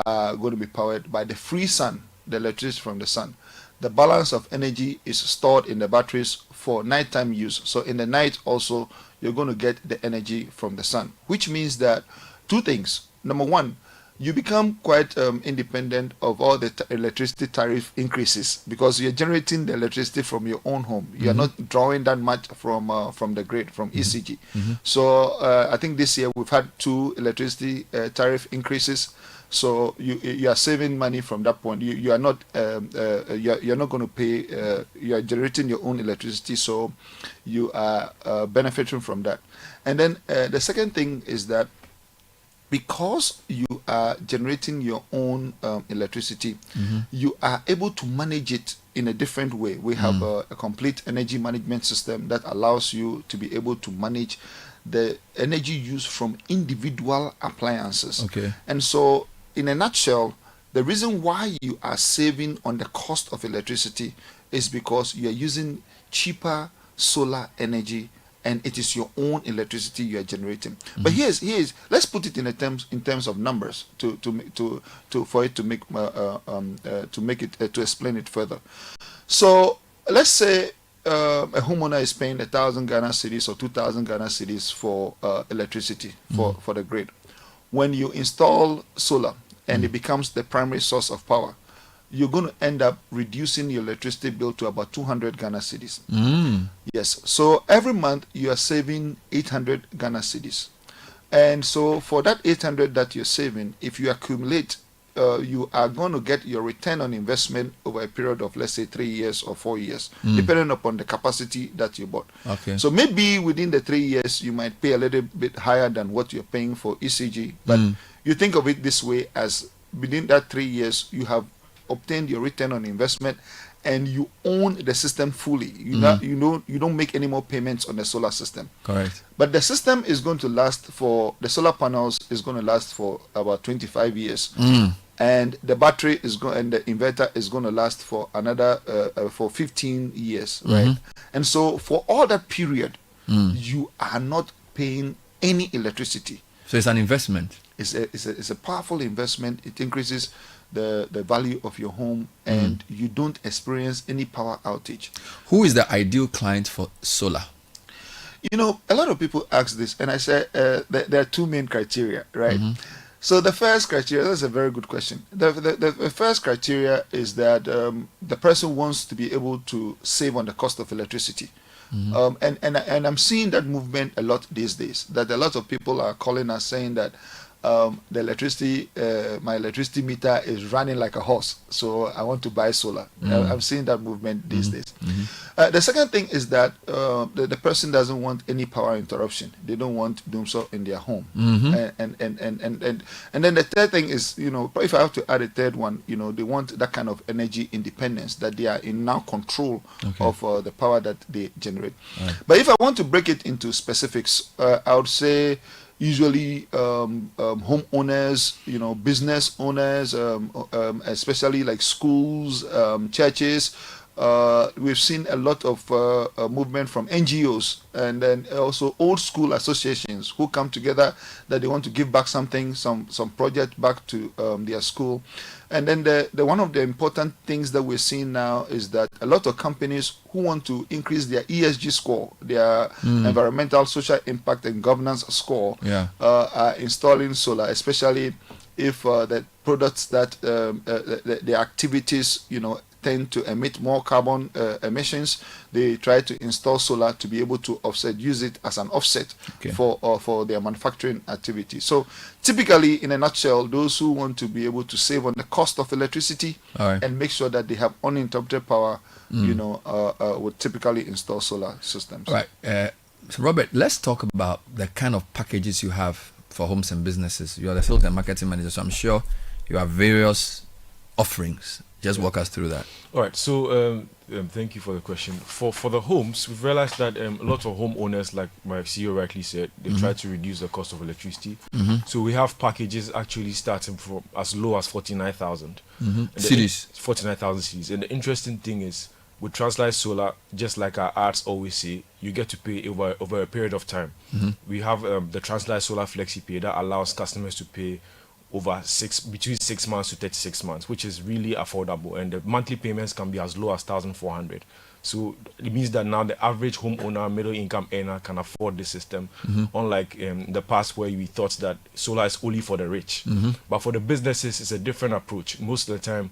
are going to be powered by the free sun, the electricity from the sun. The balance of energy is stored in the batteries for nighttime use. So in the night also, you're going to get the energy from the sun, which means that two things. Number one, you become quite independent of all the electricity tariff increases because you're generating the electricity from your own home. You're not drawing that much from the grid, from ECG. So I think this year we've had 2 electricity tariff increases. So you are saving money from that point. You are not you're not going to pay. You are generating your own electricity, so you are benefiting from that. And then the second thing is that because you are generating your own electricity, you are able to manage it in a different way. We have a complete energy management system that allows you to be able to manage the energy used from individual appliances. And so, in a nutshell, the reason why you are saving on the cost of electricity is because you are using cheaper solar energy, and it is your own electricity you are generating. But here's let's put it in terms of numbers to explain it further. So let's say a homeowner is paying 1,000 Ghana cedis or 2,000 Ghana cedis for electricity for the grid. When you install solar and it becomes the primary source of power, you're going to end up reducing your electricity bill to about 200 Ghana cedis. Yes. So every month you are saving 800 Ghana cedis. And so for that 800 that you're saving, if you accumulate, you are going to get your return on investment over a period of, let's say, 3 years or 4 years, depending upon the capacity that you bought. So maybe within the 3 years, you might pay a little bit higher than what you're paying for ECG. But you think of it this way, as within that 3 years, you have obtained your return on investment and you own the system fully. You don't make any more payments on the solar system. Correct. But the system is going to last for, the solar panels is going to last for about 25 years. And the battery is going, and the inverter is going to last for another for 15 years, right? And so for all that period, you are not paying any electricity. So it's an investment. It's a powerful investment. It increases the value of your home, and you don't experience any power outage. Who is the ideal client for solar? You know, a lot of people ask this, and I say there are 2 main criteria, right? So the first criteria, that's a very good question. The first criteria is that the person wants to be able to save on the cost of electricity. And I'm seeing that movement a lot these days, that a lot of people are calling us saying that the electricity, my electricity meter is running like a horse, so I want to buy solar. I'm seeing that movement these days. The second thing is that the person doesn't want any power interruption. They don't want doomsday in their home. And then the third thing is, you know, if I have to add a third one, you know, they want that kind of energy independence, that they are in now control of the power that they generate. But if I want to break it into specifics, I would say usually homeowners, you know, business owners, especially like schools, churches. We've seen a lot of movement from NGOs, and then also old school associations who come together that they want to give back something, some project back to their school. And then the one of the important things that we're seeing now is that a lot of companies who want to increase their ESG score, their environmental, social impact and governance score, are installing solar, especially if the products that the activities, you know, tend to emit more carbon emissions, they try to install solar to be able to use it as an offset for their manufacturing activity. So typically, in a nutshell, those who want to be able to save on the cost of electricity and make sure that they have uninterrupted power, would typically install solar systems. All right. So Robert, let's talk about the kind of packages you have for homes and businesses. You are the sales and marketing manager, so I'm sure you have various offerings. Just walk us through that. All right. So thank you for the question. For the homes, we've realized that a lot of homeowners, like my CEO rightly said, they try to reduce the cost of electricity. So we have packages actually starting from as low as 49,000 cities. 49,000 cities. And the interesting thing is, with Translight Solar, just like our ads always say, you get to pay over a period of time. We have the Translight Solar Flexi Pay that allows customers to pay between 6 months to 36 months, which is really affordable, and the monthly payments can be as low as 1,400. So it means that now the average homeowner, middle income earner can afford the system, unlike in the past where we thought that solar is only for the rich. But for the businesses, it's a different approach. Most of the time,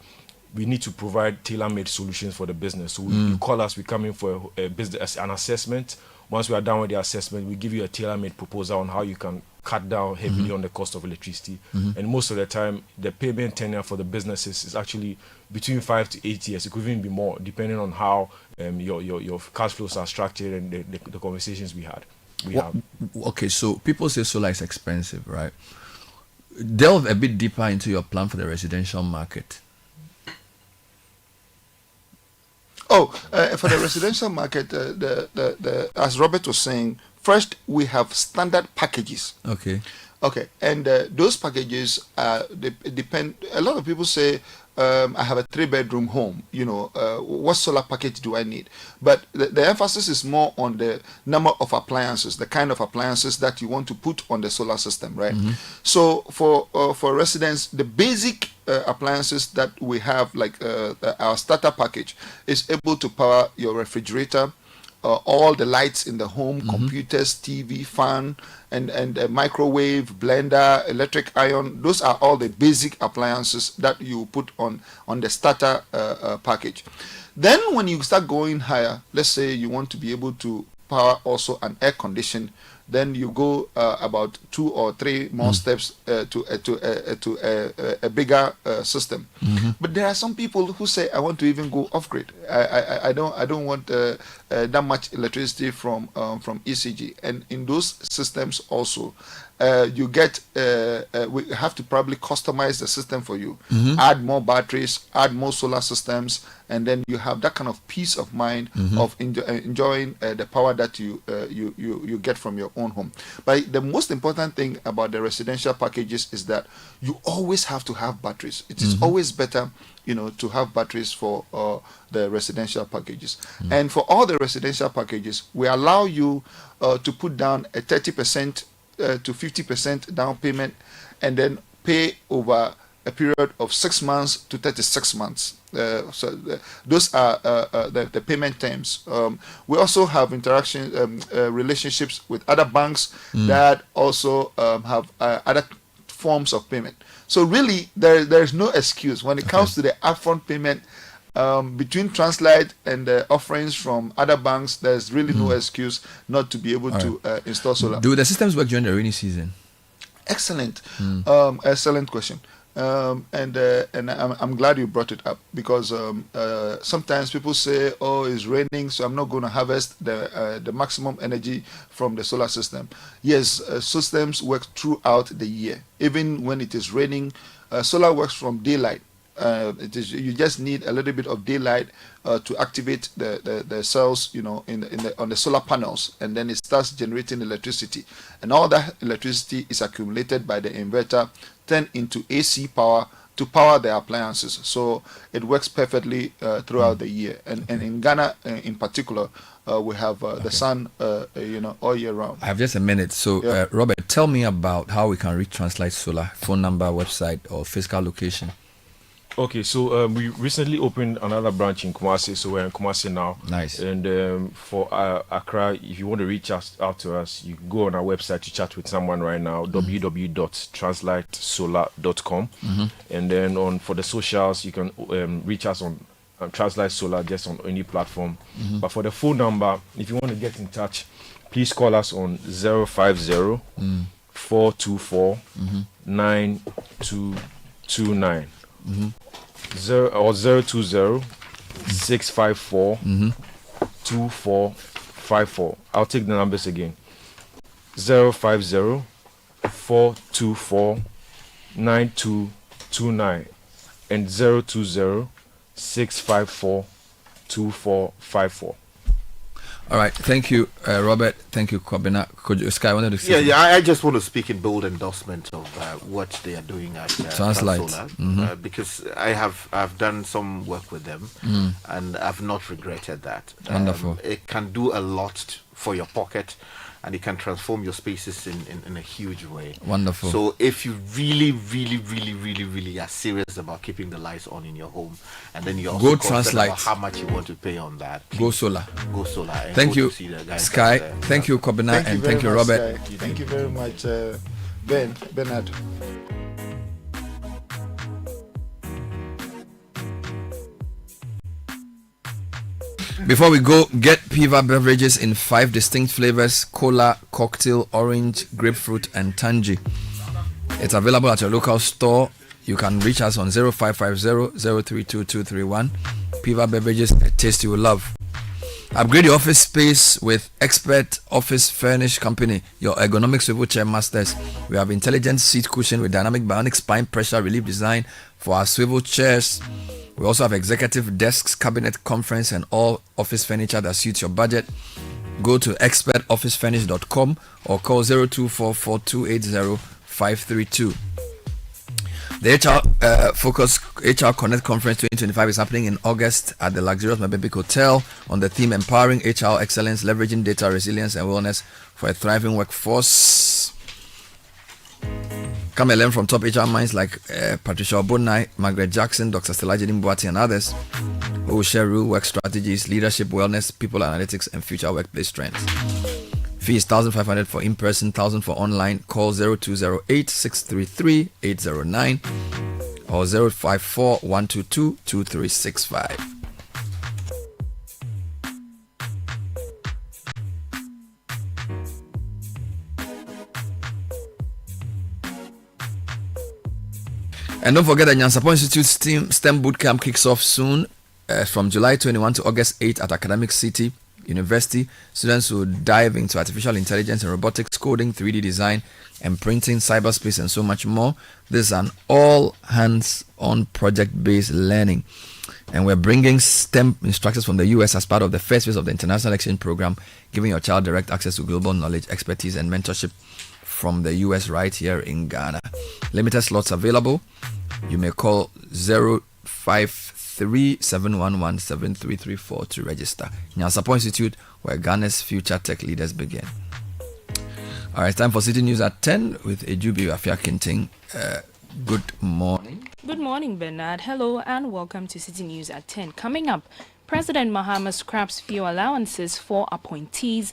we need to provide tailor-made solutions for the business. So you call us, we come in for a business, an assessment. Once we are done with the assessment, we give you a tailor-made proposal on how you can cut down heavily on the cost of electricity. And most of the time, the payment tenure for the businesses is actually between 5 to 8 years. It could even be more, depending on how your cash flows are structured and the conversations we had. Okay, so people say solar is expensive, right? Delve a bit deeper into your plan for the residential market. For the residential market, as Robert was saying, first we have standard packages. Okay, and those packages they depend. A lot of people say, I have a 3-bedroom home. What solar package do I need? But the emphasis is more on the number of appliances, the kind of appliances that you want to put on the solar system, right? So for residents, the basic appliances that we have, like our starter package, is able to power your refrigerator, all the lights in the home, computers, TV, fan, and microwave, blender, electric iron. Those are all the basic appliances that you put on the starter package. Then when you start going higher, let's say you want to be able to power also an air condition, then you go about 2 or 3 more steps to a bigger system. But there are some people who say, I want to even go off grid. I don't want that much electricity from ECG. And in those systems also, you get we have to probably customize the system for you, add more batteries, add more solar systems, and then you have that kind of peace of mind of enjoying the power that you get from your own home. But the most important thing about the residential packages is that you always have to have batteries. It is always better, to have batteries for the residential packages. And for all the residential packages, we allow you to put down a 30% to 50% down payment, and then pay over a period of 6 months to 36 months. Those are the payment terms. We also have relationships with other banks that also have other forms of payment. So really, there's no excuse when it comes to the upfront payment. Between Translight and the offerings from other banks, there's really no excuse not to be able to install solar. Do the systems work during the rainy season? Excellent. Excellent question. And I'm glad you brought it up, because sometimes people say, oh, it's raining, so I'm not going to harvest the maximum energy from the solar system. Yes, systems work throughout the year. Even when it is raining, solar works from daylight. You just need a little bit of daylight to activate the cells, on the solar panels, and then it starts generating electricity, and all that electricity is accumulated by the inverter, turned into AC power to power the appliances. So it works perfectly throughout the year, and in Ghana in particular, we have the sun all year round. I have just a minute, so Robert, tell me about how we can reach Translight Solar. Phone number, website, or physical location. Okay, so we recently opened another branch in Kumasi, so we're in Kumasi now. Nice. And for Accra, if you want to reach out to us, you go on our website to chat with someone right now, www.translightsolar.com. And then for the socials, you can reach us on Translight Solar just on any platform. But for the phone number, if you want to get in touch, please call us on 050 424 9229 or 020 654 2454. I'll take the numbers again. 050 424 9229 and 020 654 2454. All right, thank you, Robert. Thank you, Kobina. Could you, Sky, wanted to say? Yeah. I just want to speak in bold endorsement of what they are doing at Translight, Solar, because I've done some work with them, and I've not regretted that. Wonderful. It can do a lot for your pocket, and it can transform your spaces in a huge way. Wonderful. So if you really are serious about keeping the lights on in your home, and then you also Translight. how much you want to pay on that, Go Solar. Go Solar. And Thank go you, to see the guys Sky. at, Thank you, Kobina, and thank you, Robert. Sky. Thank you very much, Bernard. Before we go, get Piva beverages in 5 distinct flavors: cola, cocktail, orange, grapefruit, and tangy. It's available at your local store. You can reach us on 0550-032231. Piva beverages, a taste you will love. Upgrade your office space with Expert Office Furnish Company, your ergonomic swivel chair masters. We have intelligent seat cushion with dynamic bionic spine pressure relief design for our swivel chairs. We also have executive desks, cabinet, conference, and all office furniture that suits your budget. Go to expertofficefurnish.com or call 0244280532. The HR Focus HR Connect Conference 2025 is happening in August at the luxurious Mabebik Hotel on the theme Empowering HR Excellence, Leveraging Data Resilience and Wellness for a Thriving Workforce. Come and learn from top HR minds like Patricia Obonai, Margaret Jackson, Dr. Stella Jedimbuati, and others who will share real work strategies, leadership, wellness, people analytics, and future workplace trends. Fee is $1,500 for in-person, $1,000 for online. Call 0208-633-809 or 054-122-2365. And don't forget that Nyansapo Institute STEM Bootcamp kicks off soon from July 21 to August 8 at Academic City University. Students will dive into artificial intelligence and robotics, coding, 3D design and printing, cyberspace, and so much more. This is an all hands-on project-based learning. And we're bringing STEM instructors from the US as part of the first phase of the International Exchange Program, giving your child direct access to global knowledge, expertise, and mentorship from the US right here in Ghana. Limited slots available. You may call 053-711-7334 to register. Nyansapo Institute, where Ghana's future tech leaders begin. All right, time for City News at 10 with Ejubi Afia Kinting. Good morning. Good morning, Bernard. Hello and welcome to City News at 10. Coming up, President Mahama scraps fuel allowances for appointees